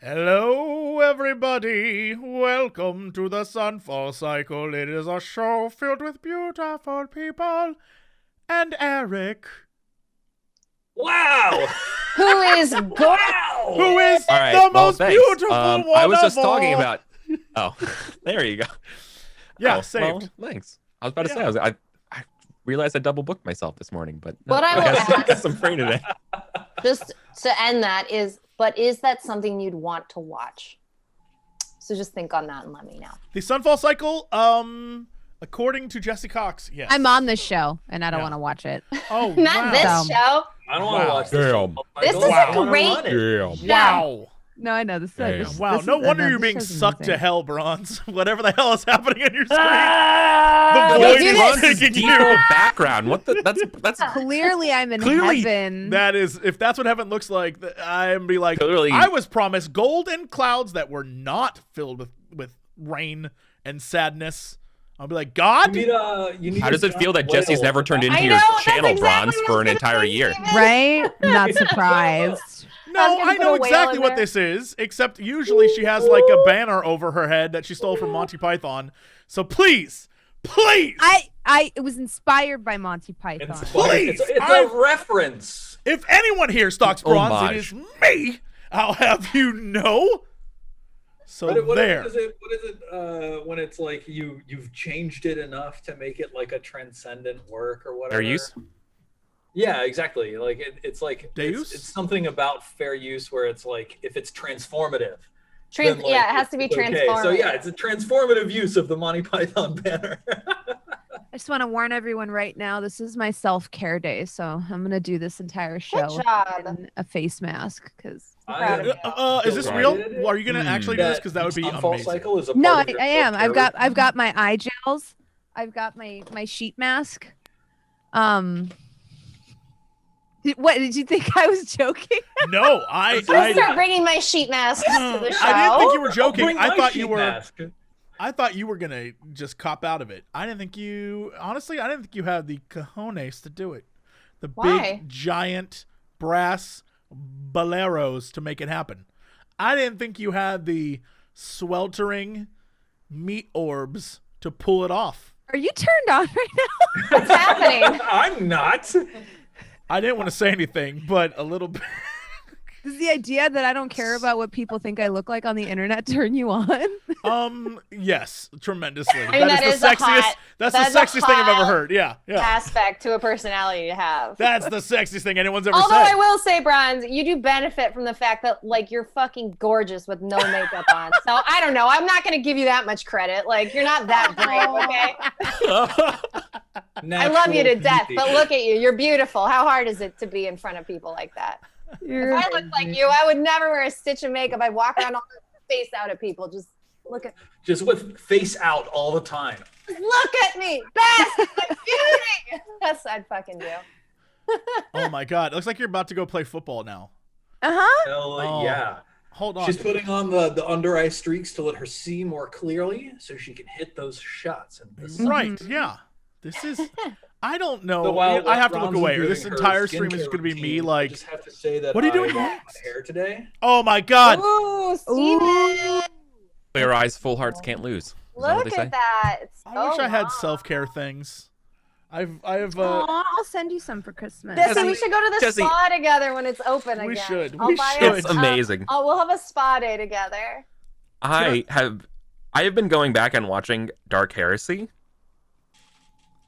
Hello, everybody. Welcome to the Sunfall Cycle. It is a show filled with beautiful people. And Eric. Wow! Who is Wow! Who is right, the well, most thanks. beautiful one I was just of talking all. about. Oh, there you go. Yeah, oh, saved. Well, thanks. I was about to say I realized I double booked myself this morning, but What I will I guess ask- I'm free today. just to end that is that something you'd want to watch? So just think on that and let me know. The Sunfall Cycle, according to Jesse Cox, yes. I'm on this show and I don't Yeah. want to watch it. Oh, Not wow. this show. I don't want to Wow. watch this. Damn. This is Wow. a great. Wow. No, I know this. Damn. this Wow, this no is- wonder no, you're this being show's sucked to amazing. hell, Bronze. Whatever the hell is happening on your screen. Ah! The Okay, void do is this. Bronze's taking default you. background. What the? That's Clearly, I'm in Clearly, heaven. that is, if that's what heaven looks like, I'm be like, Clearly- I was promised gold and clouds that were not filled with rain and sadness. I'll be like, God? You need How does it feel that whale. Jesse's never turned into I your know, that's channel, exactly Bronze, what I for was an gonna entire say, year? Steven. Right? Not surprised. No, I was gonna I put know a whale exactly in what there. this is, except usually she has like a banner over her head that she stole from Monty Python. So please, It was inspired by Monty Python. Please, It's I- a reference. if anyone here stalks Bronze, it Homage. is me. I'll have you know. So there. What is it when it's like you've changed it enough to make it like a transcendent work or whatever? Fair use? Yeah, exactly. Like it's like Deus? it's something about fair use where it's like if it's transformative. then, like, Yeah, it has to be it's okay. transformative. So yeah, it's a transformative use of the Monty Python banner. I just want to warn everyone right now. This is my self-care day, so I'm gonna do this entire show Good job. in a face mask because. proud of you. Is this real? Well, are you gonna actually do this? Because that would be Sunfall amazing. Cycle is a No, part I of your am. self-care I've got my eye gels. I've got my sheet mask. What did you think I was joking? No, I'm gonna start bringing my sheet masks to the show. I didn't think you were I'll joking. bring I my thought you sheet were. mask. I thought you were gonna just cop out of it. I didn't think you. Honestly, I didn't think you had the cojones to do it. The Why? big giant brass boleros to make it happen. I didn't think you had the sweltering meat orbs to pull it off. Are you turned on right now? What's happening? I'm not. I didn't want to say anything, but a little bit. Does the idea that I don't care about what people think I look like on the internet turn you on? Yes, tremendously. I mean, that is is the a sexiest. hot- That's the that's a sexiest thing I've ever hot heard. Yeah, yeah. Aspect to a personality to have. That's the sexiest thing anyone's ever Although said. I will say, Bronze, you do benefit from the fact that like you're fucking gorgeous with no makeup on. So I don't know. I'm not gonna give you that much credit. Like you're not that great, okay? I love you to death, but look at you. You're beautiful. How hard is it to be in front of people like that? If I looked like you, I would never wear a stitch of makeup. I'd walk around all face out at people. Just look at Just with face out all the time. look at me. Best beauty. That's what I'd fucking do. Oh my god, it looks like you're about to go play football now. Hell Oh. yeah. Hold on. She's putting on the under eye streaks to let her see more clearly so she can hit those shots. And Right, yeah. This is. I don't know. So while I have to look Bronze is away, or doing this her entire stream is skincare just going to be me routine, I like, just have to say that what are you doing I washed next? my hair today. oh my god. Ooh, Steven. Clear eyes, full hearts can't lose. Is that what Look they say? at that. It's I wish so I had long. self-care things. I've Aw, I'll send you some for Christmas. Jesse, we should go to the Jesse. spa together when it's open again. We should. I'll We buy should. us, It's amazing. we'll have a spa day together. I have been going back and watching Dark Heresy.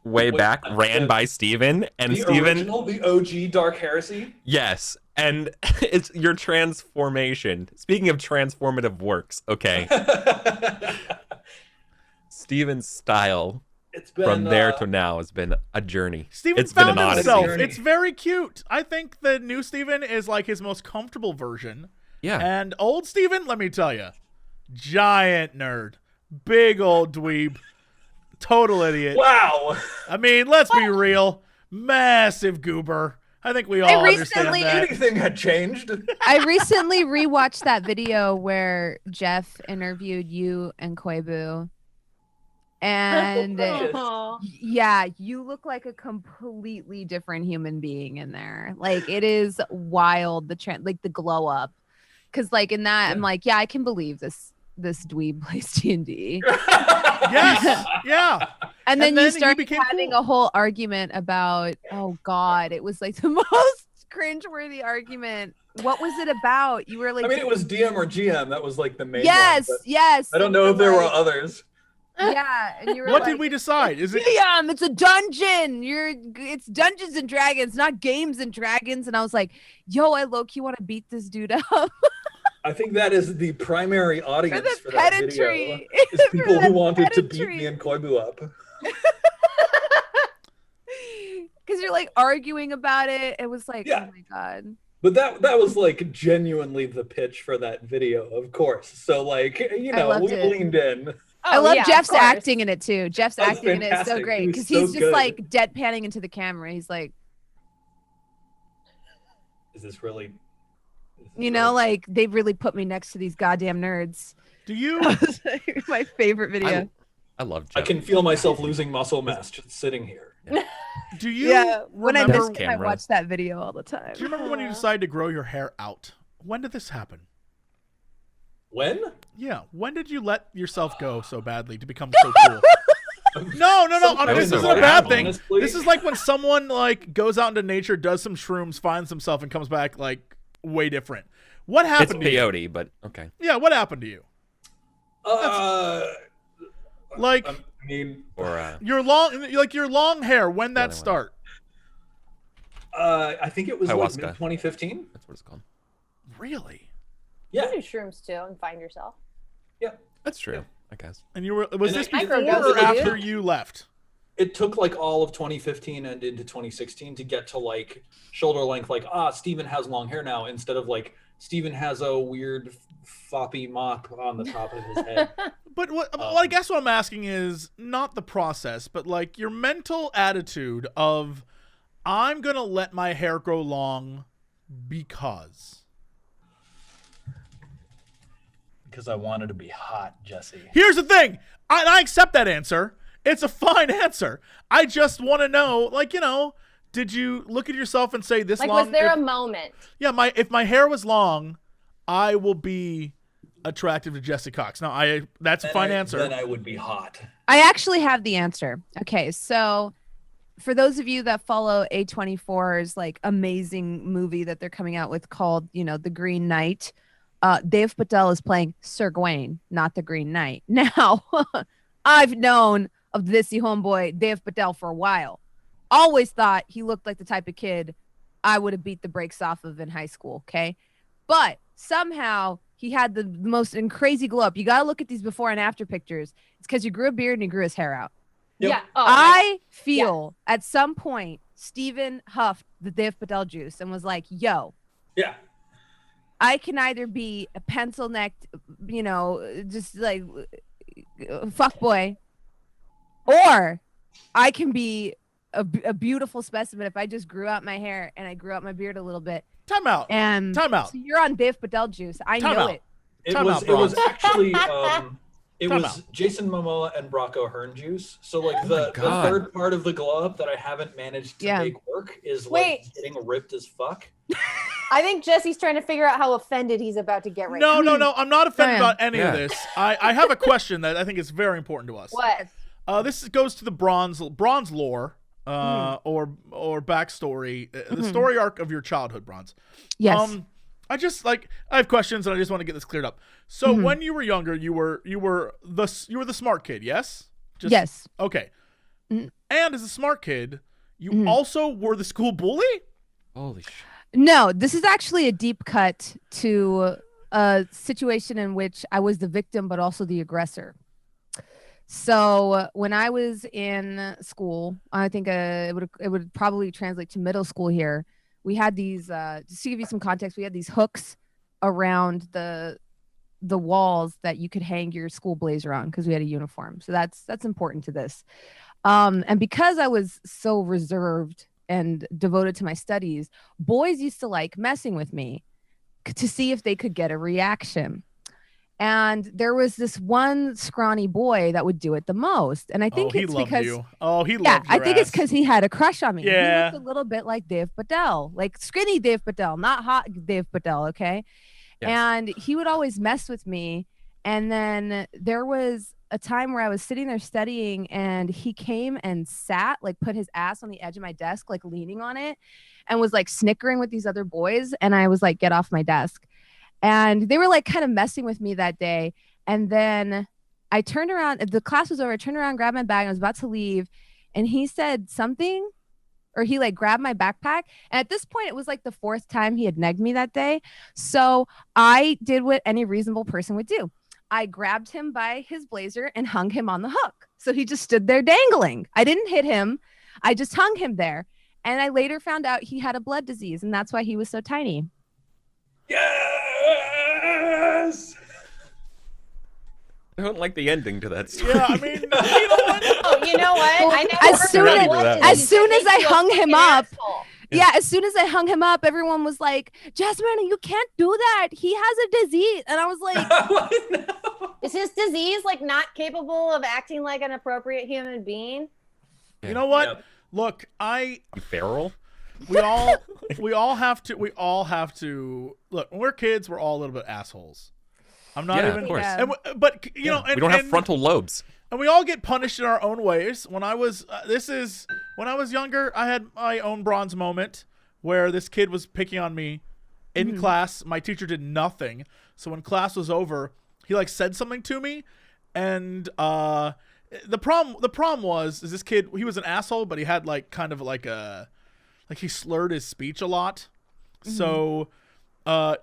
Way Wait, back, ran by Steven, and The Steven, original, the OG Dark Heresy. yes, and it's your transformation. Speaking of transformative works, okay, Steven's style It's been from there to now has been a journey. Steven It's been found an odyssey. himself. Journey. It's very cute. I think the new Steven is like his most comfortable version. Yeah, And old Steven, let me tell you, giant nerd, big old dweeb, total idiot. Wow. I mean, let's be real, massive goober. I think we all understand recently- that. Anything had changed. I recently rewatched that video where Jeff interviewed you and Koibu. And Aw. yeah, you look like a completely different human being in there. Like it is wild. The glow up. Because like in that, I'm Yeah. like, yeah, I can believe this dweeb plays D&D. Yes. Yeah. And then then you you start became having cool. a whole argument about, oh God, it was like the most cringeworthy argument. What was it about? You were like, I mean, it was DM or GM. That was like the main yes, one. but yes. I don't and know you're if there were like- others. Yeah, and you were What like, did we decide? Is it? Damn, it's a dungeon. It's Dungeons and Dragons, not Games and Dragons. And I was like, yo, I low-key want to beat this dude up. I think that is the primary For audience the for that video. pedantry. Is people For who the wanted to beat pedantry. me and Koibu up. Because you're like arguing about it. It was like, Yeah. oh my God. But that was like genuinely the pitch for that video, of course. So like, you I know, loved we it. leaned in. I Oh, love yeah, of Jeff's course. acting in it too. Jeff's That's acting in it is so fantastic. great He was because so he's just good. like deadpanning into the camera. He's like, Is this really? you know, like they really put me next to these goddamn nerds. Do you? My favorite video. I love I Jeff. can feel myself losing muscle mass just sitting here. Do you? Yeah, when I remember? miss him, I Camera. watch that video all the time. Do you remember when you decided to grow your hair out? When did this happen? When? Yeah. When did you let yourself go so badly to become so cool? No. Sometime This in isn't the a bad lab, thing. honestly. This is like when someone like goes out into nature, does some shrooms, finds himself, and comes back like way different. What It's happened to you? peyote, but okay. Yeah. What happened to you? Like I mean, Or your long hair. When The that other one. start? I think it was like Ayahuasca. mid 2015. that's what it's called. Really? Yeah, You do shrooms too and find yourself. yeah. That's true, I guess. And you were? Was And this I- before Microdosing, or dude. after you left? It took like all of 2015 and into 2016 to get to like shoulder length. Like, Steven has long hair now, instead of like Steven has a weird floppy mop on the top of his head. But well, I guess what I'm asking is not the process, but like your mental attitude of, I'm gonna let my hair grow long because. Because I wanted to be hot, Jesse. Here's the thing. I accept that answer. It's a fine answer. I just want to know, like, you know, did you look at yourself and say this Like, long? was there if, a moment? yeah, if my hair was long, I will be attractive to Jesse Cox. Now, that's a fine answer. Then I would be hot. I actually have the answer. Okay, so for those of you that follow A24's like amazing movie that they're coming out with called, you know, The Green Knight, Dave Patel is playing Sir Gawain, not the Green Knight. Now, I've known of this homeboy Dave Patel for a while. Always thought he looked like the type of kid I would have beat the brakes off of in high school. Okay, but somehow he had the most crazy glow up. You got to look at these before and after pictures. It's because he grew a beard and he grew his hair out. Yep. Yeah. Oh, I feel at some point Steven huffed the Dave Patel juice and was like, yo, Yeah. I can either be a pencil necked, you know, just like fuck boy, or I can be a beautiful specimen if I just grew out my hair and I grew out my beard a little bit. Time out. And Time out. so you're on Dave Patel juice. I Time know out. it. It Time was out, it was Bronx. actually it Time was out. Jason Momoa and Brock O'Hearn juice. So like the God. third part of the glow up that I haven't managed to Yeah. make work is like Wait. getting ripped as fuck. I think Jesse's trying to figure out how offended he's about to get right No, now. no. I'm not offended yeah. about any of Yeah. this. I have a question that I think is very important to us. What? This goes to the bronze lore, or backstory, the story arc of your childhood, Bronze. Yes. I have questions and I just want to get this cleared up. So when you were younger, you were the smart kid, yes? Yes. Okay. Mhm. And as a smart kid, you also were the school bully? Holy shit. No, this is actually a deep cut to a situation in which I was the victim, but also the aggressor. So when I was in school, I think it would probably translate to middle school here. We had these, just to give you some context, we had these hooks around the walls that you could hang your school blazer on because we had a uniform. So that's important to this. And because I was so reserved and devoted to my studies, boys used to like messing with me to see if they could get a reaction. And there was this one scrawny boy that would do it the most. And I think he it's loved because you. Oh, he loved yeah, I your think it's ass. because he had a crush on me. Yeah. He looked a little bit like Dave Patel, like skinny Dave Patel, not hot Dave Patel. Okay. Yes. And he would always mess with me. And then there was a time where I was sitting there studying, and he came and sat, like put his ass on the edge of my desk, like leaning on it, and was like snickering with these other boys. And I was like, get off my desk. And they were like kind of messing with me that day. And then I turned around, the class was over, I turned around, grabbed my bag, and I was about to leave. And he said something, or he like grabbed my backpack. And at this point, it was like the 4th time he had negged me that day. So I did what any reasonable person would do. I grabbed him by his blazer and hung him on the hook. So he just stood there dangling. I didn't hit him. I just hung him there. And I later found out he had a blood disease, and that's why he was so tiny. Yes. I don't like the ending to that story. Yeah, I mean, you know what? Oh, you know what? I never As heard soon of as- blood as disease. soon That as I makes you a hung him fucking up, asshole. Yeah, as soon as I hung him up, everyone was like, Jasmine, you can't do that. He has a disease. And I was like, No. Is his disease like not capable of acting like an appropriate human being? You know what? Yep. Look, You feral? we all have to look. When we're kids, we're all a little bit assholes. I'm not Yeah, even. of course. And but you know, and, we don't have and- frontal lobes. And we all get punished in our own ways. When I was when I was younger, I had my own bronze moment where this kid was picking on me in class. My teacher did nothing. So when class was over, he like said something to me, and the problem was this kid, he was an asshole, but he had like kind of like he slurred his speech a lot. So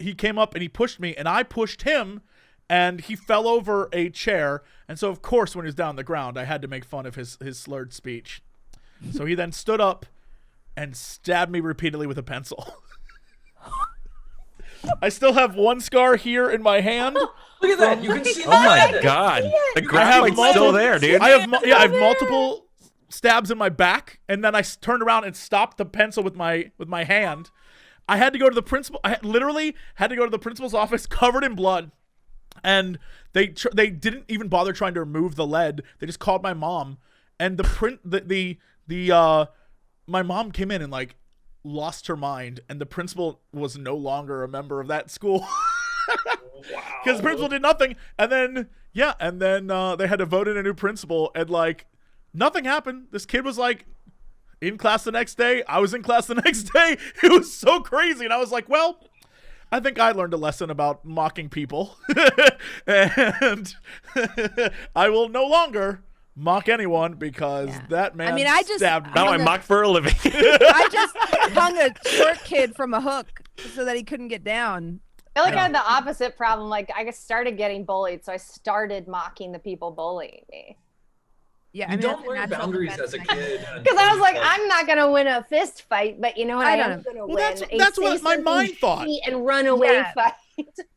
he came up and he pushed me, and I pushed him. And he fell over a chair. And so, of course, when he was down on the ground, I had to make fun of his slurred speech. So he then stood up and stabbed me repeatedly with a pencil. I still have one scar here in my hand. Look at that. You can see Oh my that. god. The I have graphite's still there, dude. I have multiple stabs in my back, and then I turned around and stopped the pencil with my hand. I had to go to the principal. I literally had to go to the principal's office covered in blood. And they didn't even bother trying to remove the lead. They just called my mom, and my mom came in and like lost her mind, and the principal was no longer a member of that school because the principal did nothing. And then they had to vote in a new principal, and like nothing happened. This kid was like in class the next day. I was in class the next day. It was so crazy, and I was like, well, I think I learned a lesson about mocking people, and I will no longer mock anyone because that man stabbed me. Now I mock for a living. I just hung a short kid from a hook so that he couldn't get down. I feel like I had the opposite problem. Like I started getting bullied, so I started mocking the people bullying me. Yeah, You I mean, don't that's a learn natural boundaries defense as a mechanism. kid. Because I was like, I'm not gonna win a fist fight, but you know what? I I don't am gonna Well, win. that's a what say my something mind thought. shitty and run away Yeah. fight.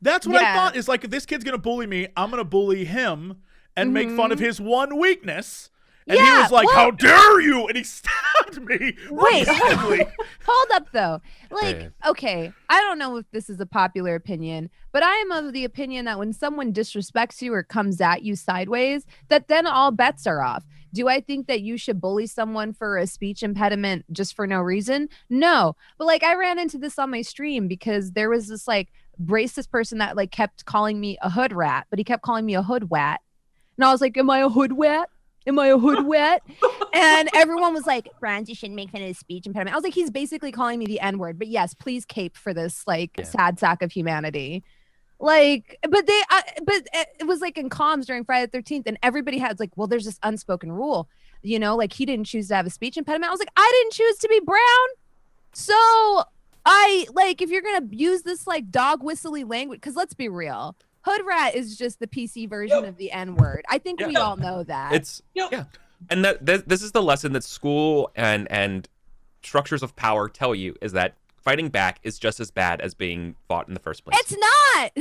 That's what I Yeah. thought, is like, if this kid's gonna bully me, I'm gonna bully him and make fun of his one weakness. And he Yeah, was like, well- how dare you? And he stabbed me Wait, repeatedly. Hold up, though. Like, Yeah. okay, I don't know if this is a popular opinion, but I am of the opinion that when someone disrespects you or comes at you sideways, that then all bets are off. Do I think that you should bully someone for a speech impediment just for no reason? No. But like, I ran into this on my stream because there was this like racist person that like kept calling me a hood rat, but he kept calling me a hood wat. And I was like, am I a hood wat? Am I a hood wet? And everyone was like, Brian, you shouldn't make fun of his speech impediment. I was like, he's basically calling me the N-word. But yes, please cape for this like sad sack of humanity. Like, but it was like in comms during Friday the 13th, and everybody had like, well, there's this unspoken rule, you know, like he didn't choose to have a speech impediment. I was like, I didn't choose to be brown. So I like, if you're gonna use this like dog whistly language, because let's be real. Hood rat is just the PC version of the N-word. I think we all know that. It's and this is the lesson that school and structures of power tell you, is that fighting back is just as bad as being fought in the first place. It's not.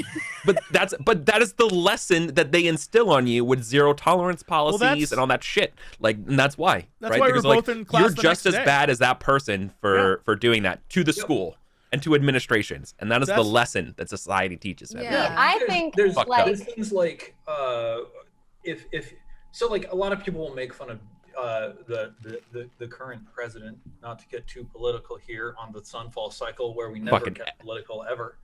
but that is the lesson that they instill on you with zero tolerance policies and all that shit. Like, and that's why. That's right? why Because we're both in class you're the just next as day. bad as that person for doing that to the school and to administrations, and that is the lesson that society teaches. Yeah. everybody. I think there's like there's things like if so, like a lot of people will make fun of the current president, not to get too political here on the Sunfall Cycle, where we never Fucking get political ever.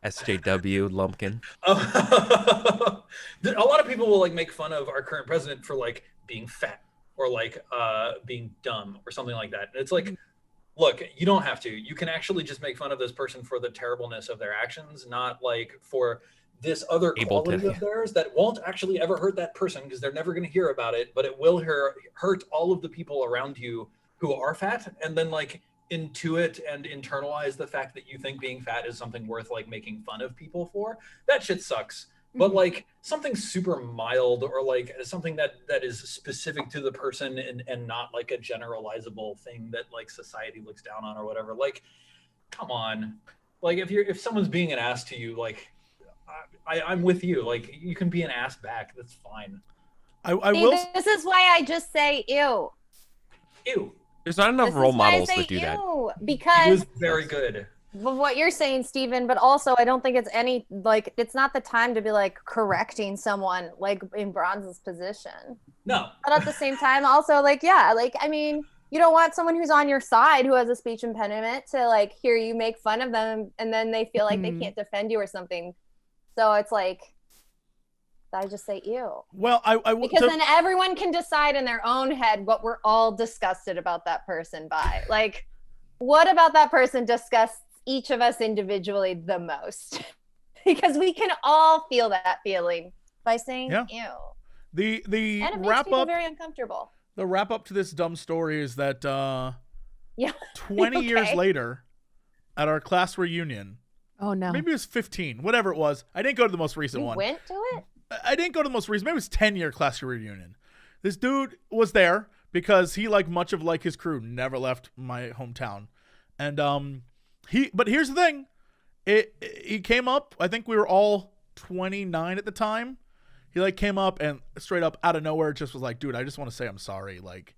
SJW Lumpkin. A lot of people will like make fun of our current president for like being fat or like being dumb or something like that. It's like, look, you don't have to. You can actually just make fun of this person for the terribleness of their actions, not like for this other quality of theirs that won't actually ever hurt that person because they're never going to hear about it, but it will hurt all of the people around you who are fat, and then like intuit and internalize the fact that you think being fat is something worth like making fun of people for. That shit sucks. But like something super mild or like something that is specific to the person and not like a generalizable thing that like society looks down on or whatever. Like, come on. Like if someone's being an ass to you, like I'm with you. Like you can be an ass back. That's fine. I will. This is why I just say ew. Ew. There's not enough role models that do that. Because it was very good. Of what you're saying, Steven, but also I don't think it's it's not the time to be like correcting someone like in Bronze's position. No. But at the same time, also like, yeah, like, I mean, you don't want someone who's on your side who has a speech impediment to like hear you make fun of them and then they feel like they can't defend you or something. So it's like, I just say ew. Well, because then everyone can decide in their own head what we're all disgusted about that person by. Like, what about that person disgusts each of us individually the most? Because we can all feel that feeling by saying ew. The and it makes people very uncomfortable. The wrap up to this dumb story is that 20 years later, at our class reunion. Oh no. Maybe it was 15, whatever it was. I didn't go to the most recent one. You went to it? I didn't go to the most recent. Maybe it was 10-year class reunion. This dude was there because he, like much of like his crew, never left my hometown. And but here's the thing. He came up, I think we were all 29 at the time. He like came up and straight up out of nowhere just was like, dude, I just want to say I'm sorry. Like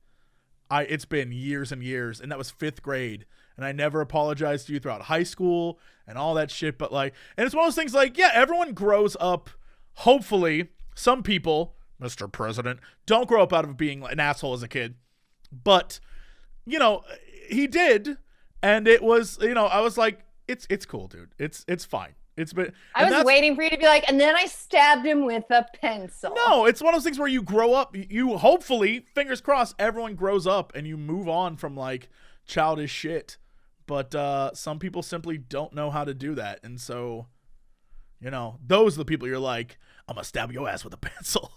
it's been years and years, and that was 5th grade. And I never apologized to you throughout high school and all that shit. But like, and it's one of those things like, yeah, everyone grows up. Hopefully, some people, Mr. President, don't grow up out of being an asshole as a kid. But, you know, he did. And it was, you know, I was like, it's cool, dude. It's fine. I was waiting for you to be like, and then I stabbed him with a pencil. No, it's one of those things where you grow up. You hopefully, fingers crossed, everyone grows up and you move on from like childish shit. But some people simply don't know how to do that. And so, you know, those are the people you're like, I'm going to stab your ass with a pencil.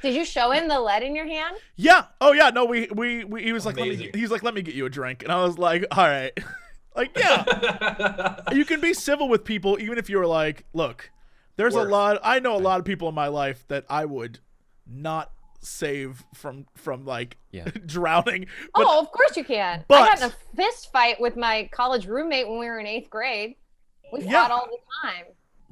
Did you show him the lead in your hand? Yeah. Oh, yeah. No, he was like, let me get you a drink. And I was like, all right. Like, yeah. You can be civil with people even if you're like, look, there's I know a lot of people in my life that I would not save from like drowning. But, of course you can. I got in a fist fight with my college roommate when we were in 8th grade. We fought all the time.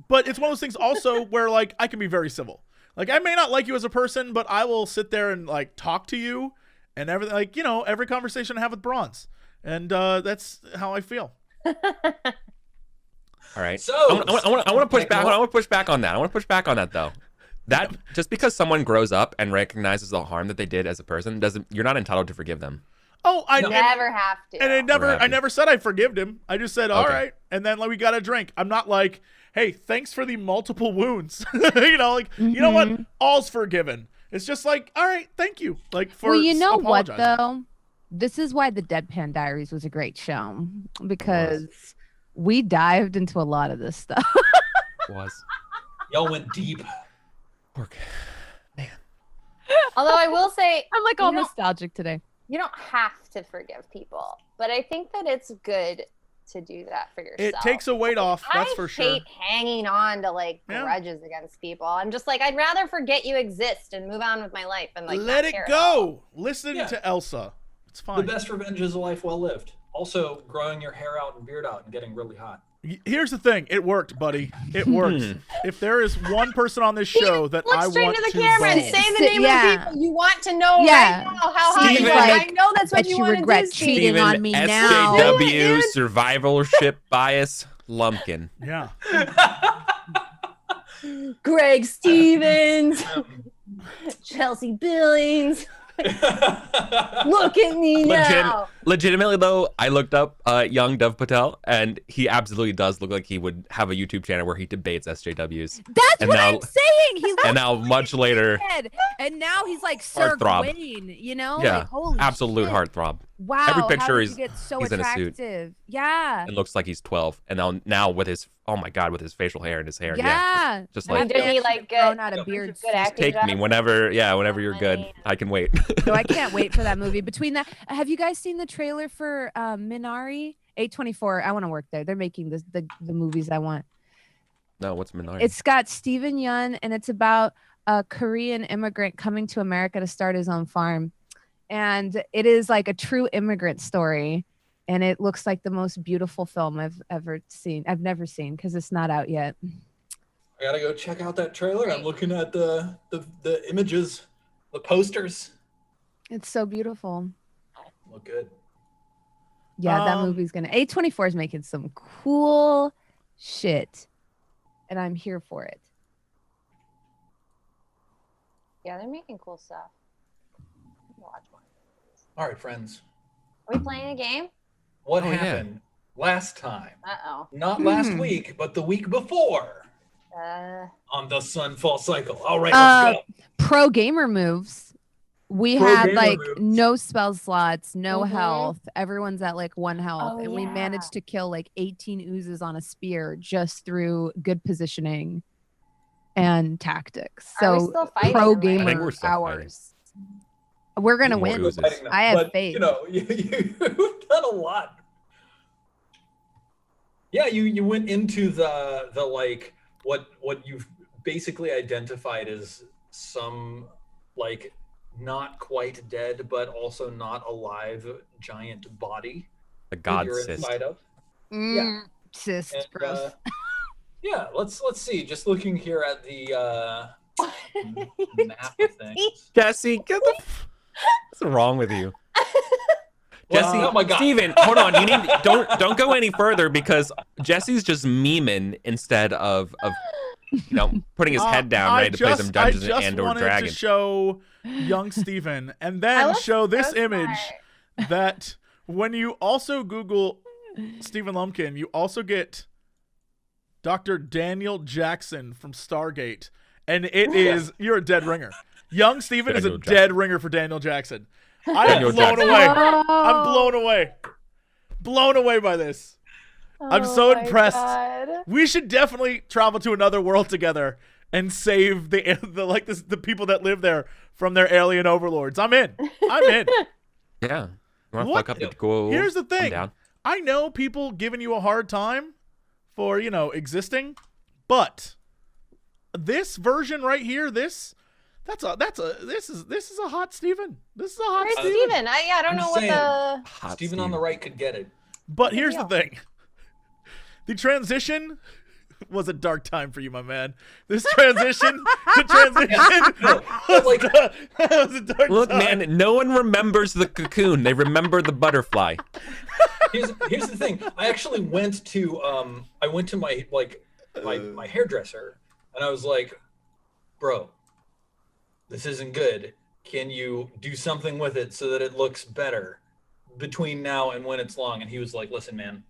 But it's one of those things also where like I can be very civil. Like I may not like you as a person, but I will sit there and like talk to you and everything. Like, you know, every conversation I have with Bronze, and that's how I feel. All right. So I want to push back. I want to push back on that. I want to push back on that though. That just because someone grows up and recognizes the harm that they did as a person you're not entitled to forgive them. Oh, I never have to. And I never said I forgived him. I just said, all right. And then like we got a drink. I'm not like, hey, thanks for the multiple wounds. You know, like, you know what? All's forgiven. It's just like, all right, thank you. Like for Well, you know what though? This is why the Deadpan Diaries was a great show, because we dived into a lot of this stuff. Y'all went deep. Man. Although I will say, I'm like all nostalgic today. You don't have to forgive people, but I think that it's good to do that for yourself. It takes a weight off, that's for sure. I hate hanging on to like grudges against people. I'm just like, I'd rather forget you exist and move on with my life and like let it go. Listen to Elsa. It's fine. The best revenge is a life well lived. Also, growing your hair out and beard out and getting really hot. Here's the thing. It worked, buddy. It works. If there is one person on this show that I want to look straight into the camera and say the name of the people you want to know right now how hot you are. I know that's what you want to do. Regret cheating on me now. SJW survivorship bias Lumpkin. Yeah. Greg Stevens. Chelsea Billings. Look at me now. Legitimately though, I looked up young Dev Patel, and he absolutely does look like he would have a YouTube channel where he debates SJWs. That's And what now- I'm saying. He looks And now much later, dead. And now he's like Sir Heartthrob. Gawain, you know? yeah, Like, holy absolute shit. heartthrob. Wow. Every how picture did is- you get so he's in a suit. attractive. Yeah. And looks like he's 12. And now with his, oh my God, with his facial hair and his hair. Yeah. Just No, like, Did he like grown out a beard. good acting take me job? whenever you're good. I can wait. So I can't wait for that movie. Between that, have you guys seen the trailer for Minari? 824. I want to work there. They're making the movies I want. No, what's Minari? It's got Steven Yeun, and it's about a Korean immigrant coming to America to start his own farm. And it is like a true immigrant story. And it looks like the most beautiful film I've ever seen. I've never seen because it's not out yet. I gotta go check out that trailer. I'm looking at the images, the posters. It's so beautiful. Look good. Yeah, that movie's gonna. A24 is making some cool shit, and I'm here for it. Yeah, they're making cool stuff. Watch one. All right, friends. Are we playing a game? What Oh, yeah. happened last time? Uh-oh. Not last week, but the week before on the Sunfall Cycle. All right, let's go. Pro gamer moves. We Pro had gamer like moves. no spell slots, no Mhm. health. Everyone's at like 1 health, Oh, and we yeah. managed to kill like 18 oozes on a spear just through good positioning and tactics. Are we So still fighting pro them, right? I think gamer we're still fighting. hours. We're gonna More win. oozes. I have But, faith. You know, you've done a lot. Yeah, you went into the like what you've basically identified as some like not quite dead but also not alive giant body The that God you're cyst. inside of. Cyst, And, gross. yeah, let's see. Just looking here at the map of things. Jesse, get the. What's wrong with you? Well, Jesse, oh my God. Steven, hold on. You need don't go any further because Jesse's just memeing instead of putting his head down ready to play some Dungeons and or wanted Dragons. to show young Steven and I then love show this so image smart. that when you also Google Stephen Lumpkin, you also get Dr. Daniel Jackson from Stargate. And it is, you're a dead ringer. Young Steven is a Daniel dead ringer for Daniel Jackson. I am Daniel blown Jackson. away. Oh. I'm blown away. Blown away by this. I'm so my impressed. God. We should definitely travel to another world together and save the people that live there from their alien overlords. I'm in. I'm in. Yeah. You want to What? fuck up the goal? Here's the I'm thing. down. I know people giving you a hard time for, existing, but this version right here, this is a hot Steven. This is a hot Where's Steven. Steven? I don't I'm know what saying. the... Hot Steven on the right could get it. But here's the deal. thing. The transition was a dark time for you, my man. This transition, No, like was a dark Look, time. man, no one remembers the cocoon. They remember the butterfly. here's the thing. I actually went to my hairdresser and I was like, bro, this isn't good. Can you do something with it so that it looks better between now and when it's long? And he was like, listen, man,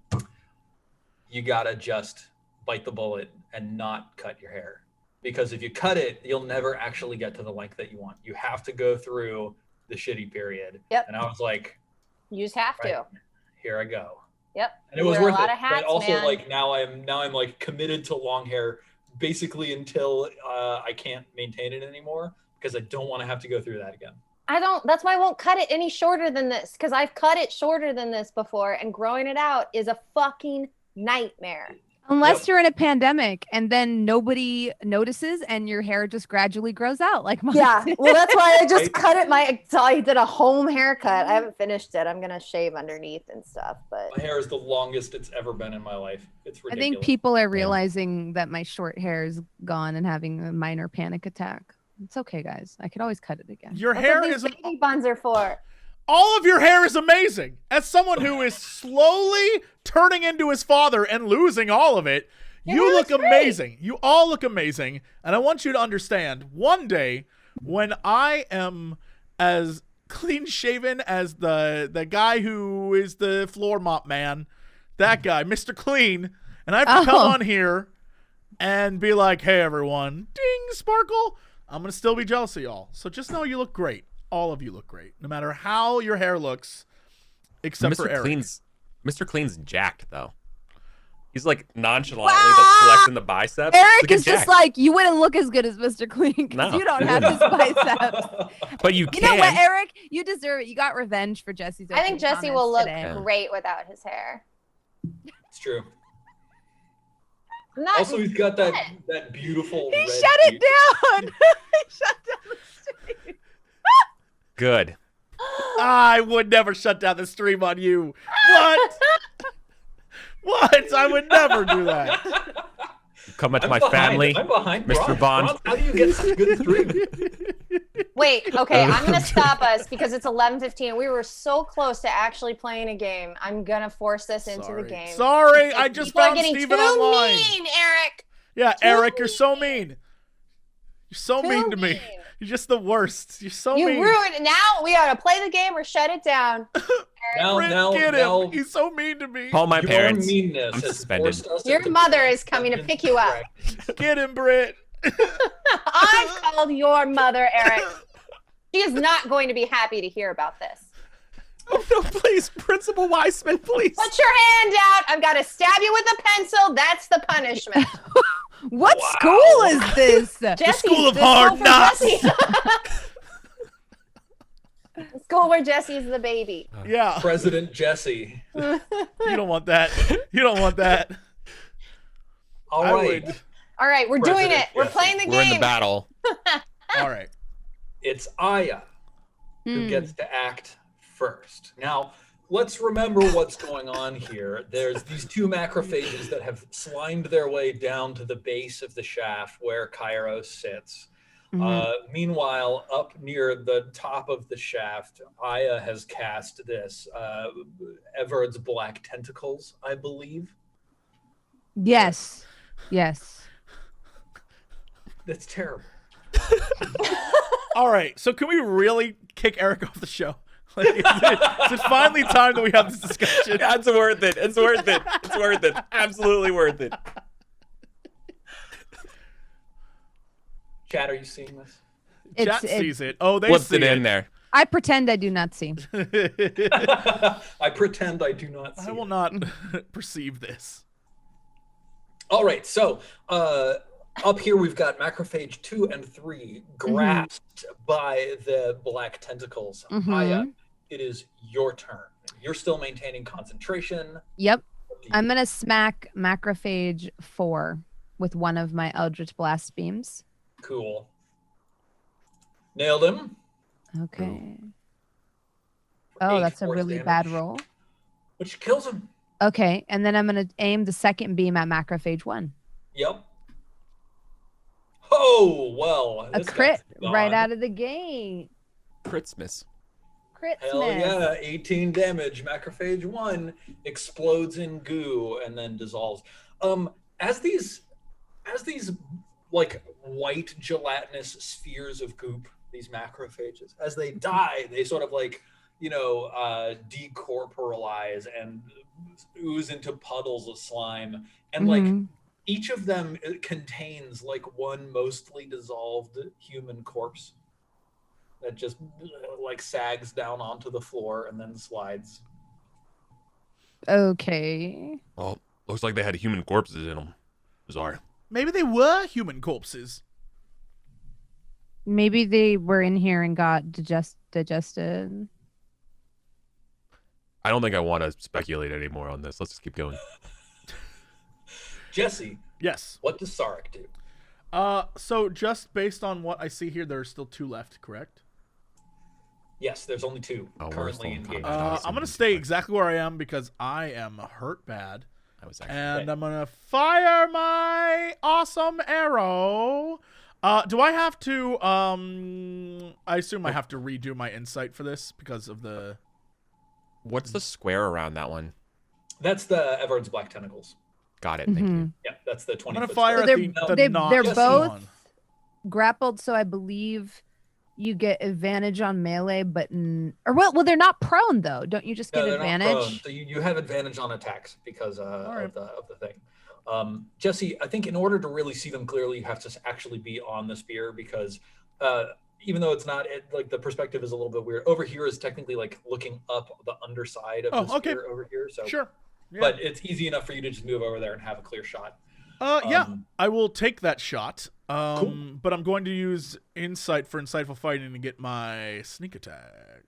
you gotta just bite the bullet and not cut your hair. Because if you cut it, you'll never actually get to the length that you want. You have to go through the shitty period. Yep. And I was like, You just have to. right, here I go. Yep. And it was Wear a worth lot it. of hats, but also man. like now I'm like committed to long hair basically until I can't maintain it anymore because I don't want to have to go through that again. That's why I won't cut it any shorter than this, because I've cut it shorter than this before, and growing it out is a fucking nightmare. Unless Yep. you're in a pandemic and then nobody notices and your hair just gradually grows out like mine. Yeah, well, that's why I just Right. cut it. So I did a home haircut. I haven't finished it. I'm gonna shave underneath and stuff, but My hair is the longest it's ever been in my life. It's I ridiculous. think people are realizing that my short hair is gone and having a minor panic attack. It's okay, guys. I could always cut it again. Your that's hair what these is baby buns are for. all of your hair is amazing. As someone who is slowly turning into his father and losing all of it, Your you hair look looks great. amazing. You all look amazing. And I want you to understand, one day when I am as clean shaven as the guy who is the floor mop man. That guy, Mr. Clean. And I have to come on here and be like, hey, everyone. Ding, Sparkle. I'm going to still be jealous of y'all. So just know you look great. All of you look great. No matter how your hair looks, except for Eric. Mr. Clean's jacked, though. He's like nonchalantly just flexing the biceps. Eric is just like, you wouldn't look as good as Mr. Clean because you don't have his biceps. But you can. You know what, Eric? You deserve it. You got revenge for Jesse's. I think Jesse will look today. great without his hair. It's true. Not Also, he's got that beautiful. He red shut it down. He shut down the stream. Good. I would never shut down the stream on you. What? What? I would never do that. Come into my behind. family, I'm behind Mr. Bron. Bond. How do you get such good stream? Wait, okay, I'm gonna stop us because it's 11:15. We were so close to actually playing a game. I'm gonna force this into the game. Sorry, I just People are found getting Steven too online. mean, Eric. Yeah, Too Eric, you're so mean. You're so Too mean to me. mean. You're just the worst. You're so You mean. ruined it. Now we ought to play the game or shut it down. Get him. He's so mean to me. Call my parents. Your meanness I'm has suspended. forced us Your into mother is coming to pick you up. Get him, Britt. I've called your mother, Eric. She is not going to be happy to hear about this. Oh no, please, Principal Weissman, please. Put your hand out. I've got to stab you with a pencil. That's the punishment. What school is this? Jesse's, School of the Hard school for Knocks. Jesse. The school where Jesse's the baby. Yeah. President Jesse. You don't want that. You don't want that. All I right. would. All right, we're doing President it. We're Jesse. playing the We're in game. the battle. All right. It's Aya who Hmm. gets to act first. Now, let's remember what's going on here. There's these two macrophages that have slimed their way down to the base of the shaft where Kairos sits. Meanwhile, up near the top of the shaft, Aya has cast this Everard's Black Tentacles, I believe. Yes. Yes. That's terrible. All right. So can we really kick Eric off the show? Like, is it finally time that we have this discussion? That's worth it. It's worth it. It's worth it. Absolutely worth it. Chat, are you seeing this? Chat sees it. Oh, they Flipped see it in there. I pretend I do not see. I pretend I do not see I will it. not perceive this. All right, so up here we've got macrophage 2 and 3 grasped by the black tentacles. Aya, it is your turn. You're still maintaining concentration. Yep. I'm going to smack macrophage 4 with one of my Eldritch Blast beams. Cool. Nailed him. Okay. for Oh, 8 that's a force really damage, bad roll. Which kills him. Okay, and then I'm going to aim the second beam at macrophage 1. Yep. Oh, well. A this crit guy's right gone. out of the gate. Christmas. Crit Hell smash. yeah, 18 damage. Macrophage 1 explodes in goo and then dissolves. As these like white gelatinous spheres of goop, these macrophages, as they die, they sort of like, decorporalize and ooze into puddles of slime. And like each of them contains like one mostly dissolved human corpse that just like sags down onto the floor and then slides. Okay. Well, looks like they had human corpses in them. Bizarre. Maybe they were human corpses. Maybe they were in here and got digested. I don't think I want to speculate anymore on this. Let's just keep going. Jesse, Yes. what does Sarek do? So just based on what I see here, there are still 2 left, correct? Yes, there's only 2 Oh, we're currently still in engaged. combat. I'm going to stay exactly where I am because I am hurt bad. I was actually And I'm going to fire my awesome arrow. Do I have to, I assume I have to redo my insight for this because of the... What's the square around that one? That's the Everard's Black Tentacles. Got it. Thank you. Yeah, that's the 20 I'm going to foot fire So at they're- the they're notched both one. grappled, so I believe you get advantage on melee, but or well, they're not prone though. Don't you just No, get they're not advantage? prone. So you have advantage on attacks because right. of the thing. Jesse, I think in order to really see them clearly, you have to actually be on the spear because even though it's not like the perspective is a little bit weird. Over here is technically like looking up the underside of the spear over here. So sure. Yeah. But it's easy enough for you to just move over there and have a clear shot. Yeah, I will take that shot. Cool. But I'm going to use insight for insightful fighting to get my sneak attack.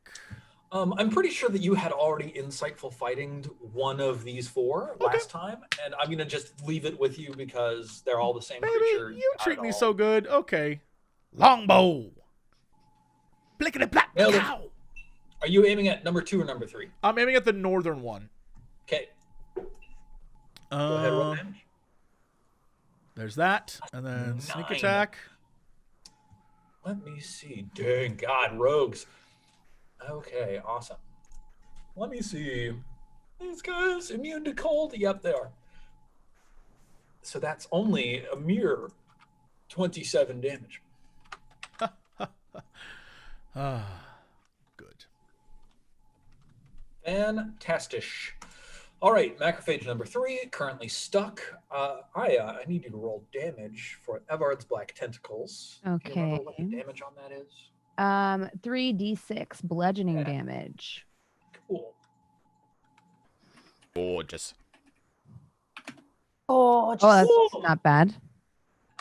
I'm pretty sure that you had already insightful fighting one of these four last time, and I'm gonna just leave it with you because they're all the same creature. You treat me so good. Okay, longbow. Blickety black. Are you aiming at number 2 or number 3? I'm aiming at the northern one. Okay. Go ahead, roll damage. There's that, and then 9. sneak attack. Let me see. Dang God, rogues. Okay, awesome. Let me see. These guys immune to cold? Yep, they are. So that's only a mere 27 damage. Good. Fantastic. All right, macrophage number 3, currently stuck. I need you to roll damage for Evard's Black Tentacles. Do you remember what the damage on that is? 3d6 bludgeoning damage. Cool. Gorgeous. Oh, that's not bad.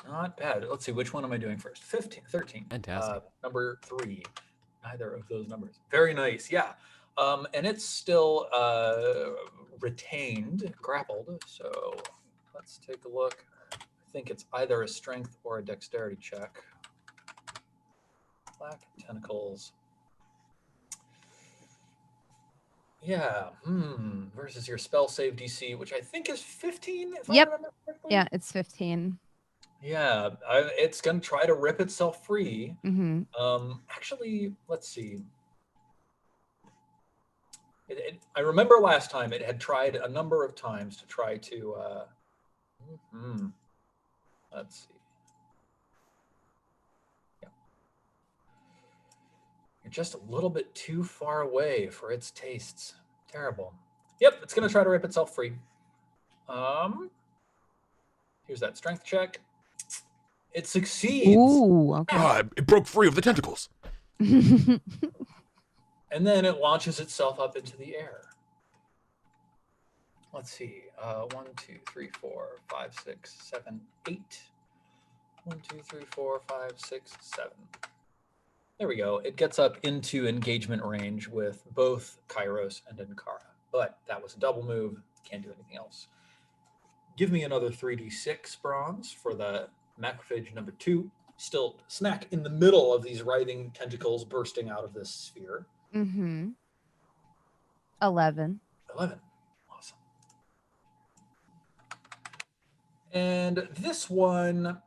Not bad. Let's see, which one am I doing first? 13. Fantastic. Number 3. Neither of those numbers. Very nice. Yeah. And it's still retained, grappled. So let's take a look. I think it's either a strength or a dexterity check. Black tentacles. Yeah. Versus your spell save DC, which I think is 15. If I remember correctly. Yeah, it's 15. Yeah, it's gonna try to rip itself free. Mm-hmm. Actually, let's see. I remember last time it had tried a number of times to try to. Let's see. Yeah. You're just a little bit too far away for its tastes. Terrible. Yep, it's gonna try to rip itself free. Here's that strength check. It succeeds. Ooh, okay. It broke free of the tentacles. And then it launches itself up into the air. Let's see. 1, 2, 3, 4, 5, 6, 7, 8. 1, 2, 3, 4, 5, 6, 7. There we go. It gets up into engagement range with both Kairos and Ankara. But that was a double move. Can't do anything else. Give me another 3d6 bronze for the macrophage number 2. Still smack in the middle of these writhing tentacles bursting out of this sphere. 11. 11. Awesome. And this one,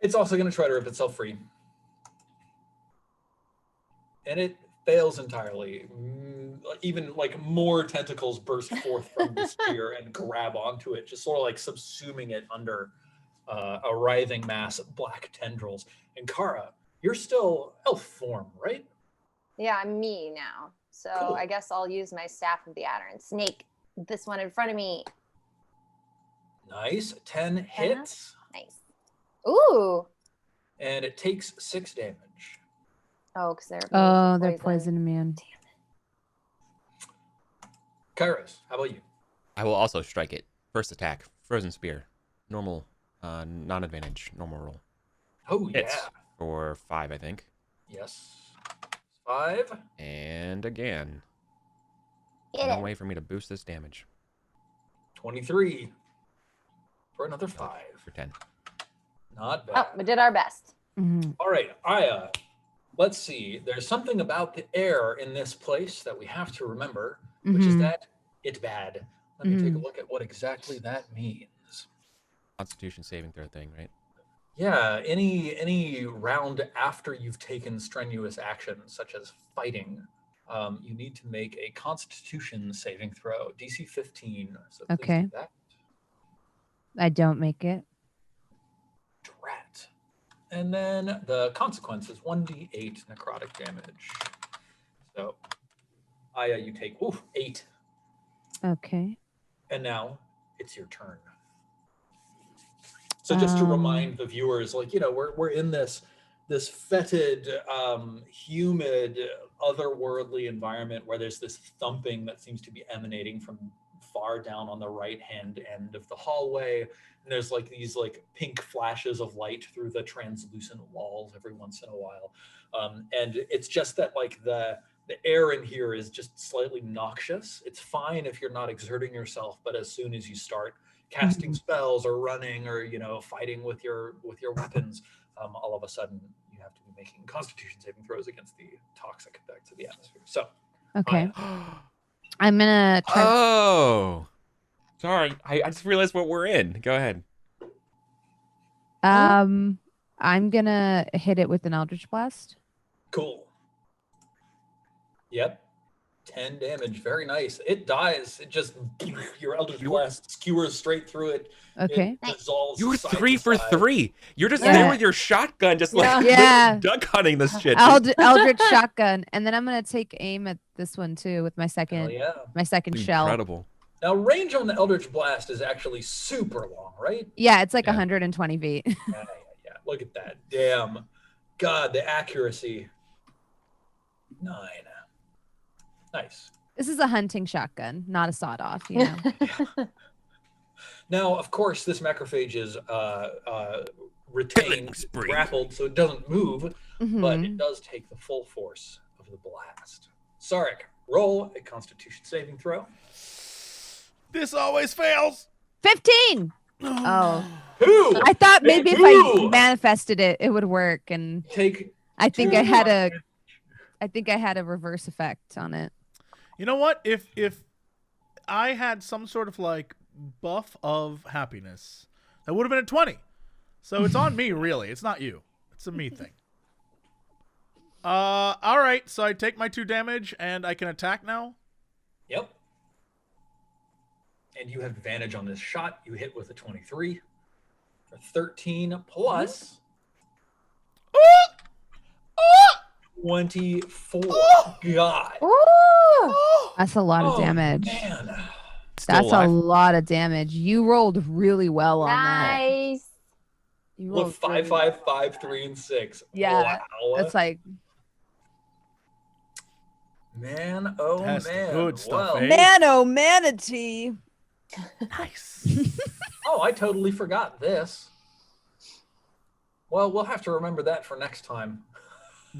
it's also going to try to rip itself free. And it fails entirely. Even like more tentacles burst forth from the sphere and grab onto it, just sort of like subsuming it under a writhing mass of black tendrils. And Kara, you're still elf form, right? Yeah, I'm me now. So Cool. I guess I'll use my Staff of the Adder and snake this one in front of me. Nice. 10 hits. Nice. Ooh. And it takes 6 damage. Oh, because they're poisoning me. Kairos, how about you? I will also strike it. First attack, frozen spear, normal, non-advantage, normal roll. Oh, Hits yeah. for 5, I think. Yes. 5. And again. Get No it. way for me to boost this damage 23. For another 5. for 10. Not Oh, bad. we did our best. Mm-hmm. All right, Aya. Let's see. There's something about the air in this place that we have to remember, which is that it's bad. Let me take a look at what exactly that means. Constitution saving throw thing, right? Yeah, any round after you've taken strenuous action, such as fighting, you need to make a Constitution saving throw, DC 15. So please Okay. do that. I don't make it. Drat. And then the consequence is 1d8 necrotic damage. So, Aya, you take 8. Okay. And now it's your turn. So just to remind the viewers, like, we're in this fetid, humid, otherworldly environment where there's this thumping that seems to be emanating from far down on the right-hand end of the hallway. And there's like these like pink flashes of light through the translucent walls every once in a while. And it's just that like the air in here is just slightly noxious. It's fine if you're not exerting yourself, but as soon as you start casting spells or running or fighting with your weapons, all of a sudden you have to be making Constitution saving throws against the toxic effects of the atmosphere. So, Okay. I'm gonna try. Oh, sorry. I just realized what we're in. Go ahead. I'm gonna hit it with an Eldritch Blast. Cool. Yep. 10 damage. Very nice. It dies. It just, your Eldritch Blast skewers straight through it. Okay. It dissolves. You were side 3 to for side. 3. You're just there with your shotgun, just like Yeah. duck hunting this shit. Eldritch Shotgun, and then I'm gonna take aim at this one too with my Hell second yeah. shell. Incredible. Now, range on the Eldritch Blast is actually super long, right? Yeah, it's like Yeah. 120 feet. Yeah. Look at that. Damn. God, the accuracy. 9. Nice. This is a hunting shotgun, not a sawed off. You know. Now, of course, this macrophage is retained, grappled, so it doesn't move, but it does take the full force of the blast. Sarek, roll a Constitution saving throw. This always fails. 15. Oh, Who? I thought maybe if Ooh. I manifested it, it would work, and Take. I think 2 I had damage. a reverse effect on it. You know what? If I had some sort of like buff of happiness, that would have been a 20. So it's on me, really. It's not you. It's a me thing. All right. So I take my 2 damage and I can attack now. Yep. And you have advantage on this shot. You hit with a 23 for 13 plus 24. God. Ooh. That's a lot of Oh, damage. Man. Still That's alive. a lot of damage. You rolled really well on that. Nice. You Look, rolled 5, really 5, 5, 3, and 6. Yeah, Wow. That's like Man, oh That's the man. good stuff, Well, eh? Nano Manatee. Nice. Oh, I totally forgot this. Well, we'll have to remember that for next time.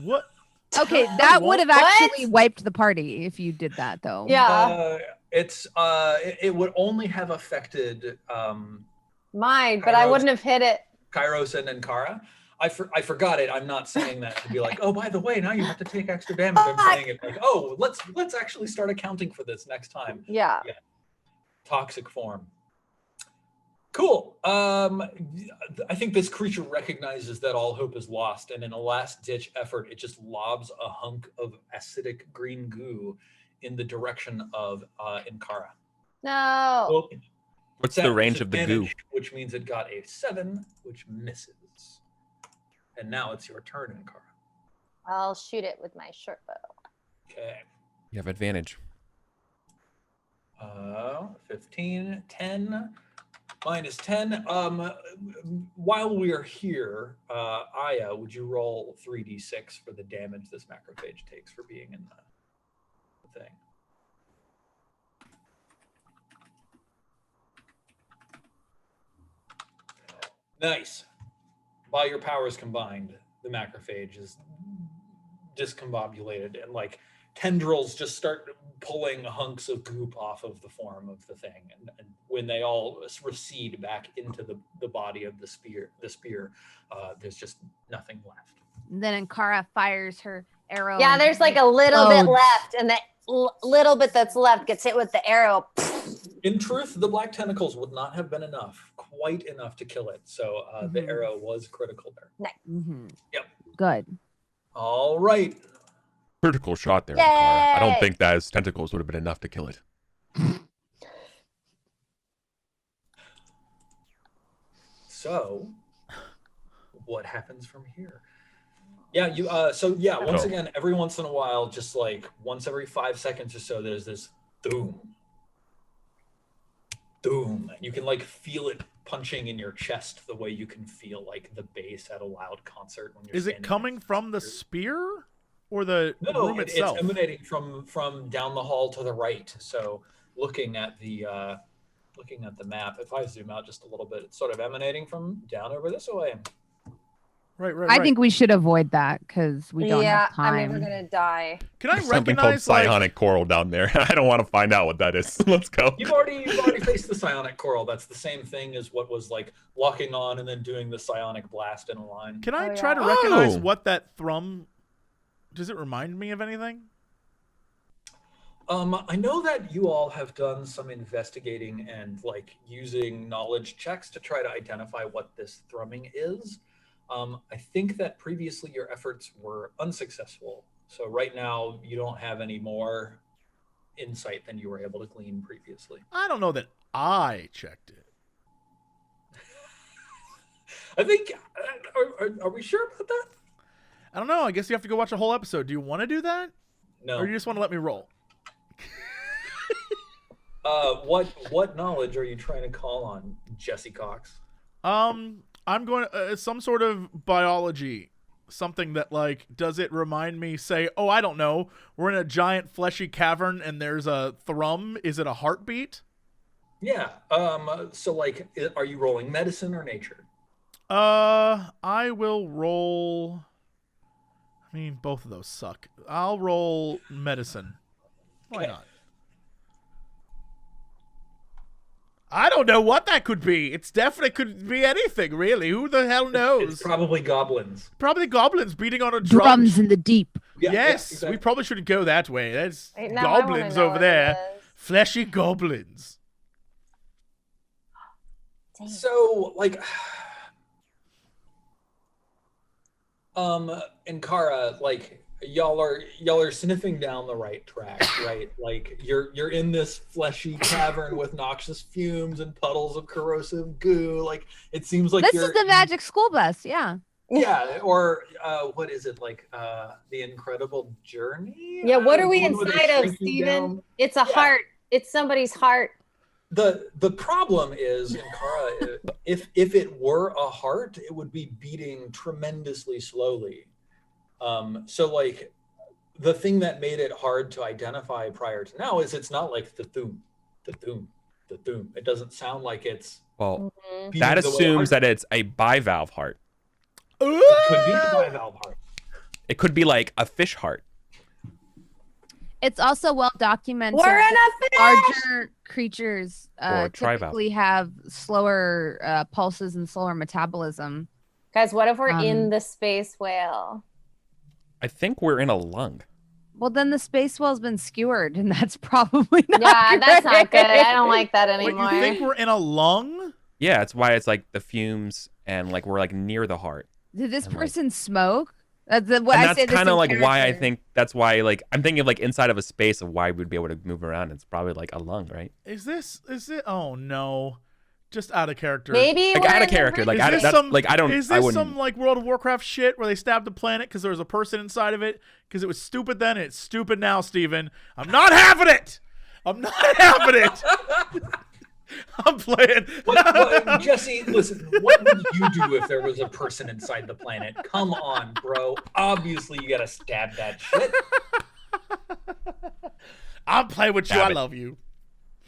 What? Okay, that would have What? actually wiped the party if you did that, though. Yeah. It would only have affected Mine, but I Kairos. wouldn't have hit it. Kairos and Ankara. I forgot it. I'm not saying that to be like, oh, by the way, now you have to take extra damage. I'm saying it like, oh, let's actually start accounting for this next time. Yeah. Toxic form. Cool. I think this creature recognizes that all hope is lost, and in a last-ditch effort, it just lobs a hunk of acidic green goo in the direction of Ankara. No. Well, What's that the range of the goo? disadvantage, which means it got a 7, which misses. And now it's your turn, Ankara. I'll shoot it with my short bow. Okay. You have advantage. 15, 10, minus 10. While we are here, Aya, would you roll 3d6 for the damage this macrophage takes for being in the thing? Nice. By your powers combined, the macrophage is discombobulated, and like tendrils just start pulling hunks of goop off of the form of the thing, and when they all recede back into the body of the spear, there's just nothing left. And then Ankara fires her arrow. Yeah, and there's like a little bit explodes. left, and the little bit that's left gets hit with the arrow. In truth, the black tentacles would not have been quite enough to kill it. So the arrow was critical there. Mhm. Yep. Good. All right. Critical shot there, Yay! Ankara. I don't think those tentacles would have been enough to kill it. So, what happens from here? Yeah, once again, every once in a while, just like once every 5 seconds or so, there's this doom. You can like feel it punching in your chest the way you can feel like the bass at a loud concert when you're Is it coming from the spear or the room it's itself? emanating from down the hall to the right. So looking at the map, if I zoom out just a little bit, it's sort of emanating from down over this way. Right. I think we should avoid that because we don't have time. I mean, we're gonna die. Can I Something called recognize like, psionic coral down there. I don't want to find out what that is. Let's go. You've already faced the psionic coral. That's the same thing as what was like locking on and then doing the psionic blast in a line. Can I Oh, try to yeah. recognize Oh. what that thrum? Does it remind me of anything? I know that you all have done some investigating and like using knowledge checks to try to identify what this thrumming is. I think that previously your efforts were unsuccessful. So right now you don't have any more insight than you were able to glean previously. I don't know that I checked it. I think, are we sure about that? I don't know. I guess you have to go watch a whole episode. Do you want to do that? No. Or do you just want to let me roll? What knowledge are you trying to call on, Jesse Cox? I'm going to, some sort of biology. Something that, like, does it remind me, say, oh, I don't know, we're in a giant fleshy cavern and there's a thrum. Is it a heartbeat? Yeah. So, like, are you rolling medicine or nature? I will roll... I mean, both of those suck. I'll roll medicine. Why Okay. not? I don't know what that could be. It's definitely could be anything, really. Who the hell knows? It's probably goblins. Probably goblins beating on a drum. Drums in the deep. Yeah, Yes, yeah, exactly. we probably shouldn't go that way. There's Wait, now I wanna goblins know over what there. it is. Fleshy goblins. Dang. So, like, and Kara, like, y'all are sniffing down the right track, right? Like, you're in this fleshy cavern with noxious fumes and puddles of corrosive goo. Like, it seems like This you're is the magic school bus. Yeah. Yeah, or what is it, like the Incredible Journey? Yeah, what are we The one where they inside of, shrink you Steven? down? It's a Yeah. heart. It's somebody's heart. The problem is, Ankara, if it were a heart, it would be beating tremendously slowly. So like the thing that made it hard to identify prior to now is it's not like the thoom. It doesn't sound like it's Well, Mhm. beating that the way a assumes heart- that it's a bivalve heart. it could be a bivalve heart. It could be like a fish heart. It's also well documented. We're in a fish. Larger creatures Or trivalve. typically have slower pulses and slower metabolism. Guys, what if we're in Um, the space whale? I think we're in a lung. Well, then the space whale's been skewered, and that's probably not Yeah, that's not good. I great. don't like that Wait, anymore. you think we're in a lung? Yeah, that's why it's like the fumes and like we're like near the heart. Did this And, like- person smoke? That's what And I that's say. this kind of in like why I character. think that's why like I'm thinking of like inside of a space of why we'd be able to move around. It's probably like a lung, right? Is it? Oh no, just out of character. Maybe Like we're out in of the character. Like Is I, this that's, some like I don't. Is I this wouldn't. some like World of Warcraft shit where they stabbed the planet because there was a person inside of it? Because it was stupid then, and it's stupid now, Steven. I'm not having it. I'm not having it. I'm playing. Jesse, listen, what would you do if there was a person inside the planet? Come on, bro. Obviously, you gotta stab that shit. I'm playing with you. Stab I it. love you.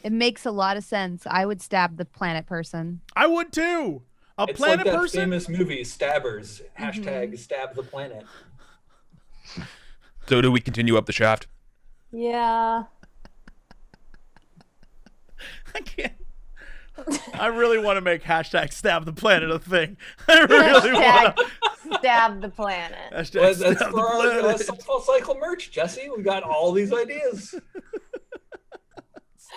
It makes a lot of sense. I would stab the planet person. I would too. A It's planet like that person. famous movie, Stabbers. Hashtag stab the planet. So do we continue up the shaft? Yeah. I can't. I really want to make hashtag stab the planet a thing. I really want to. Stab the planet. Hashtag Well, that's stab for the our planet. Sunfall Cycle merch, Jesse. We got all these ideas.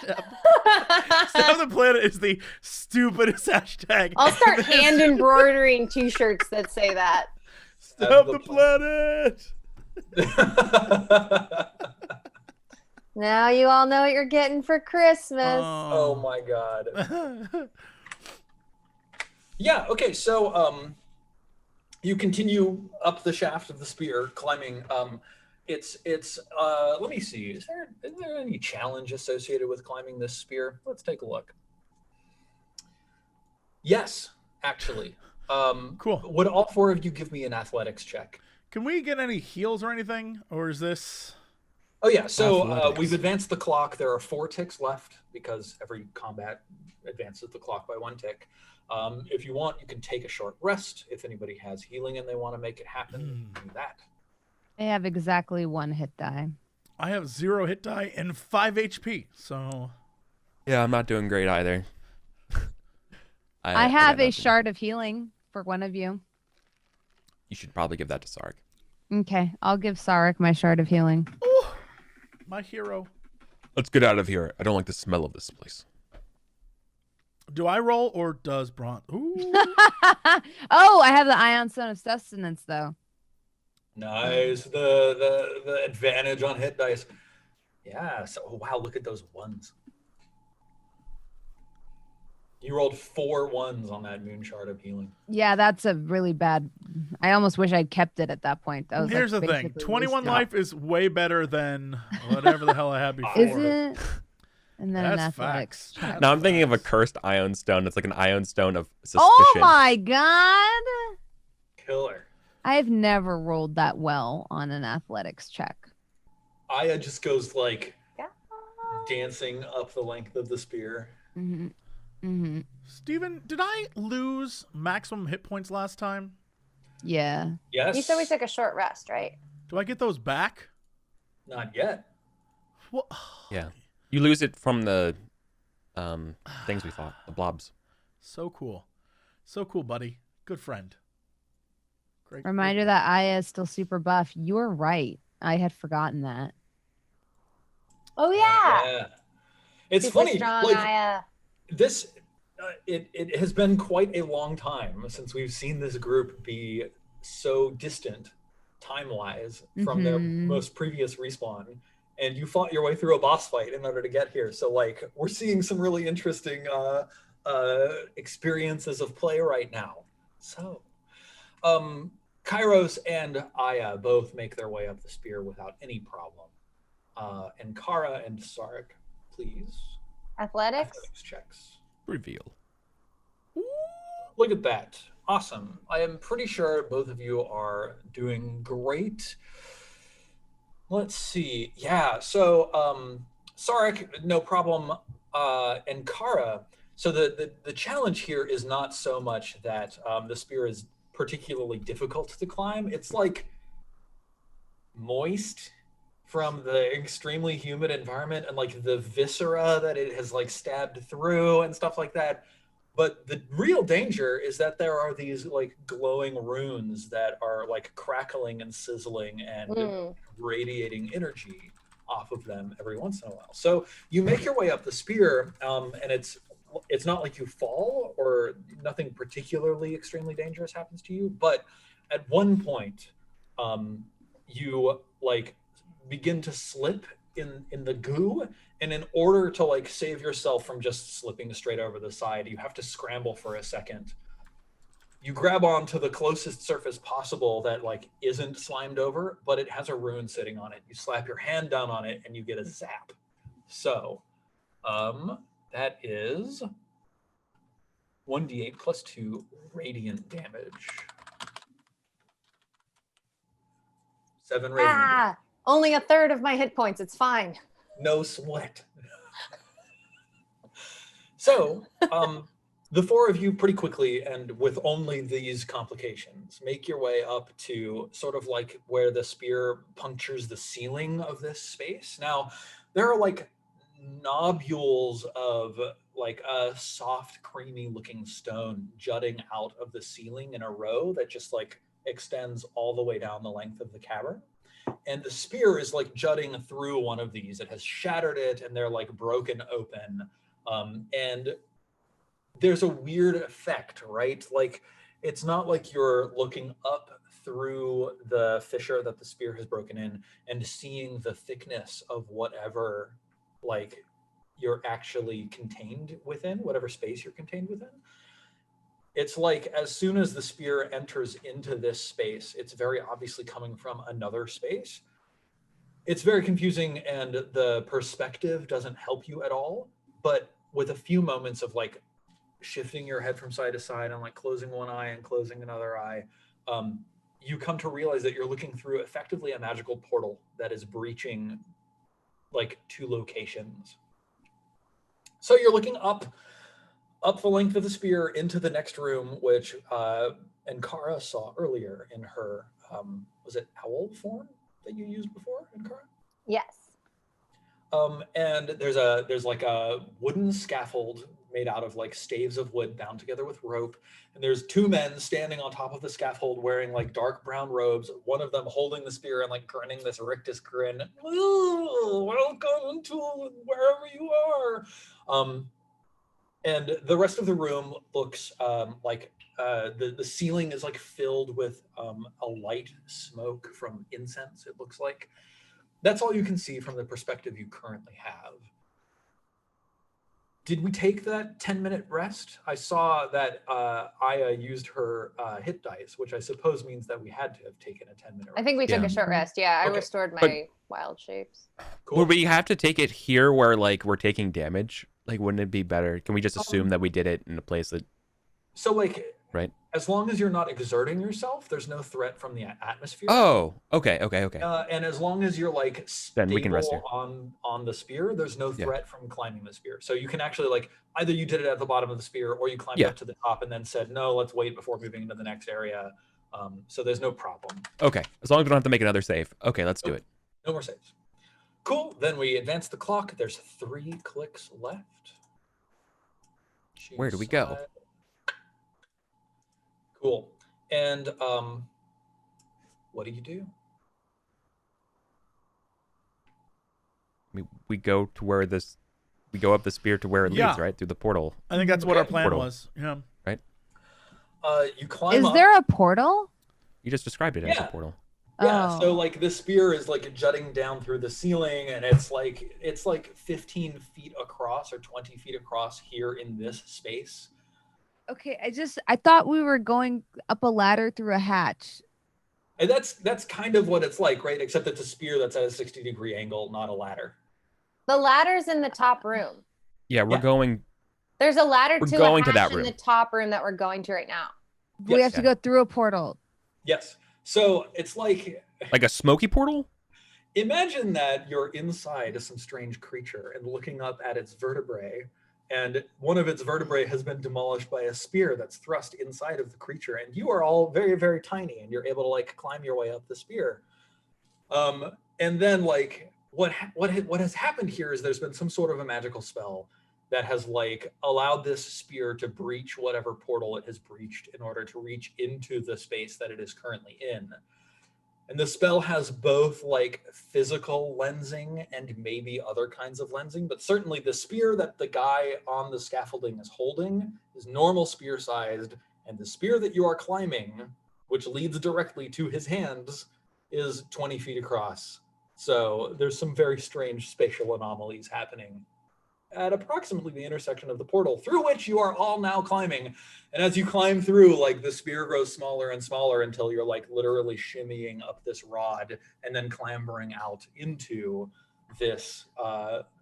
Stab the planet is the stupidest hashtag. I'll start hand embroidering T-shirts that say that. Stab the planet. Now you all know what you're getting for Christmas. Oh my god. Yeah. Okay. So you continue up the shaft of the spear, climbing. It's let me see. Is there any challenge associated with climbing this spear? Let's take a look. Yes, actually. Cool. Would all four of you give me an athletics check? Can we get any heals or anything, or is this? Oh yeah. So Athletics. we've advanced the clock. There are 4 ticks left because every combat advances the clock by 1 tick. If you want, you can take a short rest. If anybody has healing and they want to make it happen, do that. I have exactly 1 hit die. I have 0 hit die and 5 HP. So Yeah, I'm not doing great either. I got have a nothing. shard of healing for one of you. You should probably give that to Sark. Okay, I'll give Sarek my shard of healing. ooh, my hero. Let's get out of here. I don't like the smell of this place. Do I roll or does Braun? Ooh. Oh, I have the Ion Stone of Sustenance though. Nice. The advantage on hit dice. Yeah. So wow, look at those ones. You rolled 4 ones on that moon shard of healing. Yeah, that's a really bad. I almost wish I'd kept it at that point. That was Here's like the thing: basically 21 wasted. life is way better than whatever the hell I had before. Is it? And then an That's athletics facts. check. Now I'm thinking of a cursed Ion Stone. It's like an Ion Stone of suspicion. Oh my god! Killer. I've never rolled that well on an athletics check. Aya just goes like Yeah. dancing up the length of the spear. Mm-hmm. Mm-hmm. Steven, did I lose maximum hit points last time? Yeah. Yes. You said we took a short rest, right? Do I get those back? Not yet. What? Yeah. You lose it from the things we fought, the blobs. So cool. So cool, buddy. Good friend. Great. Reminder that Aya is still super buff. You're right. I had forgotten that. Oh yeah. Yeah. It's Super funny. strong, Like Aya. this, it has been quite a long time since we've seen this group be so distant, time-wise, from their Mhm. most previous respawn. And you fought your way through a boss fight in order to get here. So like, we're seeing some really interesting experiences of play right now. So, Kairos and Aya both make their way up the spear without any problem. And Kara and Sarek, please. Athletics. Athletics checks. Reveal. Look at that. Awesome. I am pretty sure both of you are doing great. Let's see. Yeah. So Sarek, no problem. And Kara. So the challenge here is not so much that the spear is particularly difficult to climb. It's like moist from the extremely humid environment and like the viscera that it has like stabbed through and stuff like that. But the real danger is that there are these like glowing runes that are like crackling and sizzling and radiating energy off of them every once in a while. So you make your way up the spear, and it's not like you fall or nothing particularly extremely dangerous happens to you. But at one point, you like begin to slip in the goo, and in order to like save yourself from just slipping straight over the side, you have to scramble for a second. You grab onto the closest surface possible that like isn't slimed over, but it has a rune sitting on it. You slap your hand down on it and you get a zap. So that is 1d8 plus 2 radiant damage. 7 radiant damage. Ah, only a third of my hit points. It's fine. No sweat. So, the four of you pretty quickly and with only these complications make your way up to sort of like where the spear punctures the ceiling of this space. Now, there are like nobules of like a soft, creamy looking stone jutting out of the ceiling in a row that just like extends all the way down the length of the cavern. And the spear is like jutting through one of these. It has shattered it and they're like broken open. And there's a weird effect, right? Like it's not like you're looking up through the fissure that the spear has broken in and seeing the thickness of whatever like you're actually contained within, whatever space you're contained within. It's like as soon as the spear enters into this space, it's very obviously coming from another space. It's very confusing, and the perspective doesn't help you at all. But with a few moments of like shifting your head from side to side and like closing one eye and closing another eye, you come to realize that you're looking through effectively a magical portal that is breaching like 2 locations. So you're looking up the length of the spear into the next room, which Ankara saw earlier in her, was it owl form that you used before, Ankara? Yes. And there's like a wooden scaffold made out of like staves of wood bound together with rope. And there's 2 men standing on top of the scaffold wearing like dark brown robes, one of them holding the spear and like grinning this rictus grin. Ooh, welcome to wherever you are. And the rest of the room looks like the ceiling is like filled with a light smoke from incense, it looks like. That's all you can see from the perspective you currently have. Did we take that 10-minute rest? I saw that Aya used her hit dice, which I suppose means that we had to have taken a 10-minute rest. I think we took a short rest. Yeah, I Okay. restored my But- wild shapes. Cool. Would we have to take it here where like we're taking damage? Like, wouldn't it be better? Can we just assume that we did it in a place that, So like, right? as long as you're not exerting yourself, there's no threat from the atmosphere. Oh, okay. And as long as you're like Then we can rest stable on the spear, there's no threat from climbing the spear. So you can actually like either you did it at the bottom of the spear or you climbed up to the top and then said no, let's wait before moving into the next area. So there's no problem. Okay, as long as we don't have to make another save. Okay, let's do it. No more saves. Cool. Then we advance the clock. There's 3 clicks left. Where do we go? Cool. And what do you do? We go to where this, we go up the spear to where it Yeah. leads, right? Through the portal. I think that's what our plan Portal. was. Yeah. You climb Is up. there a portal? You just described it as a Yeah. portal. Yeah, Oh. so like the spear is like jutting down through the ceiling, and it's like 15 feet across or 20 feet across here in this space. Okay, I thought we were going up a ladder through a hatch. And that's kind of what it's like, right? Except it's a spear that's at a 60-degree angle, not a ladder. The ladder's in the top room. Yeah, we're Yeah. going. There's a ladder We're to going a to hatch that in room. the top room that we're going to right now. We have to go through a portal. Yes. So it's like, Like a smoky portal? imagine that you're inside some strange creature and looking up at its vertebrae, and one of its vertebrae has been demolished by a spear that's thrust inside of the creature, and you are all very, very tiny, and you're able to like climb your way up the spear. And then like what has happened here is there's been some sort of a magical spell that has like allowed this spear to breach whatever portal it has breached in order to reach into the space that it is currently in. And the spell has both like physical lensing and maybe other kinds of lensing, but certainly the spear that the guy on the scaffolding is holding is normal spear sized, and the spear that you are climbing, which leads directly to his hands, is 20 feet across. So there's some very strange spatial anomalies happening at approximately the intersection of the portal through which you are all now climbing. And as you climb through, like the spear grows smaller and smaller until you're like literally shimmying up this rod and then clambering out into this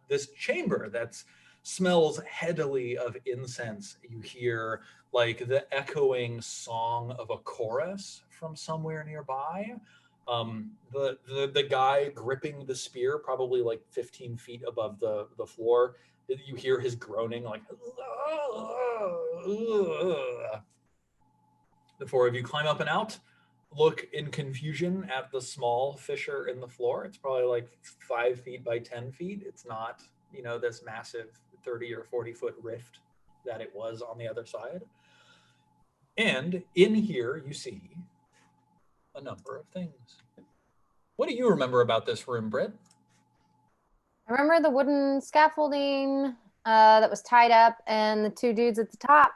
this chamber that smells heavily of incense. You hear like the echoing song of a chorus from somewhere nearby. The guy gripping the spear, probably like 15 feet above the floor, you hear his groaning like. The 4 of you climb up and out, look in confusion at the small fissure in the floor. It's probably like 5 feet by 10 feet. It's not, this massive 30 or 40 foot rift that it was on the other side. And in here you see a number of things. What do you remember about this room, Britt? I remember the wooden scaffolding that was tied up and the 2 dudes at the top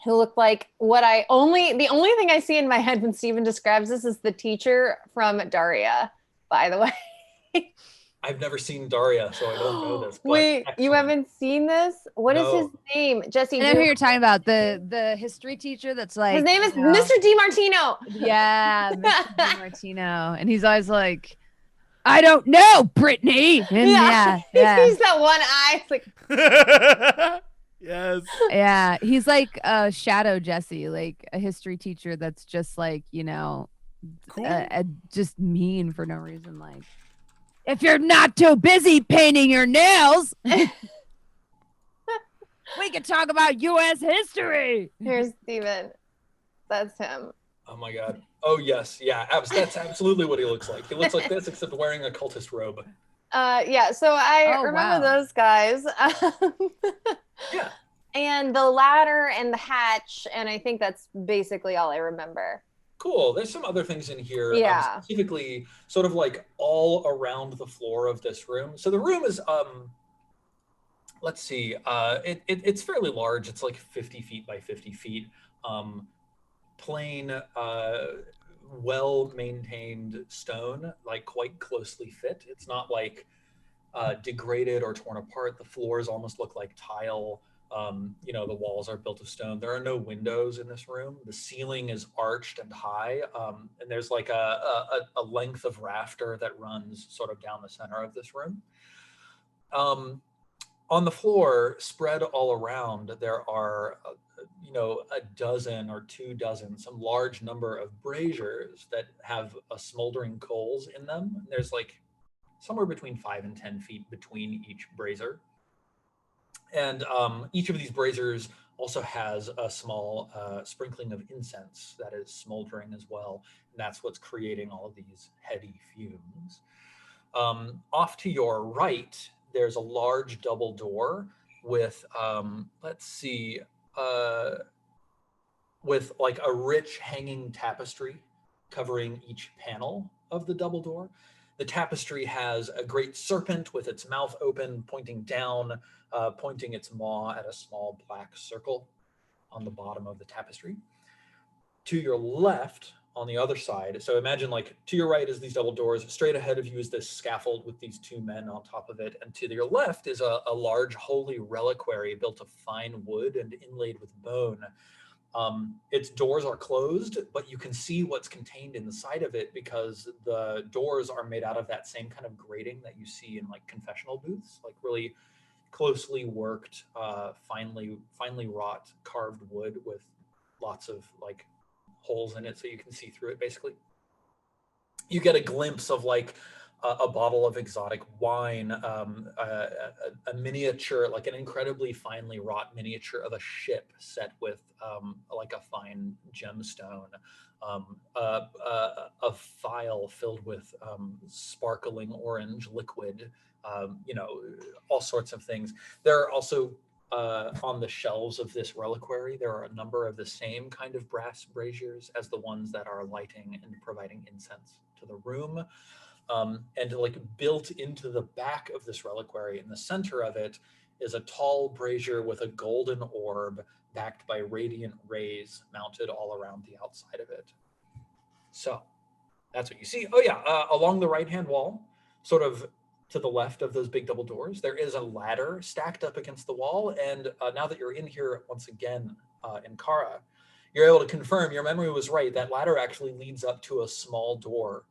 who looked like the only thing I see in my head when Steven describes this is the teacher from Daria, by the way. I've never seen Daria, so I don't know this. But Wait, you excellent. haven't seen this? What is his No. name? Jesse, I know who you're talking about. The history teacher that's like, his name is you know, Mr. DiMartino. Yeah, Mr. DiMartino. And he's always like, I don't know, Brittany. And yeah. He's that one eye. It's like, Yes. Yeah. He's like a shadow Jesse, like a history teacher that's just like, you know, Cool. just mean for no reason. Like, if you're not too busy painting your nails, we can talk about U.S. history. here's Steven. That's him. Oh my god. Oh yes, yeah. That's absolutely what he looks like. He looks like this, except wearing a cultist robe. Yeah, so I remember those guys. Yeah. And the ladder and the hatch, and I think that's basically all I remember. Cool. There's some other things in here. Yeah. Specifically, sort of like all around the floor of this room. So the room is, let's see, it's fairly large. It's like 50 feet by 50 feet. Plain, well-maintained stone, like quite closely fit. It's not like degraded or torn apart. The floors almost look like tile. You know, the walls are built of stone. There are no windows in this room. The ceiling is arched and high, and there's like a length of rafter that runs sort of down the center of this room. On the floor, spread all around, there are, you know, a dozen or 24, some large number of braziers that have smoldering coals in them. There's like somewhere between 5 and 10 feet between each brazier. And each of these braziers also has a small sprinkling of incense that is smoldering as well. And that's what's creating all of these heady fumes. Off to your right, there's a large double door with, let's see, with like a rich hanging tapestry covering each panel of the double door. The tapestry has a great serpent with its mouth open, pointing down, pointing its maw at a small black circle on the bottom of the tapestry. To your left, on the other side, so imagine like to your right is these double doors, straight ahead of you is this scaffold with these two men on top of it, and to your left is a large holy reliquary built of fine wood and inlaid with bone. Its doors are closed, but you can see what's contained inside of it because the doors are made out of that same kind of grating that you see in like confessional booths, like really closely worked, finely wrought carved wood with lots of like holes in it so you can see through it. Basically, you get a glimpse of like a bottle of exotic wine, a miniature, like an incredibly finely wrought miniature of a ship set with like a fine gemstone, a vial filled with sparkling orange liquid, you know, all sorts of things. There are also on the shelves of this reliquary, there are a number of the same kind of brass braziers as the ones that are lighting and providing incense to the room. And like built into the back of this reliquary, in the center of it, is a tall brazier with a golden orb backed by radiant rays mounted all around the outside of it. So that's what you see. Oh yeah, along the right-hand wall, sort of to the left of those big double doors, there is a ladder stacked up against the wall. And now that you're in here once again, in Kara, you're able to confirm your memory was right. That ladder actually leads up to a small door,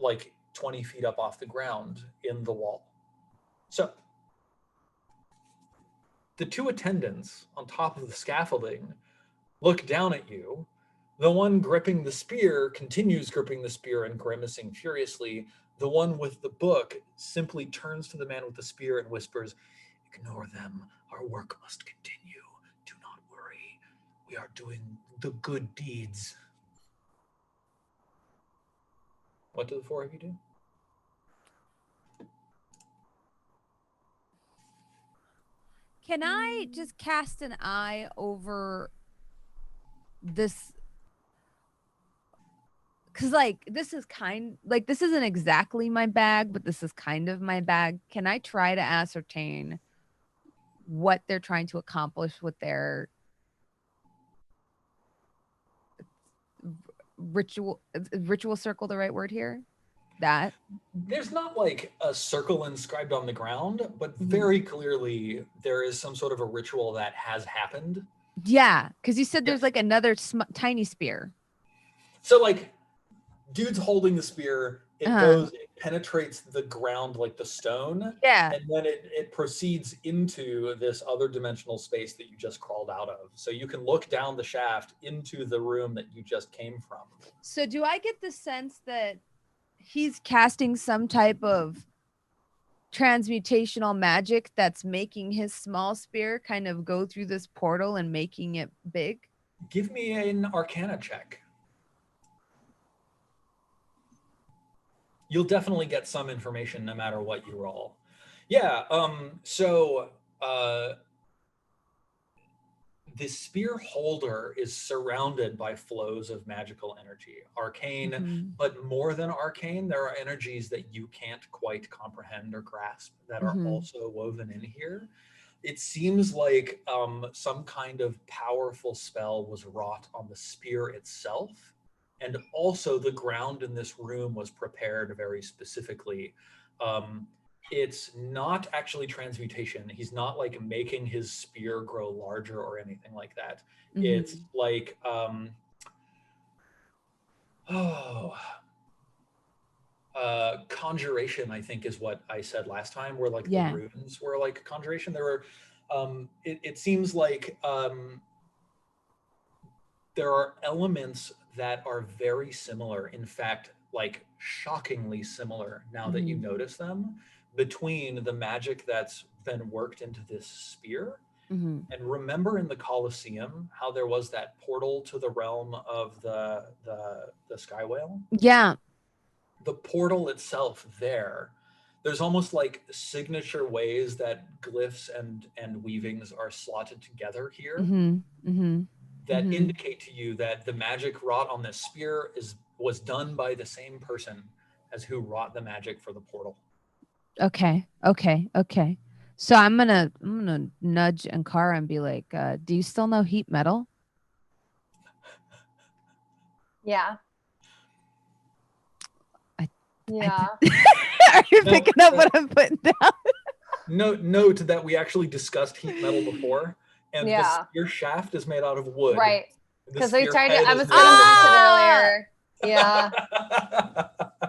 like 20 feet up off the ground in the wall. So the two attendants on top of the scaffolding look down at you. The one gripping the spear continues gripping the spear and grimacing furiously. The one with the book simply turns to the man with the spear and whispers, "Ignore them. Our work must continue. Do not worry. We are doing the good deeds." What do the four of you do? Can I just cast an eye over this? Because like this isn't exactly my bag, but this is kind of my bag. Can I try to ascertain what they're trying to accomplish with their ritual circle, the right word here? that. There's not like a circle inscribed on the ground, but very clearly there is some sort of a ritual that has happened. Yeah, because you said there's like another tiny spear. So like, dude's holding the spear. It it penetrates the ground like the stone. Yeah. And then it proceeds into this other dimensional space that you just crawled out of. So you can look down the shaft into the room that you just came from. So do I get the sense that he's casting some type of transmutational magic that's making his small spear kind of go through this portal and making it big? Give me an Arcana check. You'll definitely get some information no matter what you roll. Yeah, the spear holder is surrounded by flows of magical energy. Arcane, but more than arcane, there are energies that you can't quite comprehend or grasp that are also woven in here. It seems like some kind of powerful spell was wrought on the spear itself. And also the ground in this room was prepared very specifically. It's not actually transmutation. He's not like making his spear grow larger or anything like that. It's like, conjuration, I think is what I said last time, where like the runes were like conjuration. There were, it seems like there are elements that are very similar, in fact, like shockingly similar now that you notice them, between the magic that's been worked into this spear. And remember in the Colosseum how there was that portal to the realm of the Sky Whale? Yeah. The portal itself there's almost like signature ways that glyphs and weavings are slotted together here. That indicate to you that the magic wrought on this spear was done by the same person as who wrought the magic for the portal. Okay. So I'm gonna nudge Ankara and be like, do you still know heat metal? Yeah. Yeah. Are you picking up what I'm putting down? Note that we actually discussed heat metal before. And the spear shaft is made out of wood. Right. Because they tried to, I was going to mention earlier. Yeah.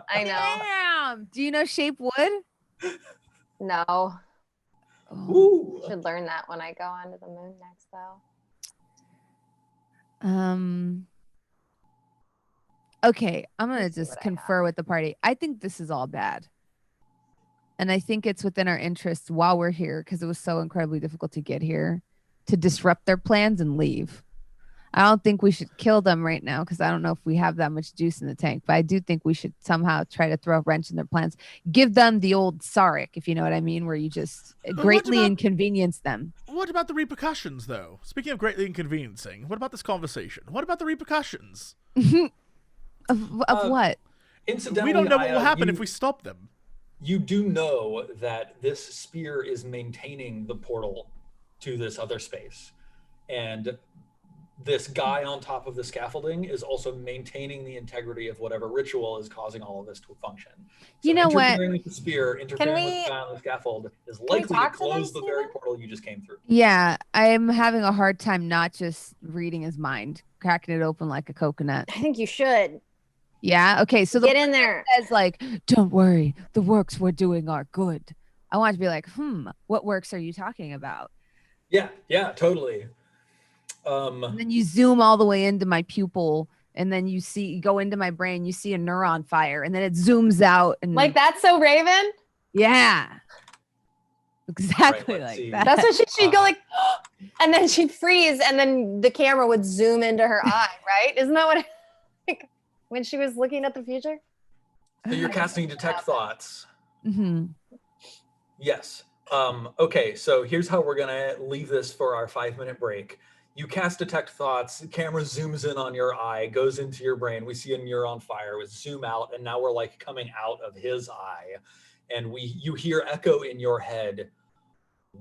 I know. Damn. Do you know shape wood? No. Ooh. Should learn that when I go onto the moon next, though. Okay, I'm going to just confer with the party. I think this is all bad. And I think it's within our interest while we're here, because it was so incredibly difficult to get here, to disrupt their plans and leave. I don't think we should kill them right now, because I don't know if we have that much juice in the tank, but I do think we should somehow try to throw a wrench in their plans. Give them the old Sarek, if you know what I mean, where you just greatly inconvenience them. What about the repercussions, though? Speaking of greatly inconveniencing, what about this conversation? What about the repercussions? Of what? Incidentally, we don't know what will happen if we stop them. You do know that this spear is maintaining the portal to this other space. And this guy on top of the scaffolding is also maintaining the integrity of whatever ritual is causing all of this to function. So you know what? Interfering with the spear, interfering with the guy on the scaffold is likely to close the very portal you just came through. Yeah, I'm having a hard time not just reading his mind, cracking it open like a coconut. I think you should. Yeah. Okay. So get in there. Says like, don't worry, the works we're doing are good. I want to be like, what works are you talking about? Yeah. Totally. And then you zoom all the way into my pupil, and then you go into my brain. You see a neuron fire, and then it zooms out. And like that's so Raven. Yeah. Exactly like that. That's what she'd go like, and then she'd freeze, and then the camera would zoom into her eye. Right? Isn't that what? When she was looking at the future? So you're casting Detect Thoughts. Yes. Okay, so here's how we're going to leave this for our 5-minute break. You cast Detect Thoughts, the camera zooms in on your eye, goes into your brain. We see a neuron fire, we zoom out, and now we're like coming out of his eye. And you hear echo in your head,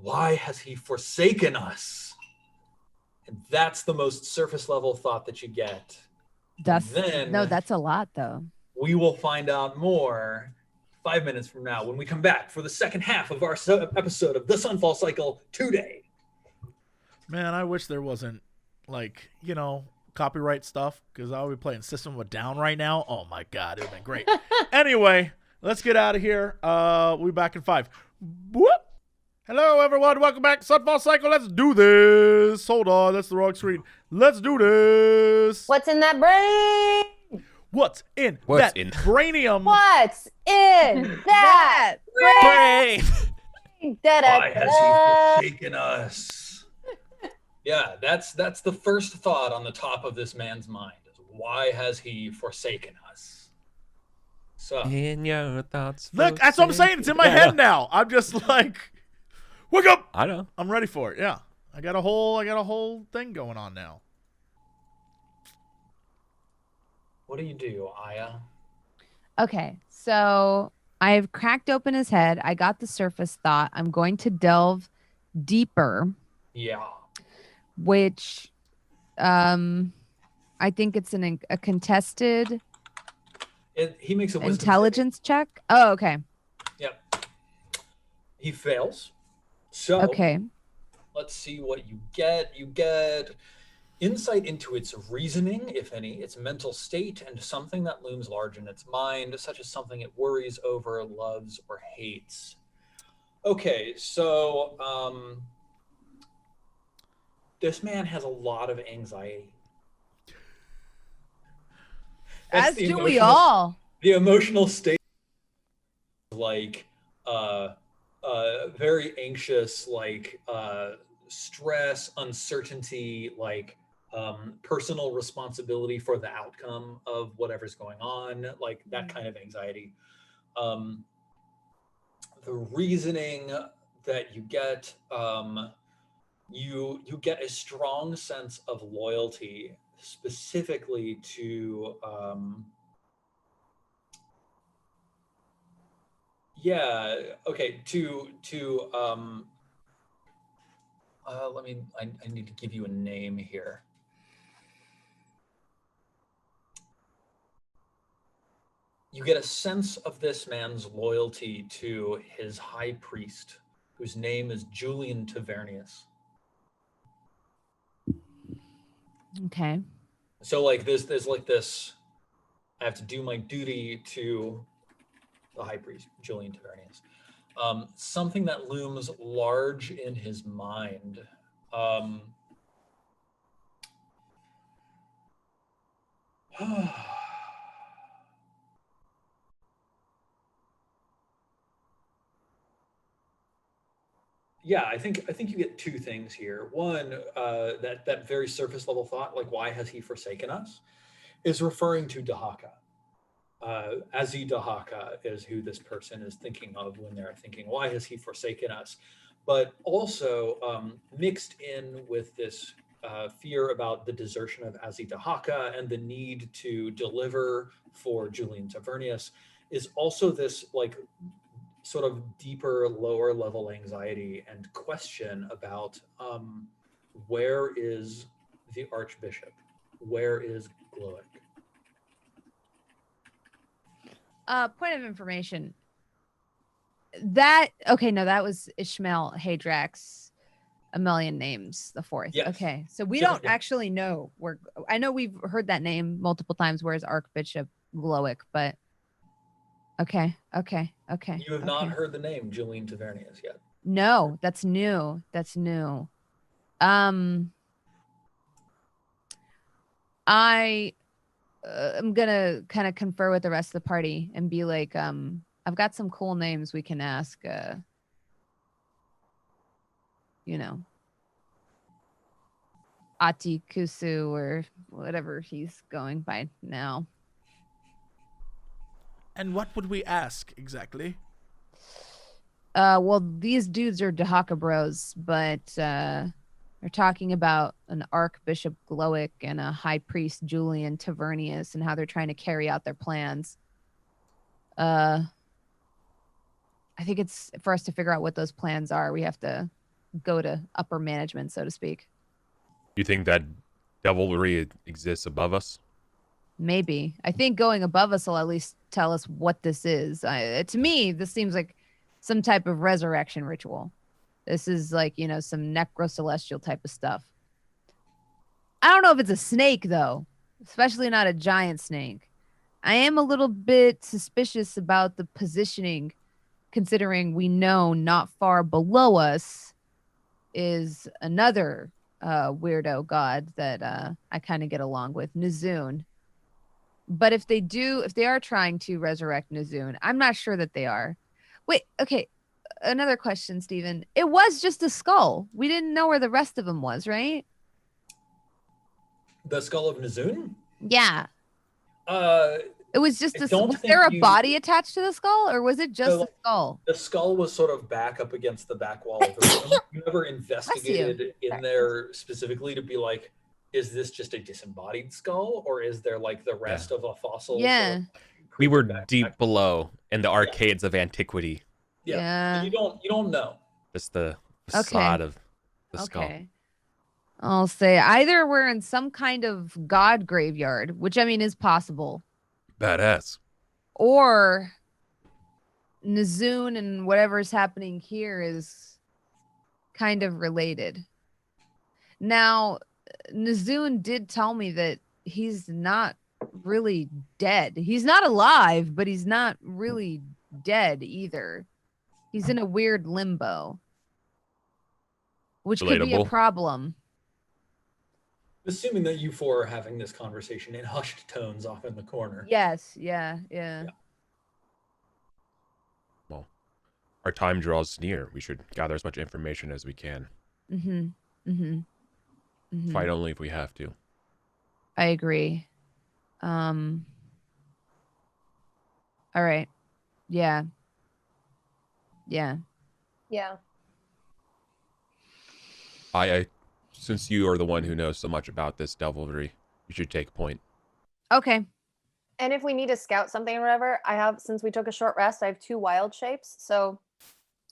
why has he forsaken us? And that's the most surface level thought that you get. That's a lot though. We will find out more 5 minutes from now when we come back for the second half of our episode of the Sunfall Cycle today. Man, I wish there wasn't, copyright stuff, because I'll be playing System of a Down right now. Oh, my God. It would have been great. Anyway, let's get out of here. We'll be back in 5. Whoop. Hello, everyone. Welcome back to Sunfall Cycle. Let's do this. Hold on. That's the wrong screen. Let's do this. What's in that brain? What's in that brainium? What's in that Brain. Why has he forsaken us? Yeah, that's the first thought on the top of this man's mind. Is why has he forsaken us? So In your thoughts. Look, that's what I'm saying. It's in my head now. I'm just like, wake up. I know. I'm ready for it. Yeah. I got a whole thing going on now. what do you do, Aya? Okay, so I've cracked open his head. I got the surface thought. I'm going to delve deeper, Yeah. which I think it's a contested He makes a wisdom intelligence check. Oh, okay. Yep. He fails. So Okay. let's see what you get. You get insight into its reasoning, if any, its mental state, and something that looms large in its mind, such as something it worries over, loves, or hates. Okay, so this man has a lot of anxiety. That's As the do we emotional- all. The emotional state, like very anxious, like stress, uncertainty, like personal responsibility for the outcome of whatever's going on, like that kind of anxiety. The reasoning that you get, you get a strong sense of loyalty, specifically to I need to give you a name here. You get a sense of this man's loyalty to his high priest, whose name is Julian Tavernius. Okay. So like there's like this, I have to do my duty to the high priest, Julian Tavernius. Something that looms large in his mind. Yeah, I think you get two things here. One, that very surface level thought, like why has he forsaken us, is referring to Dahaka. Azi Dahaka is who this person is thinking of when they're thinking, why has he forsaken us? But also mixed in with this fear about the desertion of Azi Dahaka and the need to deliver for Julian Tavernius is also this like sort of deeper, lower level anxiety and question about where is the Archbishop? Where is Gloic? Point of information. That was Ishmael Hadrax, A Million Names, the fourth. Yes. Okay, so we Different don't guy. actually know where. I know we've heard that name multiple times. Where's Archbishop Gloic? But okay. You have not heard the name Julian Tavernius yet. No, that's new. I'm gonna kind of confer with the rest of the party and be like, I've got some cool names we can ask. Ati Kusu or whatever he's going by now. And what would we ask exactly? Well, these dudes are Dahaka bros, but they're talking about an Archbishop Gloic and a High Priest Julian Tavernius and how they're trying to carry out their plans. I think it's for us to figure out what those plans are. We have to go to upper management, so to speak. You think that devilry exists above us? Maybe. I think going above us will at least tell us what this is. To me, this seems like some type of resurrection ritual. This is like, you know, some necro-celestial type of stuff. I don't know if it's a snake, though, especially not a giant snake. I am a little bit suspicious about the positioning, considering we know not far below us is another weirdo god that I kind of get along with, Nizoon. But if they are trying to resurrect Nizoon, I'm not sure that they are. Wait, okay. Another question, Steven. It was just a skull. We didn't know where the rest of them was, right? The skull of Nizoon? Yeah. It was just was there a body attached to the skull, or was it just a skull? The skull was sort of back up against the back wall of the room. You never investigated in there specifically to be like, is this just a disembodied skull, or is there like the rest of a fossil? Yeah. Sort of We were deep below in the arcades of antiquity. Yeah. So you don't know. Just the facade of the skull. Okay. I'll say either we're in some kind of god graveyard, which I mean is possible. Badass. Or Nizoon and whatever's happening here is kind of related. Now, Nizoon did tell me that he's not really dead. He's not alive, but he's not really dead either. He's in a weird limbo, which could be a problem. Assuming that you four are having this conversation in hushed tones off in the corner. Yes, yeah. Well, our time draws near. We should gather as much information as we can. Fight only if we have to. I agree. All right. Yeah. I since you are the one who knows so much about this devilry, you should take point. Okay. And if we need to scout something or whatever, since we took a short rest, I have 2 wild shapes, so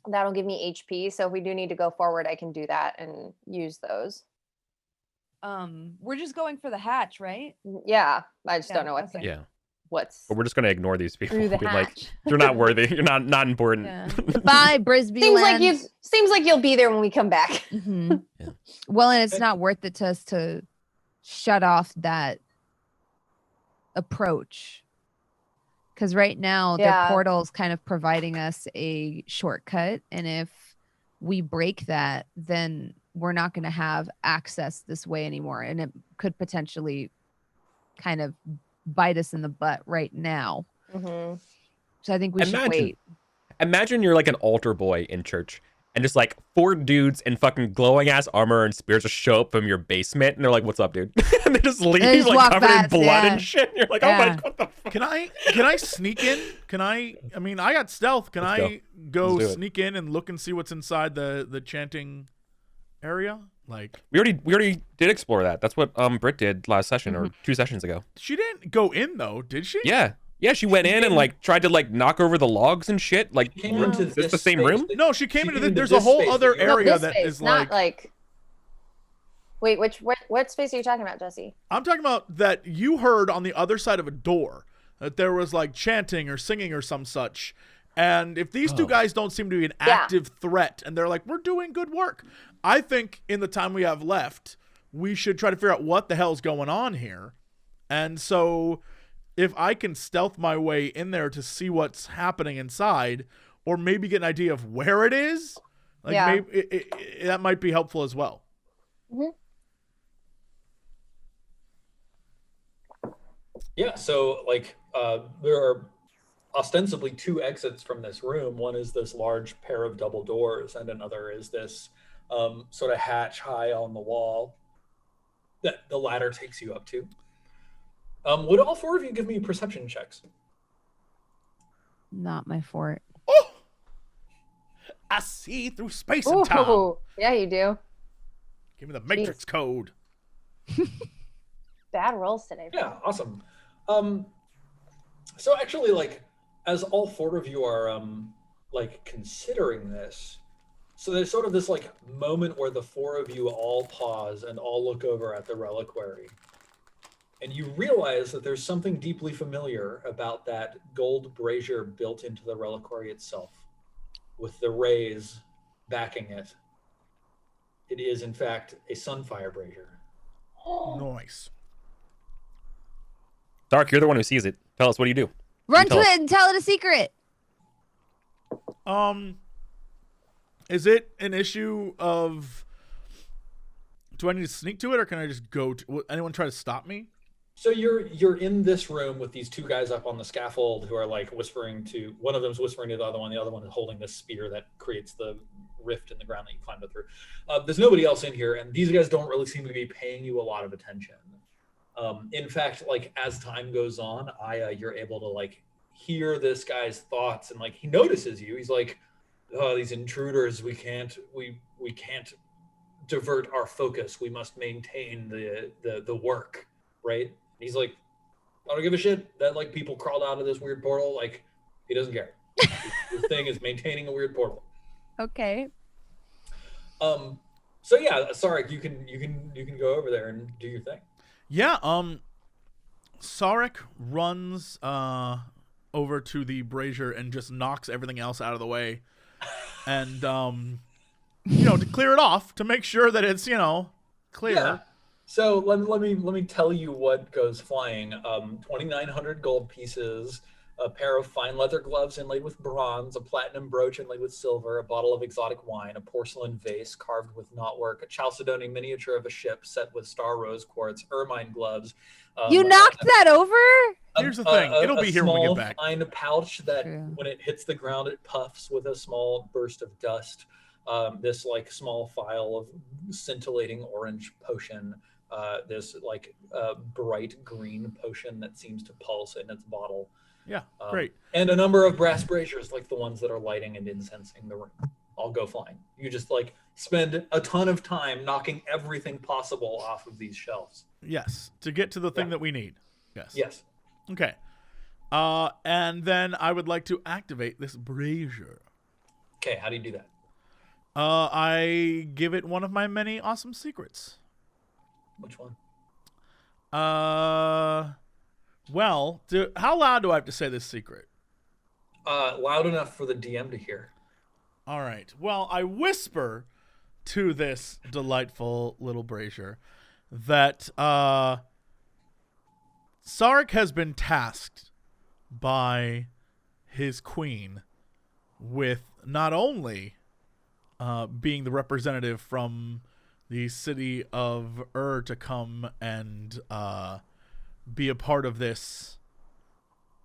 that'll give me HP. So if we do need to go forward, I can do that and use those. We're just going for the hatch, right? Yeah, I just don't know what's But we're just gonna ignore these people. through the Be hatch. like, you're not worthy. You're not important. Yeah. Goodbye, Brisbane. Seems like you'll be there when we come back. Yeah. Well, and it's not worth it to us to shut off that approach, because right now the portal is kind of providing us a shortcut, and if we break that, then we're not going to have access this way anymore, and it could potentially kind of bite us in the butt right now. So I think we should wait. Imagine you're like an altar boy in church, and just like 4 dudes in fucking glowing ass armor and spears just show up from your basement, and they're like, "What's up, dude?" And they just leave, they just like covered in blood and shit. And you're like, "Oh my god, what the fuck?" Can I sneak in? I mean, I got stealth. Can I go sneak in and look and see what's inside the chanting area? Like we already did explore that. That's what Britt did last session or 2 sessions ago. She didn't go in though, did she? Yeah, she went in and like tried to like knock over the logs and shit. Like, is this the same room? No, she came into this. There's a whole other area that is like. Wait, what space are you talking about, Jesse? I'm talking about that you heard on the other side of a door that there was like chanting or singing or some such. And if these 2 guys don't seem to be an active threat, and they're like, we're doing good work, I think in the time we have left, we should try to figure out what the hell's going on here. And so if I can stealth my way in there to see what's happening inside, or maybe get an idea of where it is, like maybe that might be helpful as well. Yeah, so like there are ostensibly 2 exits from this room. One is this large pair of double doors, and another is this sort of hatch high on the wall that the ladder takes you up to. Would all 4 of you give me perception checks? Not my fort. Oh, I see through space and time. Yeah, you do. Give me the Matrix code. Bad rolls today. Yeah, awesome. So actually, like, as all 4 of you are like considering this, so there's sort of this like moment where the 4 of you all pause and all look over at the reliquary, and you realize that there's something deeply familiar about that gold brazier built into the reliquary itself, with the rays backing it. It is, in fact, a Sunfire brazier. Nice. Dark, you're the one who sees it. Tell us, what do you do? Run to it and tell it a secret. Is it an issue of, do I need to sneak to it, or can I just go to, will anyone try to stop me? So you're in this room with these two guys up on the scaffold who are like whispering to, one of them's whispering to the other one is holding this spear that creates the rift in the ground that you climbed up through. There's nobody else in here, and these guys don't really seem to be paying you a lot of attention. In fact, like as time goes on, you're able to like hear this guy's thoughts, and like he notices you. He's like, "Oh, these intruders! We can't divert our focus. We must maintain the work, right?" He's like, "I don't give a shit that like people crawled out of this weird portal. Like, he doesn't care. His thing is maintaining a weird portal." Okay. So yeah, Sarek, you can go over there and do your thing. Yeah, Sarek runs over to the brazier and just knocks everything else out of the way, and to clear it off, to make sure that it's clear. Yeah. So let me tell you what goes flying. 2,900 gold pieces, a pair of fine leather gloves inlaid with bronze, a platinum brooch inlaid with silver, a bottle of exotic wine, a porcelain vase carved with knotwork, a Chalcedonian miniature of a ship set with star rose quartz, ermine gloves. You knocked that over? Here's the thing. It'll be here when we get back. A small fine pouch that True. when it hits the ground, it puffs with a small burst of dust. This like small vial of scintillating orange potion. This like bright green potion that seems to pulse in its bottle. Yeah, great. And a number of brass braziers like the ones that are lighting and incensing the room. All go flying. You just like spend a ton of time knocking everything possible off of these shelves. Yes, to get to the thing that we need. Yes. Yes. Okay. And then I would like to activate this brazier. Okay, how do you do that? I give it one of my many awesome secrets. Which one? Well, how loud do I have to say this secret? Loud enough for the DM to hear. All right. Well, I whisper to this delightful little brazier that Sarek has been tasked by his queen with not only being the representative from the city of to come and be a part of this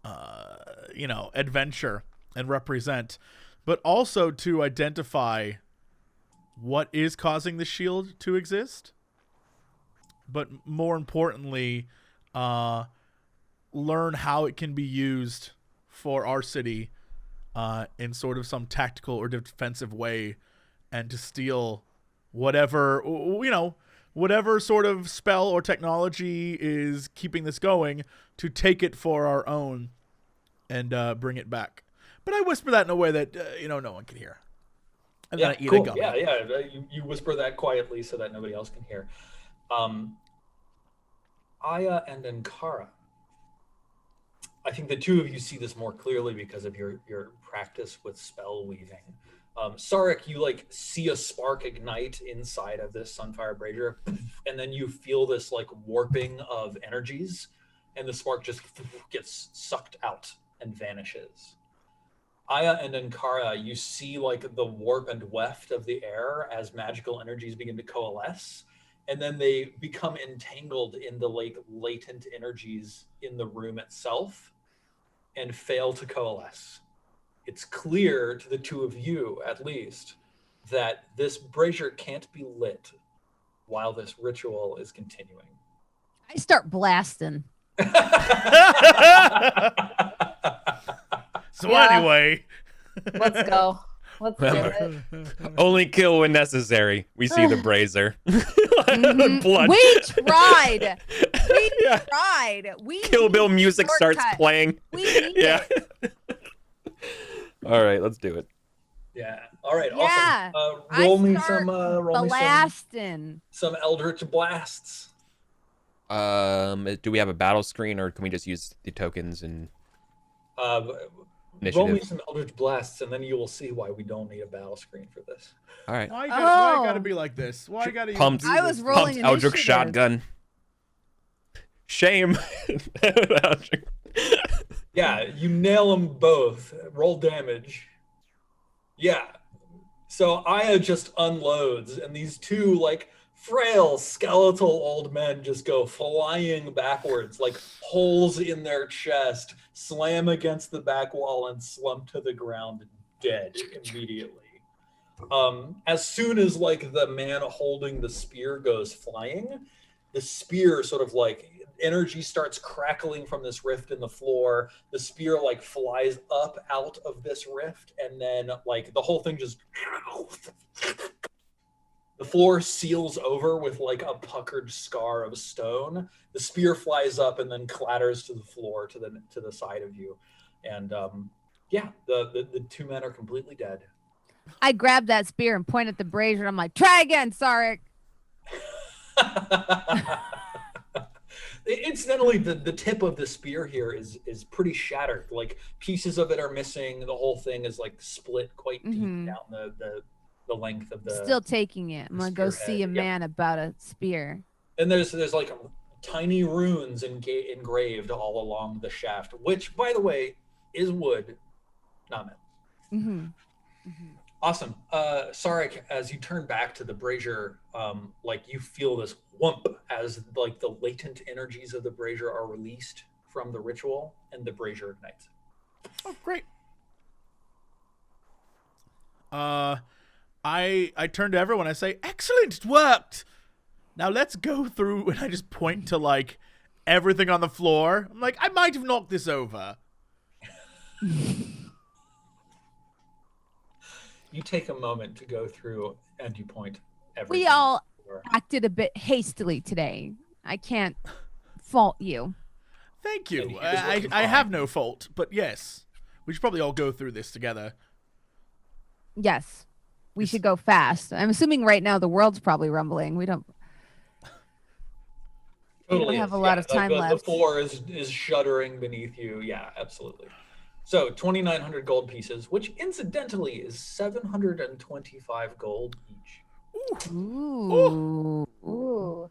adventure and represent, but also to identify what is causing the shield to exist, but more importantly, learn how it can be used for our city in sort of some tactical or defensive way, and to steal whatever sort of spell or technology is keeping this going, to take it for our own and bring it back. But I whisper that in a way that no one can hear. And then I eat a gummy. Yeah. You whisper that quietly so that nobody else can hear. Aya and Ankara. I think the two of you see this more clearly because of your practice with spell weaving. Sarek, you like see a spark ignite inside of this Sunfire brazier, and then you feel this like warping of energies, and the spark just gets sucked out and vanishes. Aya and Ankara, you see like the warp and weft of the air as magical energies begin to coalesce, and then they become entangled in the like latent energies in the room itself and fail to coalesce. It's clear to the two of you, at least, that this brazier can't be lit while this ritual is continuing. I start blasting. So anyway, Let's go. Let's do it. Only kill when necessary. We see the brazier. Blood. We tried. Tried. We Kill Bill music starts shortcut. playing. We need Yeah. it. All right, let's do it. Yeah. All right. Yeah. Awesome. Roll me some Blasting. some Eldritch blasts. Do we have a battle screen, or can we just use the tokens and Roll me initiative? some Eldritch Blasts, and then you will see why we don't need a battle screen for this. All right. Why you gotta be like this? Why you gotta even Pumped. do I this was to rolling me? Pumped Eldritch initiative. shotgun. Shame. Yeah, you nail them both. Roll damage. Yeah. So Aya just unloads, and these two like frail skeletal old men just go flying backwards, like holes in their chest, slam against the back wall, and slump to the ground dead immediately. As soon as like the man holding the spear goes flying, the spear sort of like energy starts crackling from this rift in the floor. The spear like flies up out of this rift, and then like the whole thing just the floor seals over with like a puckered scar of stone. The spear flies up and then clatters to the floor to the side of you, and yeah, the two men are completely dead. I grab that spear and point at the brazier. I'm like, try again, Sarek. Incidentally, the tip of the spear here is pretty shattered. Like pieces of it are missing. The whole thing is like split quite deep down the length of the. Still taking it. I'm gonna go see a man about a spear. And there's like tiny runes engraved all along the shaft, which, by the way, is wood, not metal. Awesome. Sarek, as you turn back to the brazier, like you feel this whump as like the latent energies of the brazier are released from the ritual, and the brazier ignites. Oh, great. I turn to everyone. I say, "Excellent, it worked. Now let's go through." And I just point to like everything on the floor. I'm like, I might have knocked this over. You take a moment to go through and you point everything. We all acted a bit hastily today. I can't fault you. Thank And you. he was looking I fine. have no fault, but yes, we should probably all go through this together. Yes, we should go fast. I'm assuming right now the world's probably rumbling. We don't Totally have is. a lot of time the left. The floor is shuddering beneath you. Yeah, absolutely. So 2,900 gold pieces, which incidentally is 725 gold each. Ooh. Ooh.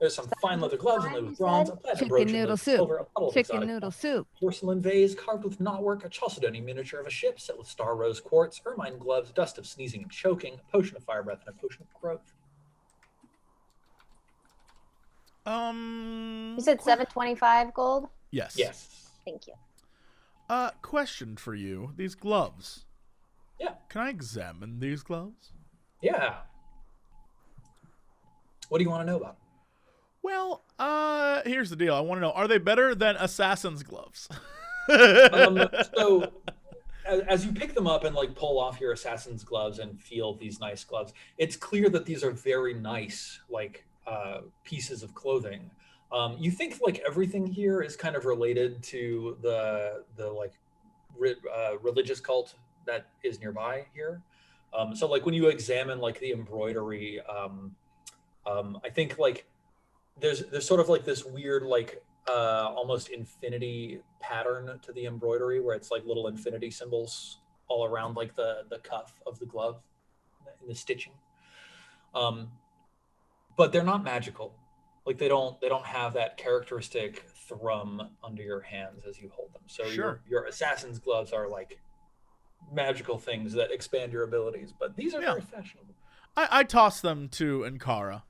There's some fine leather gloves inlaid with bronze, a platinum Chicken brooch noodle inlaid with soup. silver, a bottle of Chicken exotic noodle soup. porcelain vase carved with knotwork, a chalcedony miniature of a ship set with star rose quartz, ermine gloves, dust of sneezing and choking, a potion of fire breath, and a potion of growth. You said 725 gold? Yes. Yes. Thank you. Question for you. These gloves. Yeah. Can I examine these gloves? Yeah. What do you want to know about? Well, here's the deal. I want to know, are they better than assassin's gloves? So as you pick them up and like pull off your assassin's gloves and feel these nice gloves, it's clear that these are very nice like pieces of clothing. You think like everything here is kind of related to the like religious cult that is nearby here. So like when you examine like the embroidery, I think like there's sort of like this weird like almost infinity pattern to the embroidery where it's like little infinity symbols all around like the cuff of the glove in the stitching. But they're not magical. Like they don't have that characteristic thrum under your hands as you hold them. So Sure. your assassin's gloves are like magical things that expand your abilities, but these are very fashionable. I toss them to Ankara.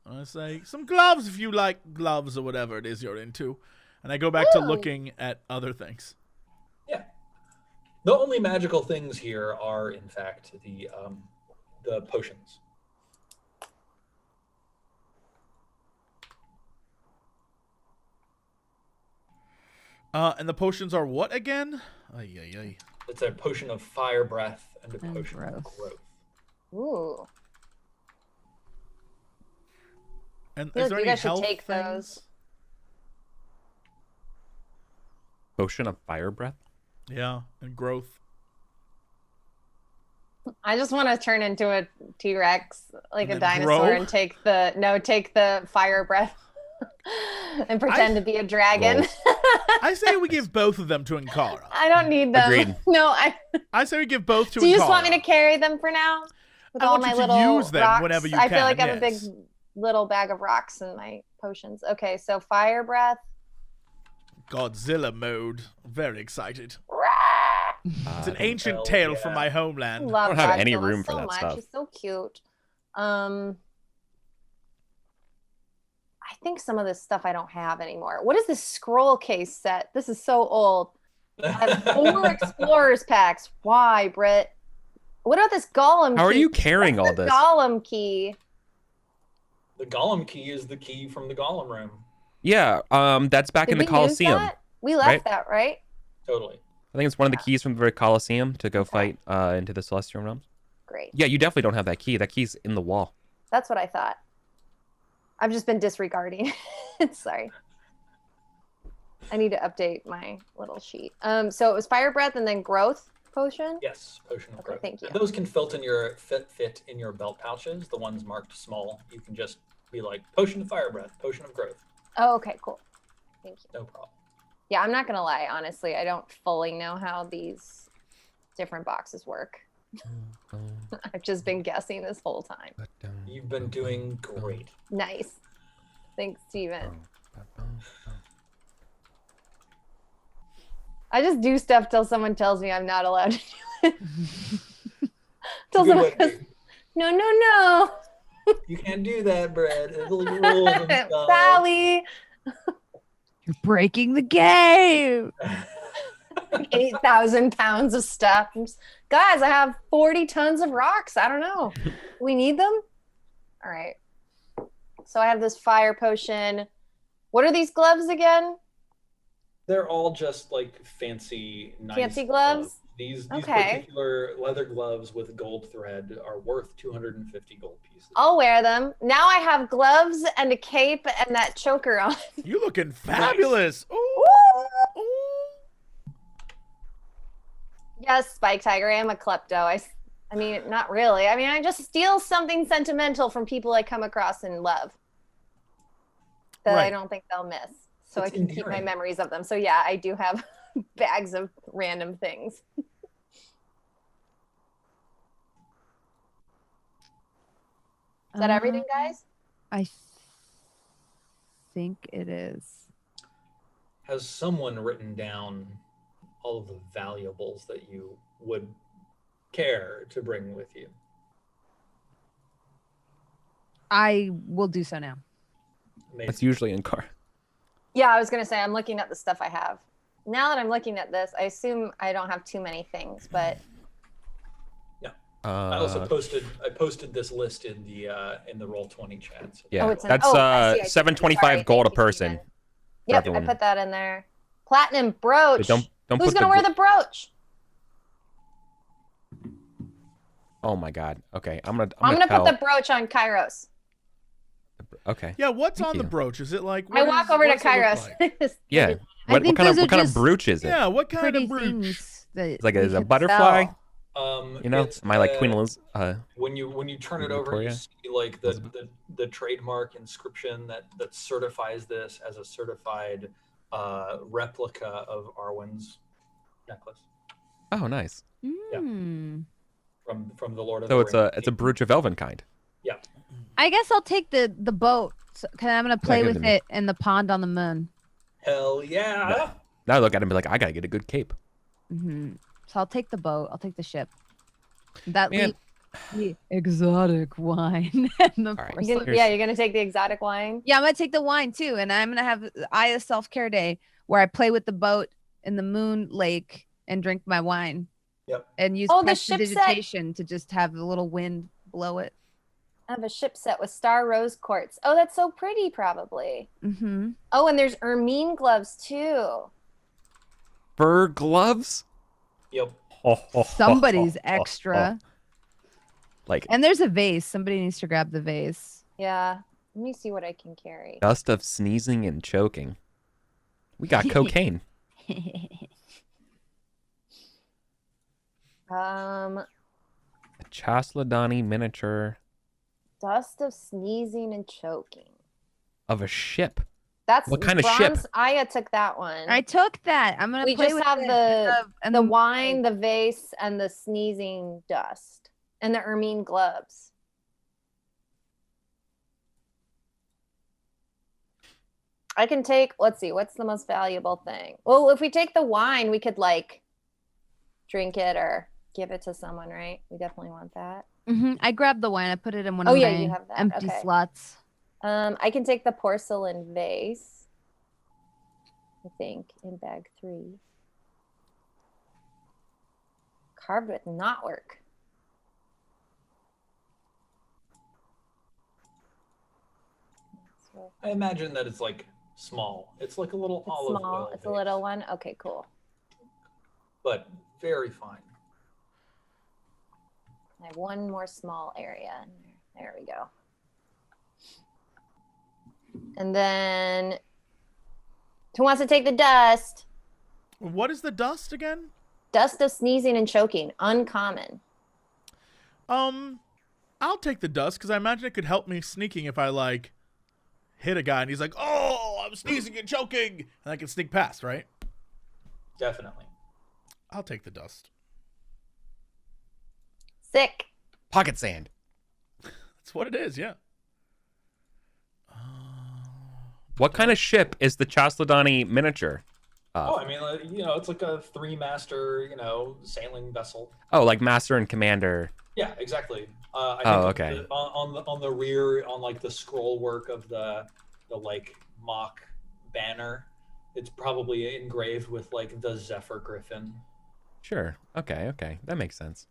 I say, some gloves if you like gloves or whatever it is you're into. And I go back to looking at other things. Yeah. The only magical things here are, in fact, the potions. And the potions are what again? Ay, ay, ay. It's a potion of fire breath and a And potion of growth. growth. Ooh. And Feel is there like you any guys should health take things? those. Potion of fire breath. Yeah, and growth. I just want to turn into a T-Rex, like And a then dinosaur, grow? and take the fire breath. and pretend to be a dragon. Rolls. I say we give both of them to Ankara. I don't need them. Agreed. No, I say we give both to Ankara. Do you just want me to carry them for now? With I all want my you to little use them rocks? whenever you I feel can, like I have a big yes. little bag of rocks in my potions. Okay, so fire breath. Godzilla mode. Very excited. It's an Uh, ancient hell tale yeah. from my homeland. Love don't have any Godzilla room for so that much. stuff. He's so cute. I think some of this stuff I don't have anymore. What is this scroll case set? This is so old. I have 4 explorers packs. Why, Britt? What about this golem How are key? you carrying all What's the this? golem key. The golem key is the key from the golem room. Yeah, that's back Did in the we use Colosseum. that? We left right? that, right? Totally. I think it's one of the keys from the Colosseum to go fight into the Celestial Realms. Great. Yeah, you definitely don't have that key. That key's in the wall. That's what I thought. I've just been disregarding. Sorry. I need to update my little sheet. So it was fire breath and then growth potion. Yes, potion of Okay, growth. thank you. And those can fit in your belt pouches. The ones marked small, you can just be like potion of fire breath, potion of growth. Oh, okay, cool. Thank you. No problem. Yeah, I'm not gonna lie. Honestly, I don't fully know how these different boxes work. I've just been guessing this whole time. You've been doing great. Nice. Thanks, Steven. I just do stuff till someone tells me I'm not allowed to do it. Till Good someone way to goes, be. no. You can't do that, Brad. There's like rules and stuff. Sally. You're breaking the game. 8,000 pounds of stuff. Guys, I have 40 tons of rocks. I don't know. We need them? All right. So I have this fire potion. What are these gloves again? They're all just like fancy, nice Fancy gloves? These Okay. particular leather gloves with gold thread are worth 250 gold pieces. I'll wear them. Now I have gloves and a cape and that choker on. You looking fabulous. Ooh. Ooh. Yes, Spike Tiger, I am a klepto. I mean, not really. I mean, I just steal something sentimental from people I come across and love that I Right. don't think they'll miss. So It's I can keep my endearing. memories of them. So yeah, I do have bags of random things. Is that everything, guys? I think it is. Has someone written down all of the valuables that you would care to bring with you? I will do so now. Amazing. That's usually in car. Yeah, I was gonna say I'm looking at the stuff I have. Now that I'm looking at this, I assume I don't have too many things, but I also posted this list in the Roll20 chat. So Yeah, it's in- that's I see, I see. 725 Sorry, gold a thank you, person. Steven. Yep, I everyone. put that in there. Platinum brooch. But don't Who's put gonna wear the brooch? Oh my god. Okay, I'm gonna I'm tell. gonna put the brooch on Kairos. Okay. Yeah, what's Thank on the you. brooch? Is it like? I walk over to what's it look Kairos. like? Yeah. I What think kind of those what are kind of just brooch is it? Yeah, what kind Pretty of brooch? things that It's like we is a could butterfly. sell. You know, it's, am I like Queen uh, Elizabeth? when you turn it over, Victoria? you see like the trademark inscription that certifies this as a certified replica of Arwen's necklace Oh, nice. Mm. from the Lord of So the it's Rings. a brooch of elven kind. I guess I'll take the boat because I'm gonna play give with it to me. it in the pond on the moon. Hell yeah! Now I look at it and be like, I gotta get a good cape. So I'll take the boat. I'll take the ship. That Man. leaves the exotic wine and the All right. porcelain. Here's- You're gonna take the exotic wine. Yeah, I'm gonna take the wine too, and I'm gonna have a self-care day where I play with the boat in the moon lake and drink my wine. Yep. And use Oh, the ship set. prestidigitation to just have a little wind blow it. I have a ship set with star rose quartz. Oh, that's so pretty, probably. Mm-hmm. Oh, and there's ermine gloves too. Fur gloves. Yep. Somebody's extra. Like And there's a vase. Somebody needs to grab the vase. Yeah. Let me see what I can carry. dust of sneezing and choking. We got cocaine. Um, A Chasladani miniature dust of sneezing and choking. of a ship. That's What kind of bronze. ship? Aya took that one. I took that. I'm gonna We play just with have it and the wine, the vase, and the sneezing dust, and the ermine gloves. I can take. Let's see. What's the most valuable thing? Well, if we take the wine, we could like drink it or give it to someone, right? We definitely want that. I grabbed the wine. I put it in one Oh, of yeah, my you have that. empty Okay. slots. I can take the porcelain vase. I think in bag 3. Carved with knotwork. I imagine that it's like small. It's like a little It's olive small. oil. It's a base, little one. Okay, cool. but very fine. I have one more small area in there. There we go. And then who wants to take the dust? What is the dust again? Dust of sneezing and choking. Uncommon. I'll take the dust because I imagine it could help me sneaking if I like hit a guy and he's like, "Oh, I'm sneezing and choking," and I can sneak past, right? Definitely. I'll take the dust. Sick. Pocket sand. That's what it is, yeah. What kind of ship is the Chasledani miniature? Oh, I mean, it's like a 3-master, sailing vessel. Oh, like Master and Commander. Yeah, exactly. I think okay. On the rear, on like the scroll work of the like mock banner, it's probably engraved with like the Zephyr Griffin. Sure. Okay. That makes sense.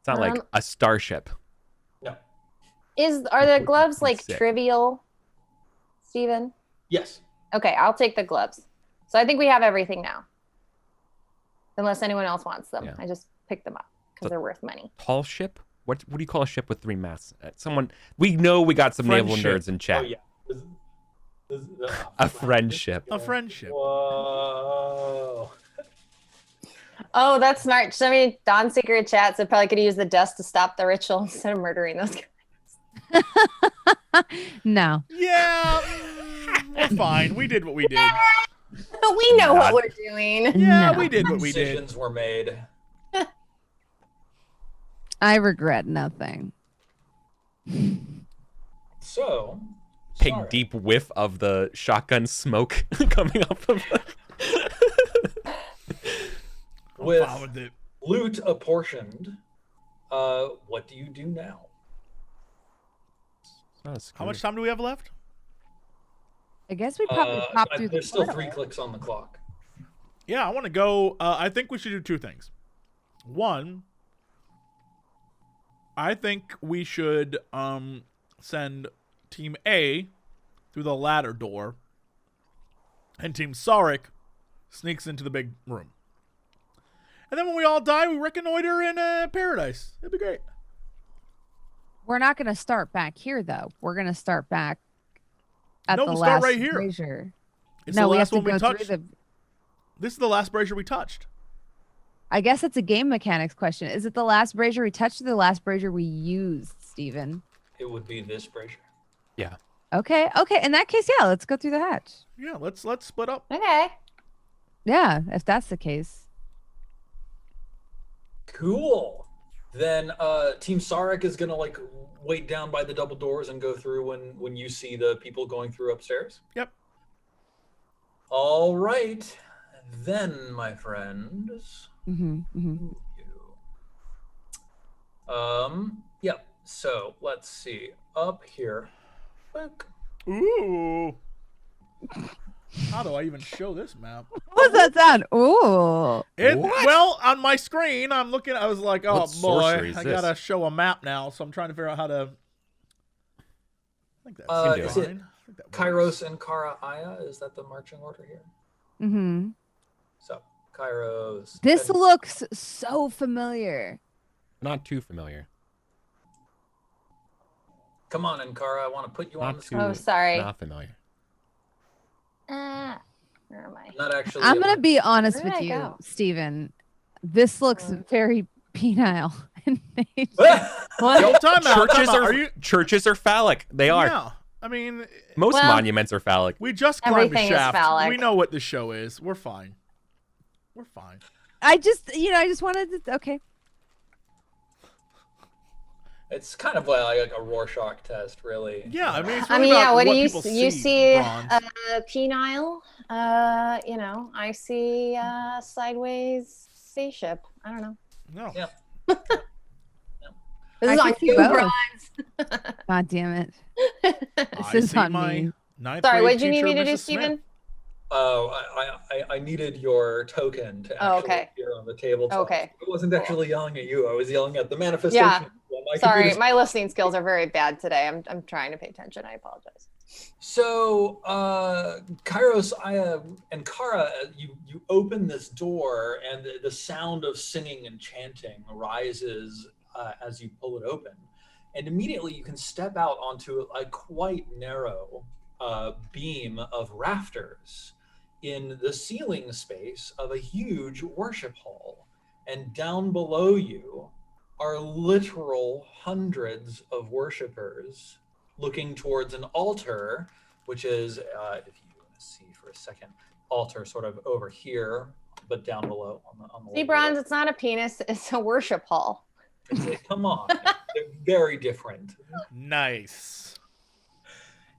It's not like a starship. No. Are the gloves like Sick. trivial, Steven? Yes. Okay, I'll take the gloves. So I think we have everything now. Unless anyone else wants them. Yeah. I just picked them up because they're worth money. Tall ship? What do you call a ship with 3 masts? We know we got some naval Friendship. nerds in chat. Oh yeah. A friendship. A friendship. Whoa. Oh, that's smart. Somebody, Dawn Secret Chat said probably could use the dust to stop the ritual instead of murdering those guys. No. Yeah, we're fine. We did what we did. But we know what we're doing. Yeah, No. we did what we did. Decisions were made. I regret nothing. So. Big sorry. deep whiff of the shotgun smoke coming up of With I'm fine with it. loot apportioned, what do you do now? How much time do we have left? I guess we probably pop through the There's still portal. 3 clicks on the clock. Yeah, I want to go. I think we should do 2 things. One, I think we should send Team A through the ladder door, and Team Sarek sneaks into the big room. And then when we all die, we reconnoiter in paradise. It'd be great. We're not going to start back here, though. We're going to start back at No, the we'll last start right here. brazier. It's No, the we have last to one we go through touched. the. This is the last brazier we touched. I guess it's a game mechanics question. Is it the last brazier we touched or the last brazier we used, Steven? It would be this brazier. Yeah. Okay. In that case, yeah, let's go through the hatch. Yeah, let's split up. Okay. Yeah, if that's the case. Cool. Then Team Sarek is gonna like wait down by the double doors and go through when you see the people going through upstairs. Yep. All right. Then, my friends. Yep. So let's see. Up here. Look. Ooh. How do I even show this map? What was that sound? Ooh. Well, on my screen, I'm looking. I was like, oh What boy, sorcery is I this? gotta show a map now. So I'm trying to figure out how to. I think that's do Is fine. it I think that works. Kairos and Kara Aya? Is that the marching order here? So Kairos. This and- looks so familiar. Not too familiar. Come on, Ankara. I want to put you on Not the too. Oh, sorry. Not familiar. Where am I? Not actually. I'm going to be honest Where with did I you, go? Steven. This looks very penile. in nature. Yo, time out. Churches Time out. are you? churches are phallic. They are. Yeah. I mean, Most Well, monuments are phallic. we just climbed a Everything is shaft. phallic. We know what the show is. We're fine. We're fine. I just wanted to. Okay. It's kind of like a Rorschach test, really. Yeah, I mean, it's I really mean, about yeah. What do you people you see? Bronze. Penile. You know, I see sideways spaceship. I don't know. No. Yeah. This I is can on see you, both. Bronze. God damn it. I This is see on my me. ninth Sorry, grade what did you need teacher, me to do, Mrs. Smith. Steven? Oh, I needed your token to Oh, actually okay. appear on the tabletop. Okay. I wasn't actually yelling at you. I was yelling at the manifestation. Yeah. Well, my Sorry, computer's- my listening skills are very bad today. I'm trying to pay attention. I apologize. So, Kairos, Aya, and Kara, you open this door, and the sound of singing and chanting rises as you pull it open. And immediately you can step out onto a quite narrow beam of rafters in the ceiling space of a huge worship hall. And down below you are literal hundreds of worshipers looking towards an altar, which is, if you want to see for a second, altar sort of over here, but down below on the See, Bronze, it's not a penis. It's a worship hall. Come on, they're very different. Nice.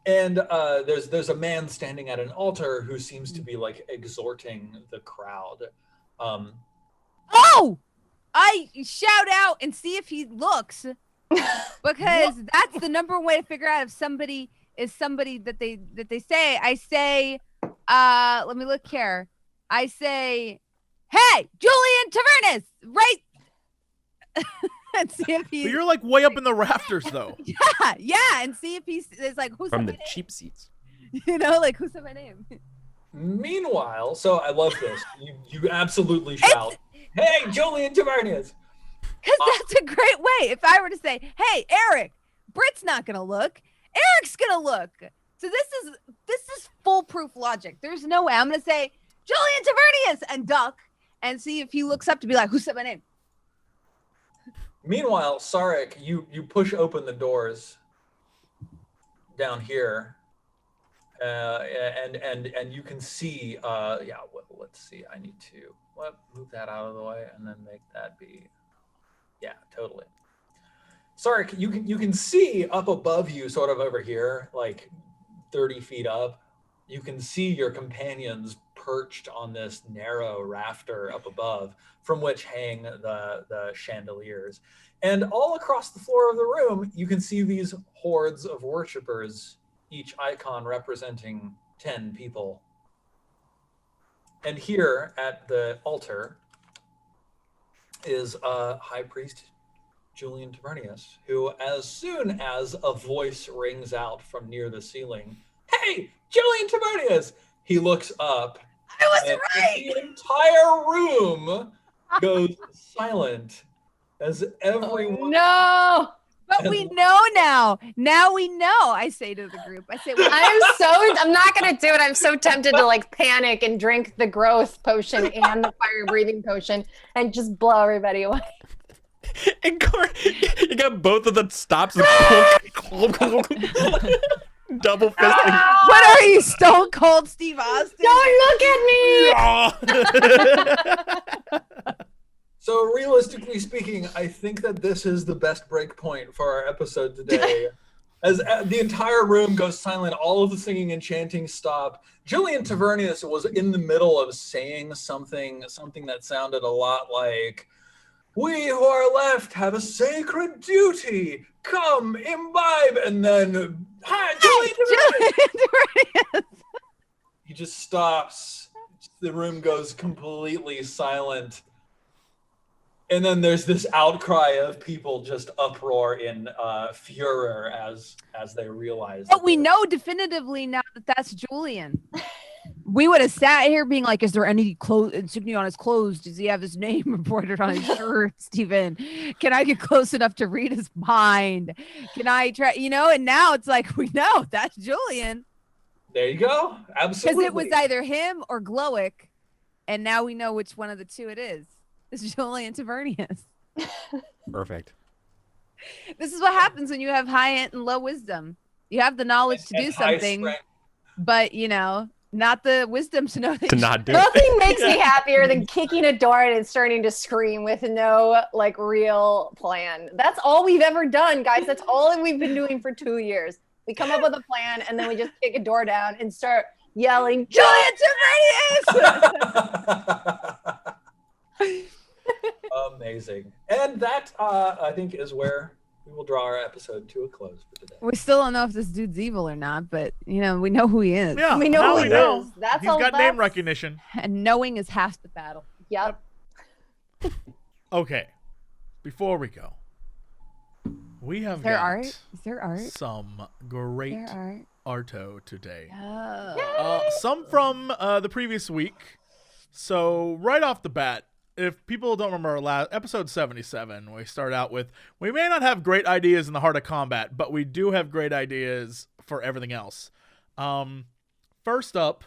And there's a man standing at an altar who seems to be like exhorting the crowd. Oh! I shout out and see if he looks, because that's the number one way to figure out if somebody is somebody that they say. I say, let me look here. I say, hey, Julian Tavernas, right? And see if But he's you're like way up in the rafters, though. yeah, and see if he's like, who's From my the name? cheap seats. You know, like, who's my name? Meanwhile, so I love this. You absolutely shout, "Hey, Julian Tavernius!" Because that's a great way. If I were to say, hey, Eric, Britt's not gonna look. Eric's gonna look. So this is foolproof logic. There's no way. I'm gonna say Julian Tavernius and duck and see if he looks up to be like, who said my name? Meanwhile, Sarek, you push open the doors down here, and you can see. Let's see. I need to move that out of the way and then make that be. Yeah, totally. Sarek, you can see up above you, sort of over here, like 30 feet up. You can see your companions perched on this narrow rafter up above, from which hang the chandeliers. And all across the floor of the room, you can see these hordes of worshipers, each icon representing 10 people. And here at the altar is High Priest Julian Tavernius, who, as soon as a voice rings out from near the ceiling, "Hey, Julian Tavernius!" he looks up. I was and right. The entire room goes silent as everyone. No, But we know now. Now we know. I say to the group. I say, well, I'm not gonna do it. I'm so tempted to like panic and drink the growth potion and the fire breathing potion and just blow everybody away. And you got both of the stops. And double fisting. what are you, Stone Cold Steve Austin? Don't look at me. So realistically speaking, I think that this is the best break point for our episode today. As the entire room goes silent, all of the singing and chanting stop. Julian Tavernius was in the middle of saying something that sounded a lot like, "We who are left have a sacred duty. Come, imbibe." And then, "Hi, Julian Tavernius." He just stops. The room goes completely silent. And then there's this outcry of people just uproar in furor as they realize. But we know definitively now that that's Julian. We would have sat here being like, is there any insignia on his clothes? Does he have his name embroidered on his shirt, Steven? Can I get close enough to read his mind? Can I try, and now it's like, we know that's Julian. There you go. Absolutely. Because it was either him or Glowick. And now we know which one of the two it is. It's Julian Tavernius. Perfect. This is what happens when you have high int and low wisdom. You have the knowledge to do And high something, strength. but not the wisdom to know that To you not do it. Nothing makes me happier than kicking a door and starting to scream with no like real plan. That's all we've ever done, guys. That's all we've been doing for 2 years. We come up with a plan and then we just kick a door down and start yelling, "Giants are radius!" Amazing. And that, I think, is where we will draw our episode to a close for today. We still don't know if this dude's evil or not, but we know who he is. Yeah, We know now who we he know. is. That's He's all got name that's- recognition. And knowing is half the battle. Yep. Okay, before we go, we have Is there got art? Is there art? some great There arto today. art. Oh. Some from the previous week. So right off the bat, if people don't remember our last episode 77, we start out with, we may not have great ideas in the heart of combat, but we do have great ideas for everything else. First up,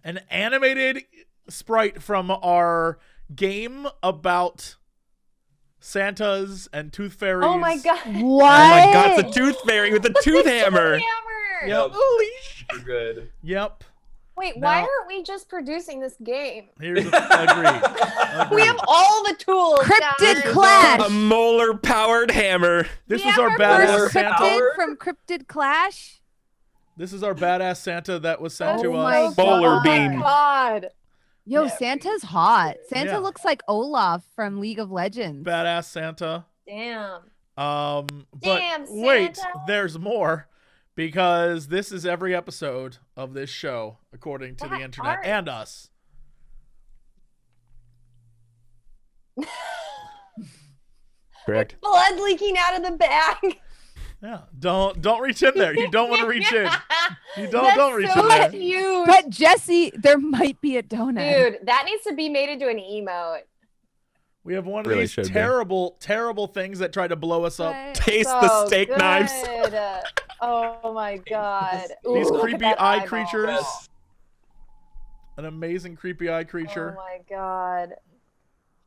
an animated sprite from our game about Santas and tooth fairies. Oh my god. What? Oh my god, it's a tooth fairy with a tooth hammer. Hammer. Yep. Super good. Yep. Wait, Now- why aren't we just producing this game? Here's agreed. We have all the tools. Cryptid guys. Clash. A molar powered hammer. This We was have our our badass first Santa. Cryptid from Cryptid Clash. This is our badass Santa that was sent Oh to my us. Bowler Oh beam. my god. Yo, Yeah. Santa's hot. Santa Yeah. looks like Olaf from League of Legends. Badass Santa. Damn. But Damn, wait, Santa. there's more, because this is every episode of this show, according to the That internet art. and us. Correct. Blood leaking out of the bag. Yeah, don't reach in there. You don't want to reach in. You don't That's reach so in there. huge. But Jesse, there might be a donut. Dude, that needs to be made into an emote. We have one of Really these should be. terrible things that try to blow us up. Taste So the steak good. knives. Oh my god. These Ooh, look at creepy that eye eyeball. creatures. Yes. An amazing creepy eye Oh creature my god.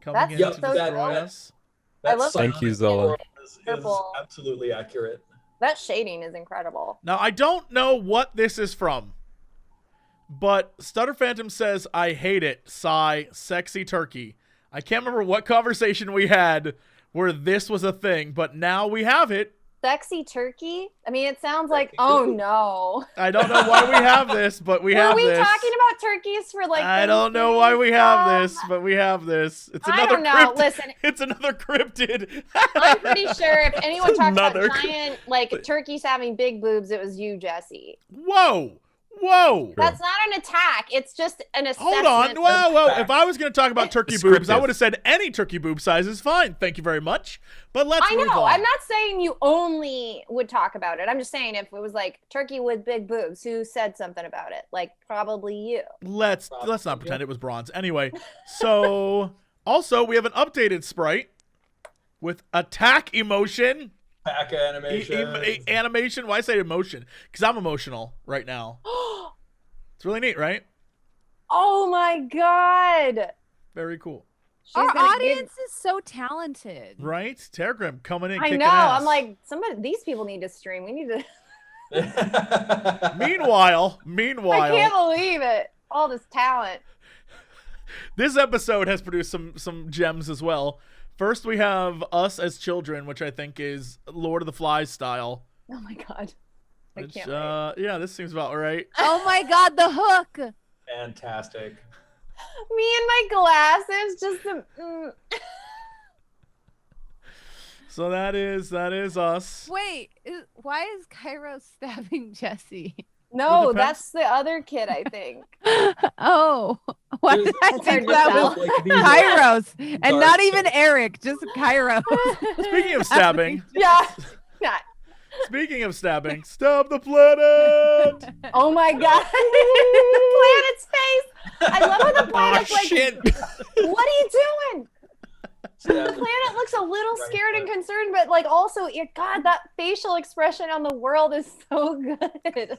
coming That's in Yep, to so destroy good. us. I love Thank you, silent Zola. world is Purple. absolutely accurate. That shading is incredible. Now, I don't know what this is from, but Stutter Phantom says, "I hate it, sigh, sexy turkey." I can't remember what conversation we had where this was a thing, but now we have it. Sexy turkey? I mean, it sounds like, Sexy oh turkey. no. I don't know why we have this, but we have Were we this. talking about turkeys for like I don't know why we have Thanksgiving? this, but we have this. It's I another don't know. cryptid. Listen, It's another cryptid. I'm pretty sure if anyone talks about Another- giant like turkeys having big boobs, it was you, Jesse. Whoa. Whoa. That's not an attack. It's just an Hold assessment. on. Whoa. Fact. If I was going to talk about turkey Descriptive. boobs, I would have said any turkey boob size is fine. Thank you very much. But let's I move know. on. I'm not saying you only would talk about it. I'm just saying if it was like turkey with big boobs, who said something about it? Like probably you. Let's Probably, not pretend it was bronze. Anyway, so also we have an updated sprite with attack emotion. Pack animation. Animation. Why say emotion? Because I'm emotional right now. It's really neat, right? Oh my god. Very cool. She's Our gonna audience is so talented. Right? Tergrim coming in I kicking know. ass. I'm like, these people need to stream. We need to. Meanwhile, I can't believe it. All this talent. this episode has produced some gems as well. First, we have us as children, which I think is Lord of the Flies style. Oh my god. I Which, can't wait. yeah, this seems about right. Oh my god, the hook. Fantastic. Me and my glasses, just So that is us. Wait, why is Cairo stabbing Jesse? no, Well, depends. that's the other kid, I think. Oh, why did I It's think hard to that tell. was Like these Kairos and dark not even Eric, just Kairos? Speaking of stabbing, Yeah. Yeah. speaking of stabbing, stab the planet. Oh my god. The planet's face. I love how the Oh planet's like, shit! what are you doing? The Stab- planet looks a little Right, scared and right. concerned, but like also, God, that facial expression on the world is so good.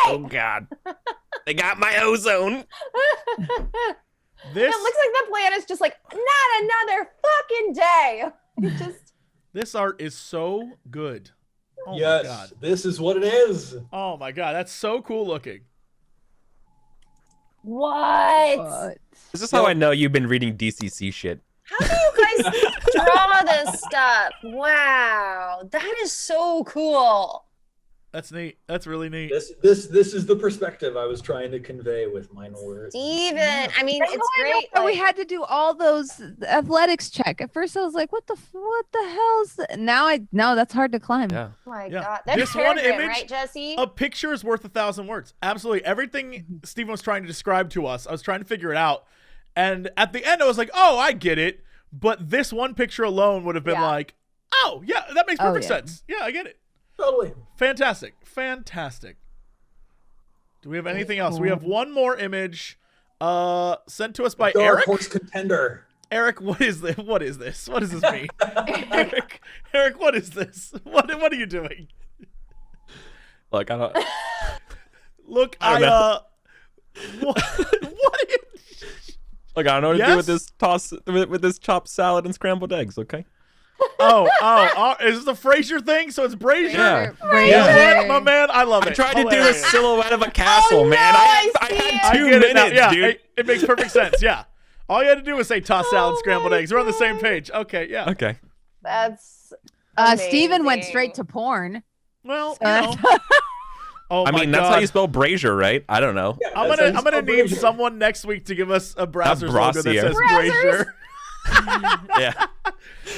Oh god. They got my ozone. This It looks like the planet's just like, not another fucking day. It just this art is so good. Oh my Yes, god. this is what it is. Oh my god, that's so cool looking. What? This is how I know you've been reading DCC shit. How do you guys draw this stuff? Wow, that is so cool. That's neat. That's really neat. This is the perspective I was trying to convey with my words. Steven, I mean, it's great. We like- had to do all those athletics check. At first, I was like, "What the hell's?" Now that's hard to climb. Yeah. Oh my Yeah. god, that's This one Peregrine, image- right, Jesse? A picture is worth 1,000 words. Absolutely. Everything Stephen was trying to describe to us, I was trying to figure it out. And at the end, I was like, oh, I get it. But this one picture alone would have been Yeah. like, oh, yeah, that makes perfect yeah. sense. Yeah, I get it. Totally. Fantastic. Fantastic. Do we have anything else? We have one more image sent to us by Dark Eric. horse contender. Eric, what is this? What is this? What does this mean? Eric, what is this? What are you doing? Look, I don't. Look, I don't know. what is, Look, I don't know what to do Yes? with this with this chopped salad and scrambled eggs. Okay. oh, is this the Frasier thing? So it's Brazier? Yeah. Yeah, my man, I love it. I tried to do a Hilarious. silhouette of a castle, no, man. I I see had it. 2 I get it now. minutes, Yeah, dude. it makes perfect sense. Yeah. All you had to do was say toss salad, Oh scrambled my eggs. We're on the same page. Okay, yeah. Okay. That's Steven went amazing. straight to porn. Well, So you know. Oh I my mean, God. that's how you spell Brazier, right? I don't know. Yeah, I'm that's gonna how you spell need Brazier. someone next week to give us a Brazzers logo that Brassier. says Brazzers? Brazier. Yeah.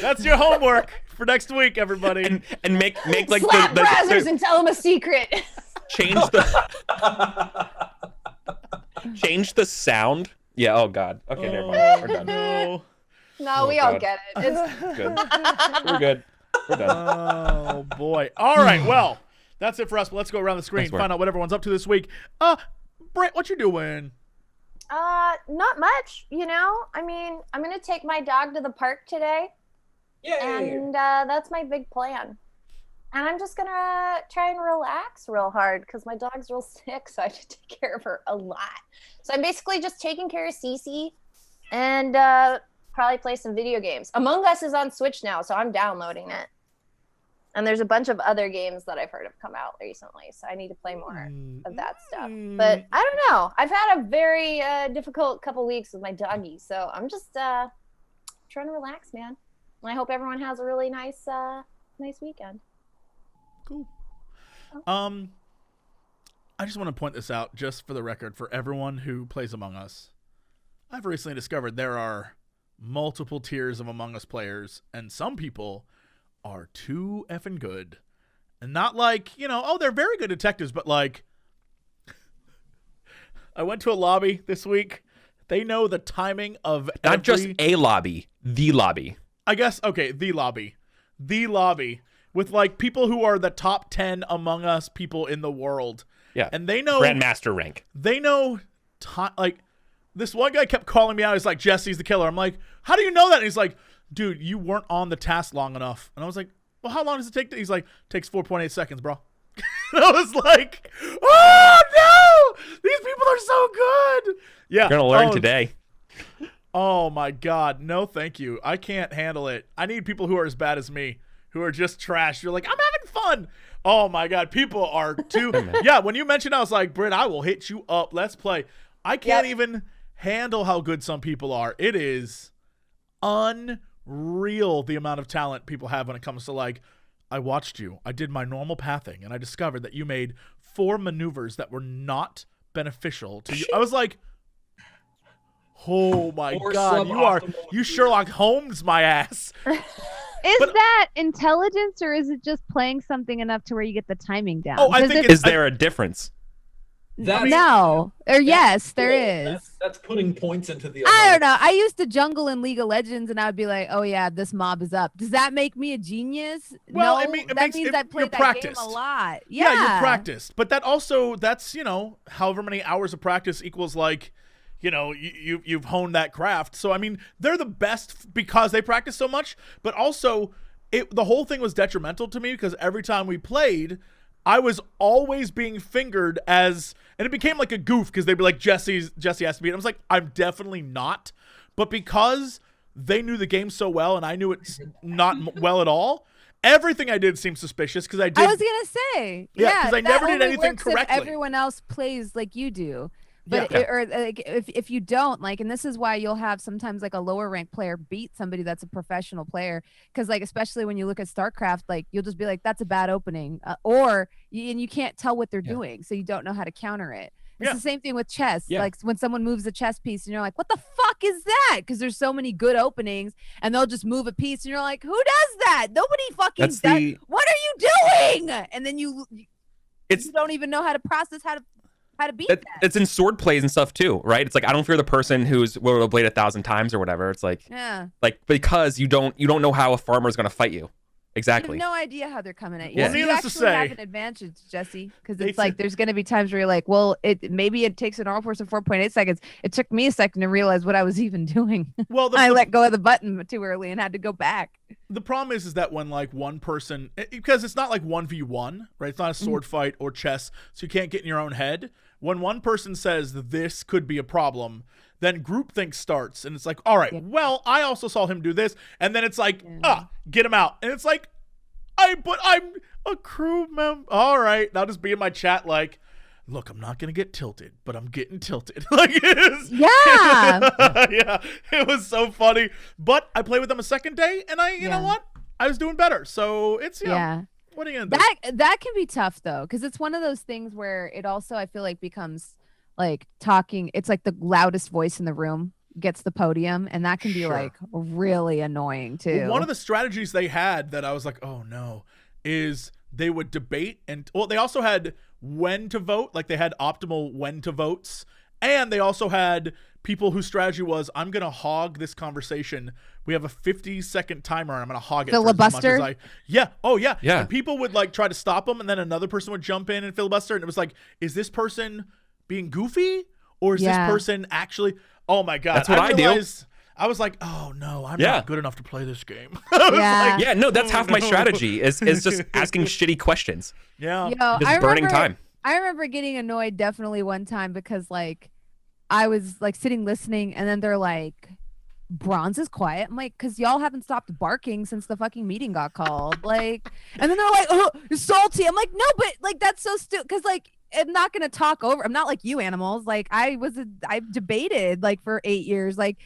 That's your homework for next week, everybody. And make like Slap Brazzers the and tell them a secret. change the change the sound. Yeah. Oh God. Okay, never mind. We're done. No. No, Oh, we all God. get it. It's Good. We're good. We're done. Oh boy. All right. Well, that's it for us. But let's go around the screen, Thanks, Mark. find out what everyone's up to this week. Brent, what you doing? not much, you know. I mean, I'm gonna take my dog to the park today, Yay. and that's my big plan. And I'm just gonna try and relax real hard because my dog's real sick, so I have to take care of her a lot. So I'm basically just taking care of Cece, and probably play some video games. Among Us is on Switch now, so I'm downloading it. And there's a bunch of other games that I've heard have come out recently, so I need to play more of that stuff. But I don't know. I've had a very difficult couple weeks with my doggy, so I'm just trying to relax, man. And I hope everyone has a really nice weekend. Cool. I just want to point this out, just for the record, for everyone who plays Among Us. I've recently discovered there are multiple tiers of Among Us players, and some people are too effing good. And not like, you know, oh, they're very good detectives, but like, I went to a lobby this week. They know the timing of Not every, just a lobby, the lobby. I guess, okay, the lobby with like people who are the top 10 Among Us people in the world. Yeah. And they know Grandmaster rank. they know like this one guy kept calling me out. He's like, Jesse's the killer. I'm like, how do you know that? And he's like, dude, you weren't on the task long enough. And I was like, well, how long does it take? He's like, takes 4.8 seconds, bro. And I was like, oh no, these people are so good. Yeah. You're gonna learn today. Oh my God. No, thank you. I can't handle it. I need people who are as bad as me, who are just trash. You're like, I'm having fun. Oh my God. People are too. Yeah. When you mentioned, I was like, Britt, I will hit you up. Let's play. I can't even handle how good some people are. It is unreal the amount of talent people have when it comes to like, I watched you. I did my normal pathing and I discovered that you made 4 maneuvers that were not beneficial to you. I was like, oh my Or God, suboptimal. you Sherlock Holmes my ass. Is But- that intelligence, or is it just playing something enough to where you get the timing down? Oh, I 'Cause think if- Is there a difference? That's- no, or yes, there cool. is. That's putting points into the. I don't know. I used to jungle in League of Legends, and I would be like, "Oh yeah, this mob is up." Does that make me a genius? Well, no, it means that means I you're played that practiced. game a lot. Yeah, you're practiced. But that's, you know, however many hours of practice equals like, you know, you've honed that craft. So, I mean, they're the best because they practice so much, but also the whole thing was detrimental to me because every time we played, I was always being fingered as, and it became like a goof because they'd be like, Jesse has to be. And I was like, I'm definitely not. But because they knew the game so well and I knew it not well at all, everything I did seemed suspicious because I did. I was gonna say, Yeah, 'cause I that never did only anything works if correctly. everyone else plays like you do. But Yeah. or like if you don't, like, and this is why you'll have sometimes like a lower ranked player beat somebody that's a professional player, because like especially when you look at StarCraft, like you'll just be like, that's a bad opening, and you can't tell what they're doing, so you don't know how to counter it. It's Yeah. the same thing with chess. Yeah. Like when someone moves a chess piece and you're like, what the fuck is that? Because there's so many good openings, and they'll just move a piece and you're like, who does that? Nobody fucking That's does. the- What are you doing? And then you don't even know how to process how to beat that. It's in sword plays and stuff too, right? It's like, I don't fear the person who's wielded a blade 1,000 times or whatever. It's like, Yeah. like, because you don't know how a farmer is going to fight you. Exactly. You have no idea how they're coming at you. Yeah. So you Needless to actually have say- an advantage, Jesse, because They it's like said- there's going to be times where you're like, well, maybe it takes an all person 4.8 seconds. It took me a second to realize what I was even doing. Well, I let go of the button too early and had to go back. the problem is that when like one person, because it's not like 1v1, right? It's not a sword fight or chess, so you can't get in your own head. When one person says this could be a problem, then groupthink starts, and it's like, all right, well, I also saw him do this, and then it's like, get him out, and it's like, I'm a crew member. All right, I'll just be in my chat like, look, I'm not gonna get tilted, but I'm getting tilted. Like, Yeah. yeah, it was so funny. But I played with them a second day, and you know what? I was doing better. So it's Yeah. What are you gonna do? That can be tough though, because it's one of those things where it also, I feel like, becomes like talking. It's like the loudest voice in the room gets the podium, and that can be Sure. like really annoying too. Well, one of the strategies they had that I was like, oh no, is they would debate, and they also had when to vote, like they had optimal when to votes, and they also had people whose strategy was, I'm gonna hog this conversation. We have a 50-second timer, and I'm gonna hog it for as much Filibuster? as I. Yeah. Oh yeah. Yeah. And people would like try to stop them, and then another person would jump in and filibuster, and it was like, is this person being goofy, or is this person actually? Oh my god. That's what I do. realized, I was like, oh no, I'm not good enough to play this game. I was Yeah. like, Yeah, no, that's half my strategy is just asking shitty questions. yeah. Yo, Just burning time. I remember getting annoyed definitely one time because like I was like sitting listening, and then they're like, Bronze is quiet. I'm like, because y'all haven't stopped barking since the fucking meeting got called. Like, and then they're like, oh, you're salty. I'm like, no, but like that's so stupid. Because like I'm not gonna talk over. I'm not like you animals. Like I've debated like for 8 years. Like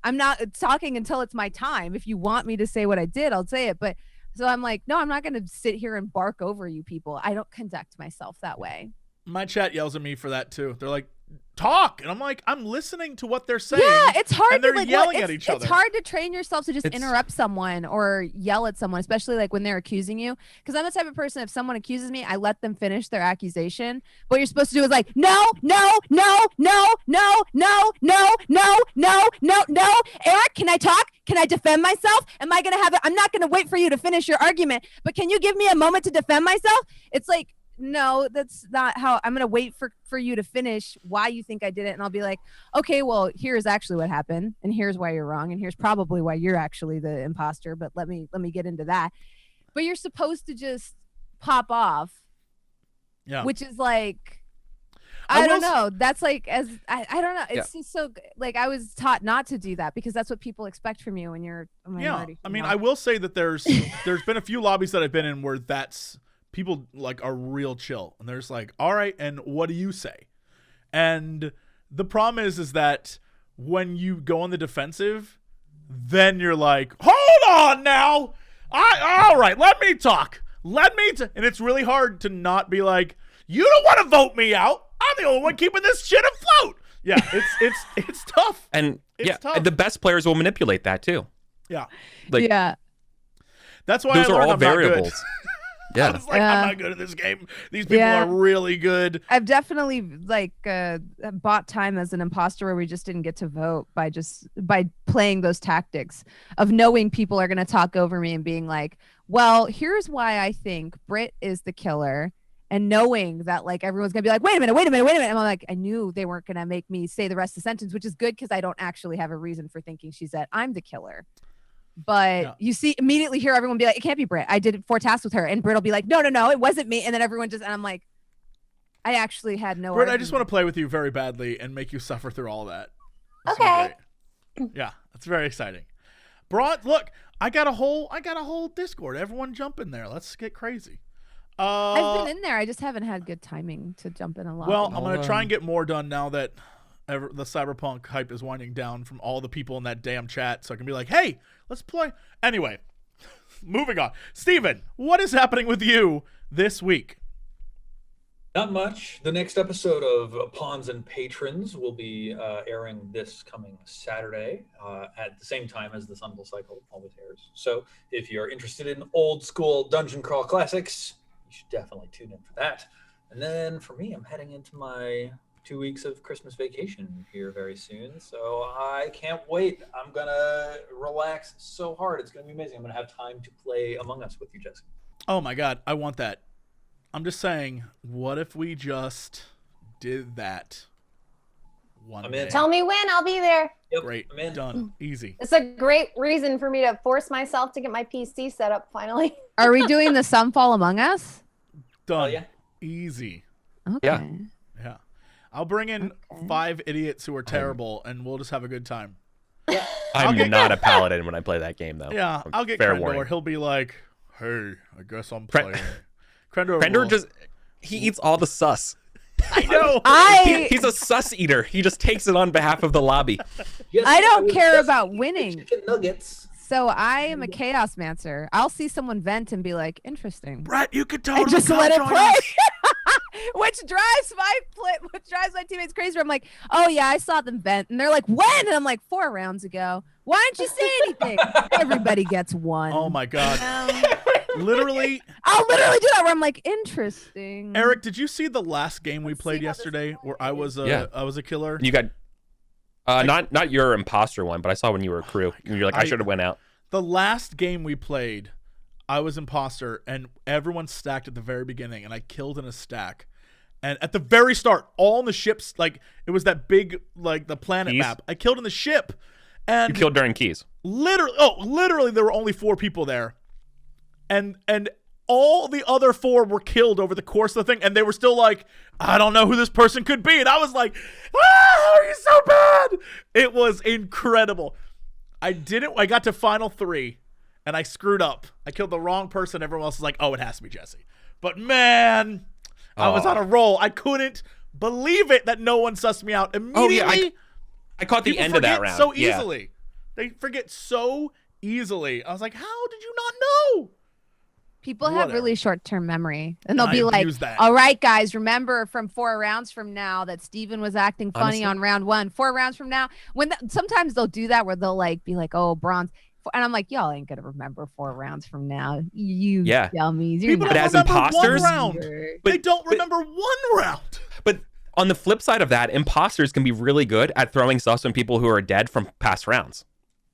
I'm not talking until it's my time. If you want me to say what I did, I'll say it. But so I'm like, no, I'm not gonna sit here and bark over you people. I don't conduct myself that way. My chat yells at me for that too. They're like, talk, and I'm like, I'm listening to what they're saying. Yeah, it's hard and they're to like yelling at each it's other. hard to train yourself to just It's- interrupt someone or yell at someone, especially like when they're accusing you. Because I'm the type of person, if someone accuses me, I let them finish their accusation. What you're supposed to do is like, no, no, no, no, no, no, no, no, no, no, no. Eric, can I talk? Can I defend myself? Am I gonna have it? I'm not gonna wait for you to finish your argument, but can you give me a moment to defend myself? It's like, no, that's not how I'm gonna wait for you to finish why you think I did it, and I'll be like, okay, well, here's actually what happened, and here's why you're wrong, and here's probably why you're actually the imposter, but let me get into that. But you're supposed to just pop off, Yeah. which is like, I I don't will know. That's like, as I don't know. It's just so like I was taught not to do that because that's what people expect from you when you're a Yeah. minority. I mean, female. I will say that there's been a few lobbies that I've been in where that's people like are real chill, and they're just like, all right, and what do you say? And the problem is that when you go on the defensive, then you're like, hold on now. All right, let me talk. And it's really hard to not be like, you don't want to vote me out. I'm the only one keeping this shit afloat. Yeah, it's tough. And It's tough. the best players will manipulate that too. Yeah. Like, yeah. That's why those I are learned all I'm not good. variables. I Yeah. was like, Yeah. I'm not good at this game. These people Yeah. are really good. I've definitely like bought time as an imposter where we just didn't get to vote by playing those tactics of knowing people are going to talk over me and being like, well, here's why I think Britt is the killer, and knowing that like everyone's going to be like, wait a minute. And I'm like, I knew they weren't going to make me say the rest of the sentence, which is good because I don't actually have a reason for thinking she's that I'm the killer. But Yeah. you see immediately hear everyone be like, it can't be Britt. I did 4 tasks with her. And Britt will be like, no, it wasn't me. And then everyone and I'm like, I actually had no Britt, I just want to argument. play with you very badly and make you suffer through all that. That's Okay. great. Yeah, that's very exciting. Look, I got a whole Discord. Everyone jump in there. Let's get crazy. I've been in there. I just haven't had good timing to jump in a lot. Well, I'm gonna try and get more done now that the Cyberpunk hype is winding down from all the people in that damn chat. So I can be like, hey, let's play. Anyway, moving on. Steven, what is happening with you this week? Not much. The next episode of Pawns and Patrons will be airing this coming Saturday at the same time as the Sunfall Cycle always airs. So if you're interested in old school dungeon crawl classics, you should definitely tune in for that. And then for me, I'm heading into my 2 weeks of Christmas vacation here very soon. So I can't wait. I'm going to relax so hard. It's going to be amazing. I'm going to have time to play Among Us with you, Jesse. Oh my God, I want that. I'm just saying, what if we just did that one I'm day? in. Tell me when, I'll be there. Yep, Great, I'm in. done, easy. It's a great reason for me to force myself to get my PC set up finally. Are we doing the Sunfall Among Us? Done, yeah. easy. Okay. Yeah. Yeah, I'll bring in Okay. 5 idiots who are terrible, and we'll just have a good time. I'm get- not a paladin when I play that game, though. Yeah, I'll get Fair Crendor. warning. He'll be like, "Hey, I guess I'm Cren- playing." Crendor Krendor he eats all the sus. I know. He's a sus eater. He just takes it on behalf of the lobby. Yes, I don't was care just about eating winning. Chicken nuggets. So I am a chaos mancer. I'll see someone vent and be like, interesting. Brett, you could And totally just come let it join play. us. which drives my teammates crazy. I'm like, oh yeah, I saw them vent, and they're like, when? And I'm like, 4 rounds ago. Why didn't you say anything? Everybody gets one. Oh my God. Literally, I'll literally do that where I'm like, interesting. Eric, did you see the last game we played see how this yesterday one where I was Yeah. I was a killer? You got not your imposter one, but I saw when you were a crew. You're like, I should have went out. The last game we played, I was imposter, and everyone stacked at the very beginning, and I killed in a stack. And at the very start, all in the ships, like it was that big, like the planet Keys? map. I killed in the ship, and You killed during keys. literally, there were only 4 people there, and all the other 4 were killed over the course of the thing, and they were still like, I don't know who this person could be, and I was like, how are you so bad? It was incredible. I got to final 3, and I screwed up. I killed the wrong person. Everyone else was like, oh, it has to be Jesse. But man, I was on a roll. I couldn't believe it that no one sussed me out immediately. Oh, yeah, I caught the People end of that forget round. so Yeah. easily. They forget so easily. I was like, how did you not know? People have Whatever. really short-term memory, and they'll I be like, abuse that. all right, guys, remember from 4 rounds from now that Steven was acting funny Honestly? on round 1. 4 rounds from now, sometimes they'll do that where they'll like be like, oh, bronze. And I'm like, y'all ain't gonna remember 4 rounds from now. You dummies. You're People But don't as remember imposters- one round. But- They don't but- remember one round. But on the flip side of that, imposters can be really good at throwing sus on people who are dead from past rounds.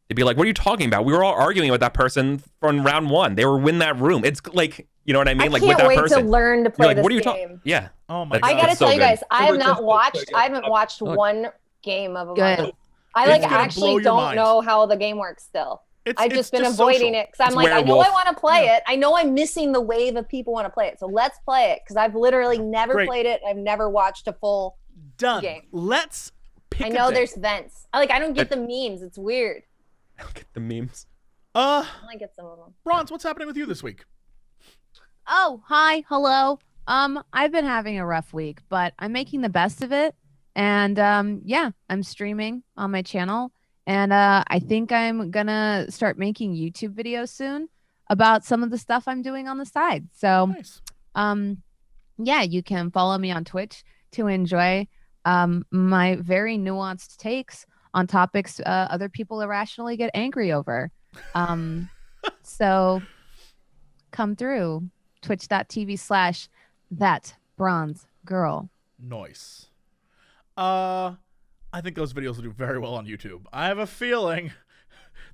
They'd be like, what are you talking about? We were all arguing with that person from round 1. They were in that room. It's like, you know what I mean? I like can't with that wait person. to learn to You're play like, this what are you game. talking? Yeah. Oh my That's- I god. gotta it's so tell you good. guys, I have Super not tough, watched. but I haven't watched Look. one game of Among Good. Us. I like It's gonna blow actually your don't mind. know how the game works still. It's I've just been just avoiding social. it because I'm It's like, I know werewolf. I want to play it. I know I'm missing the wave of people want to play it. So let's play it because I've literally never Great. played it. I've never watched a full Done. game. Let's pick I a know day. there's vents. I don't get the memes. It's weird. Look at the memes. I might get some of them. Bronze, what's happening with you this week? Oh, hi, hello. I've been having a rough week, but I'm making the best of it. And yeah, I'm streaming on my channel. And I think I'm gonna start making YouTube videos soon about some of the stuff I'm doing on the side. So Nice. yeah, you can follow me on Twitch to enjoy my very nuanced takes on topics other people irrationally get angry over. So come through twitch.tv/thatbronzegirl. Nice. I think those videos will do very well on YouTube. I have a feeling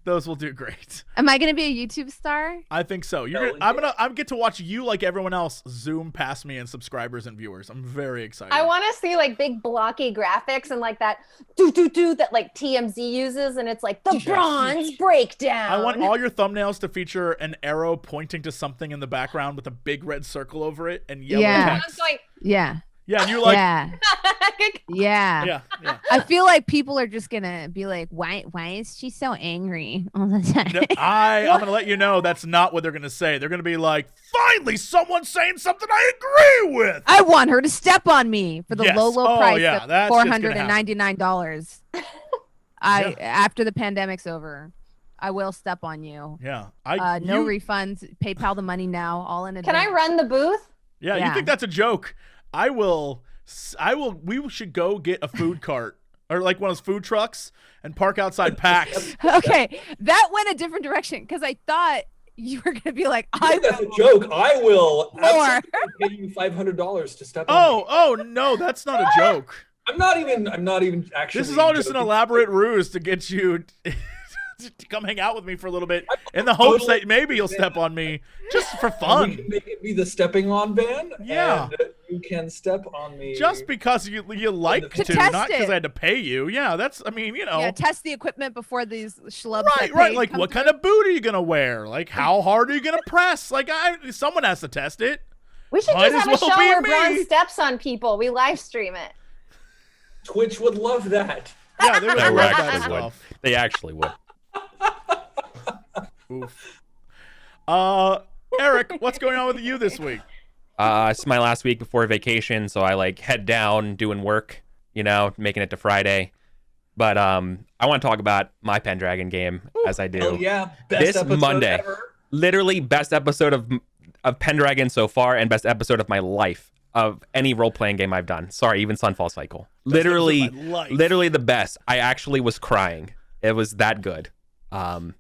those will do great. Am I going to be a YouTube star? I think so. I'm get to watch you like everyone else zoom past me in subscribers and viewers. I'm very excited. I want to see like big blocky graphics and like that do that like TMZ uses, and it's like the bronze breakdown. I want all your thumbnails to feature an arrow pointing to something in the background with a big red circle over it and yellow Yeah. I'm text. going. Yeah. Yeah, and you're like, yeah. Yeah. yeah. I feel like people are just gonna be like, why is she so angry all the time? No, I'm gonna let you know that's not what they're gonna say. They're gonna be like, finally, someone's saying something I agree with. I want her to step on me for the Yes. low Oh, price yeah, of that's just gonna $499. After the pandemic's over, I will step on you. Yeah. No refunds. PayPal the money now, all in advance. Can I run the booth? Yeah, you think that's a joke? I will. We should go get a food cart or like one of those food trucks and park outside PAX. Okay, that went a different direction because I thought you were gonna be like, That's a joke. I will More. absolutely pay you $500 to step on me. Oh no, that's not a joke. I'm not even actually. This is all just an joking. elaborate ruse to get you to come hang out with me for a little bit in the hopes that maybe you'll step on me just for We fun. can make it be the stepping on van. Yeah. And you can step on me. Just because you like To to, test not because it. I had to pay you. Yeah, that's. I mean, test the equipment before these schlubs. Right. Like, what kind of boot are you gonna wear? Like, how hard are you gonna press? Like, someone has to test it. We should Might just have as a well show be where me. Braun steps on people. We live stream it. Twitch would love that. Yeah, they would They love that actually would. stuff. They actually would. Oof. Eric, what's going on with you this week? It's my last week before vacation, so I like head down doing work, making it to Friday. But I want to talk about my Pendragon game as I do. Oh yeah, best This episode Monday. ever. Literally best episode of Pendragon so far and best episode of my life of any role-playing game I've done. Sorry, even Sunfall Cycle. Literally the best. I actually was crying. It was that good. I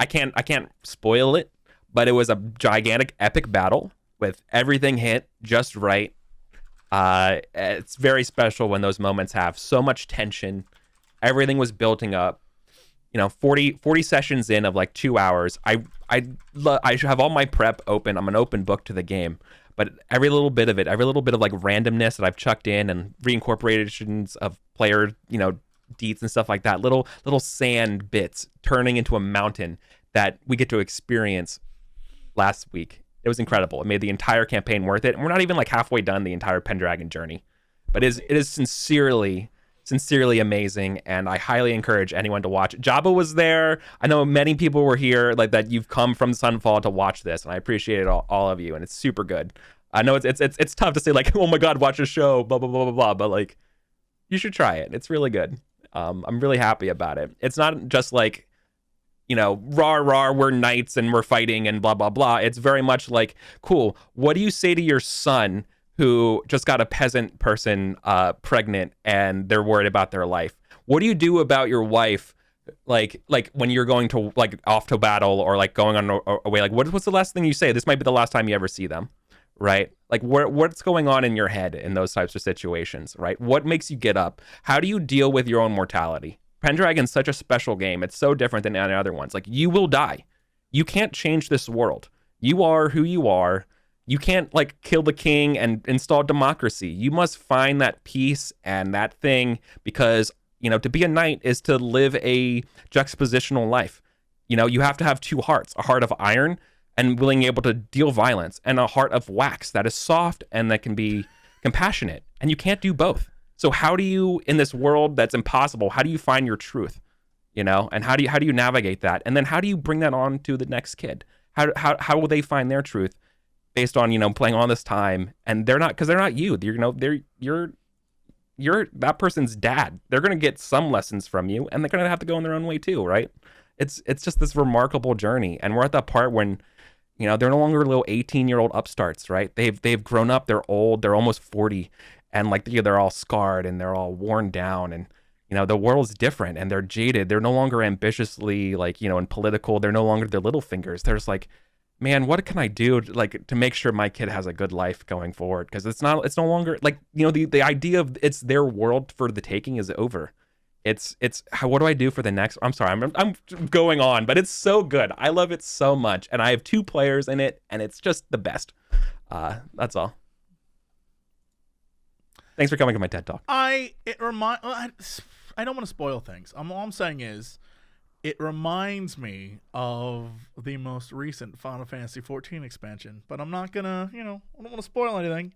can't spoil it, but it was a gigantic epic battle with everything hit just right. It's very special when those moments have so much tension. Everything was building up. 40 sessions in of like 2 hours. I have all my prep open. I'm an open book to the game, but every little bit of like randomness that I've chucked in and reincorporations of player, deets and stuff like that, little sand bits turning into a mountain that we get to experience last week. It was incredible. It made the entire campaign worth it. And we're not even like halfway done the entire Pendragon journey, but it is sincerely amazing, and I highly encourage anyone to watch. Jabba was there. I know many people were here, like that. You've come from Sunfall to watch this, and I appreciate all of you, and it's super good. I know it's tough to say like, oh my god, watch a show, blah blah blah blah blah, but like, you should try it. It's really good. I'm really happy about it. It's not just like, rah, we're knights and we're fighting and blah, blah, blah. It's very much like, cool, what do you say to your son who just got a peasant person pregnant and they're worried about their life? What do you do about your wife, like when you're going to like off to battle or like going on away? Like, what's the last thing you say? This might be the last time you ever see them, right? Like, what's going on in your head in those types of situations, right? What makes you get up? How do you deal with your own mortality? Pendragon's such a special game. It's so different than any other ones. Like, you will die. You can't change this world. You are who you are. You can't like kill the king and install democracy. You must find that peace and that thing, because to be a knight is to live a juxtapositional life. You have to have two hearts, a heart of iron and willing able to deal violence, and a heart of wax that is soft and that can be compassionate. And you can't do both. So how do you, in this world that's impossible, how do you find your truth? And how do you navigate that? And then how do you bring that on to the next kid? How will they find their truth based on playing all this time? And they're not you. You're that person's dad. They're gonna get some lessons from you, and they're gonna have to go in their own way too, right? It's just this remarkable journey, and we're at that part when they're no longer little 18-year-old upstarts, right? They've grown up. They're old. They're almost 40, and like they're all scarred and they're all worn down, and the world's different, and they're jaded. They're no longer ambitiously and political. They're no longer their little fingers. They're just like, man, what can I do to make sure my kid has a good life going forward? Because it's no longer like, the idea of it's their world for the taking is over. It's what do I do for the next? I'm sorry, I'm going on, but it's so good. I love it so much, and I have 2 players in it, and it's just the best. That's all. Thanks for coming to my TED Talk. I don't want to spoil things. All I'm saying is, it reminds me of the most recent Final Fantasy XIV expansion, but I'm not gonna, I don't want to spoil anything.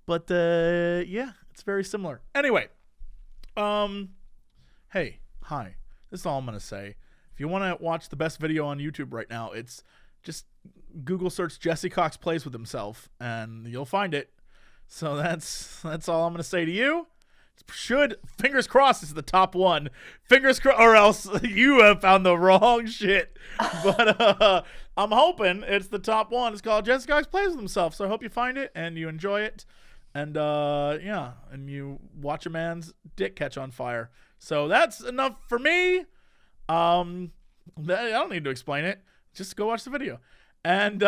But yeah, it's very similar. Anyway, hey, hi. This is all I'm gonna say. If you want to watch the best video on YouTube right now, it's just Google search Jesse Cox plays with himself, and you'll find it. So that's all I'm gonna say to you. Fingers crossed it's the top one. Fingers crossed, or else you have found the wrong shit. But I'm hoping it's the top one. It's called Jesse Cox Plays with Himself. So I hope you find it and you enjoy it. And yeah, and you watch a man's dick catch on fire. So that's enough for me. I don't need to explain it. Just go watch the video. And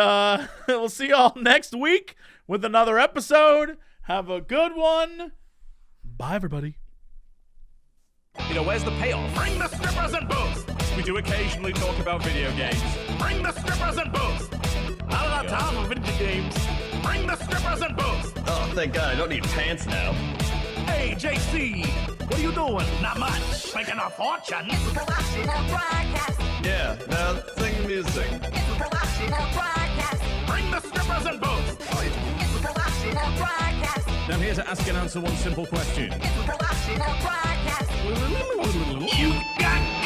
we'll see y'all next week with another episode. Have a good one. Bye, everybody. You know, where's the payoff? Bring the strippers and booze. We do occasionally talk about video games. Bring the strippers and booze. Not enough time for video games. Bring the strippers and booze. Oh, thank God, I don't need pants now. Hey, JC, what are you doing? Not much. Making a fortune. It's a production of broadcast. Yeah, now sing music. It's a production of broadcast. Bring the strippers and booze. It's a production of broadcast. Now I'm here to ask and answer one simple question. It's a production of broadcast. You got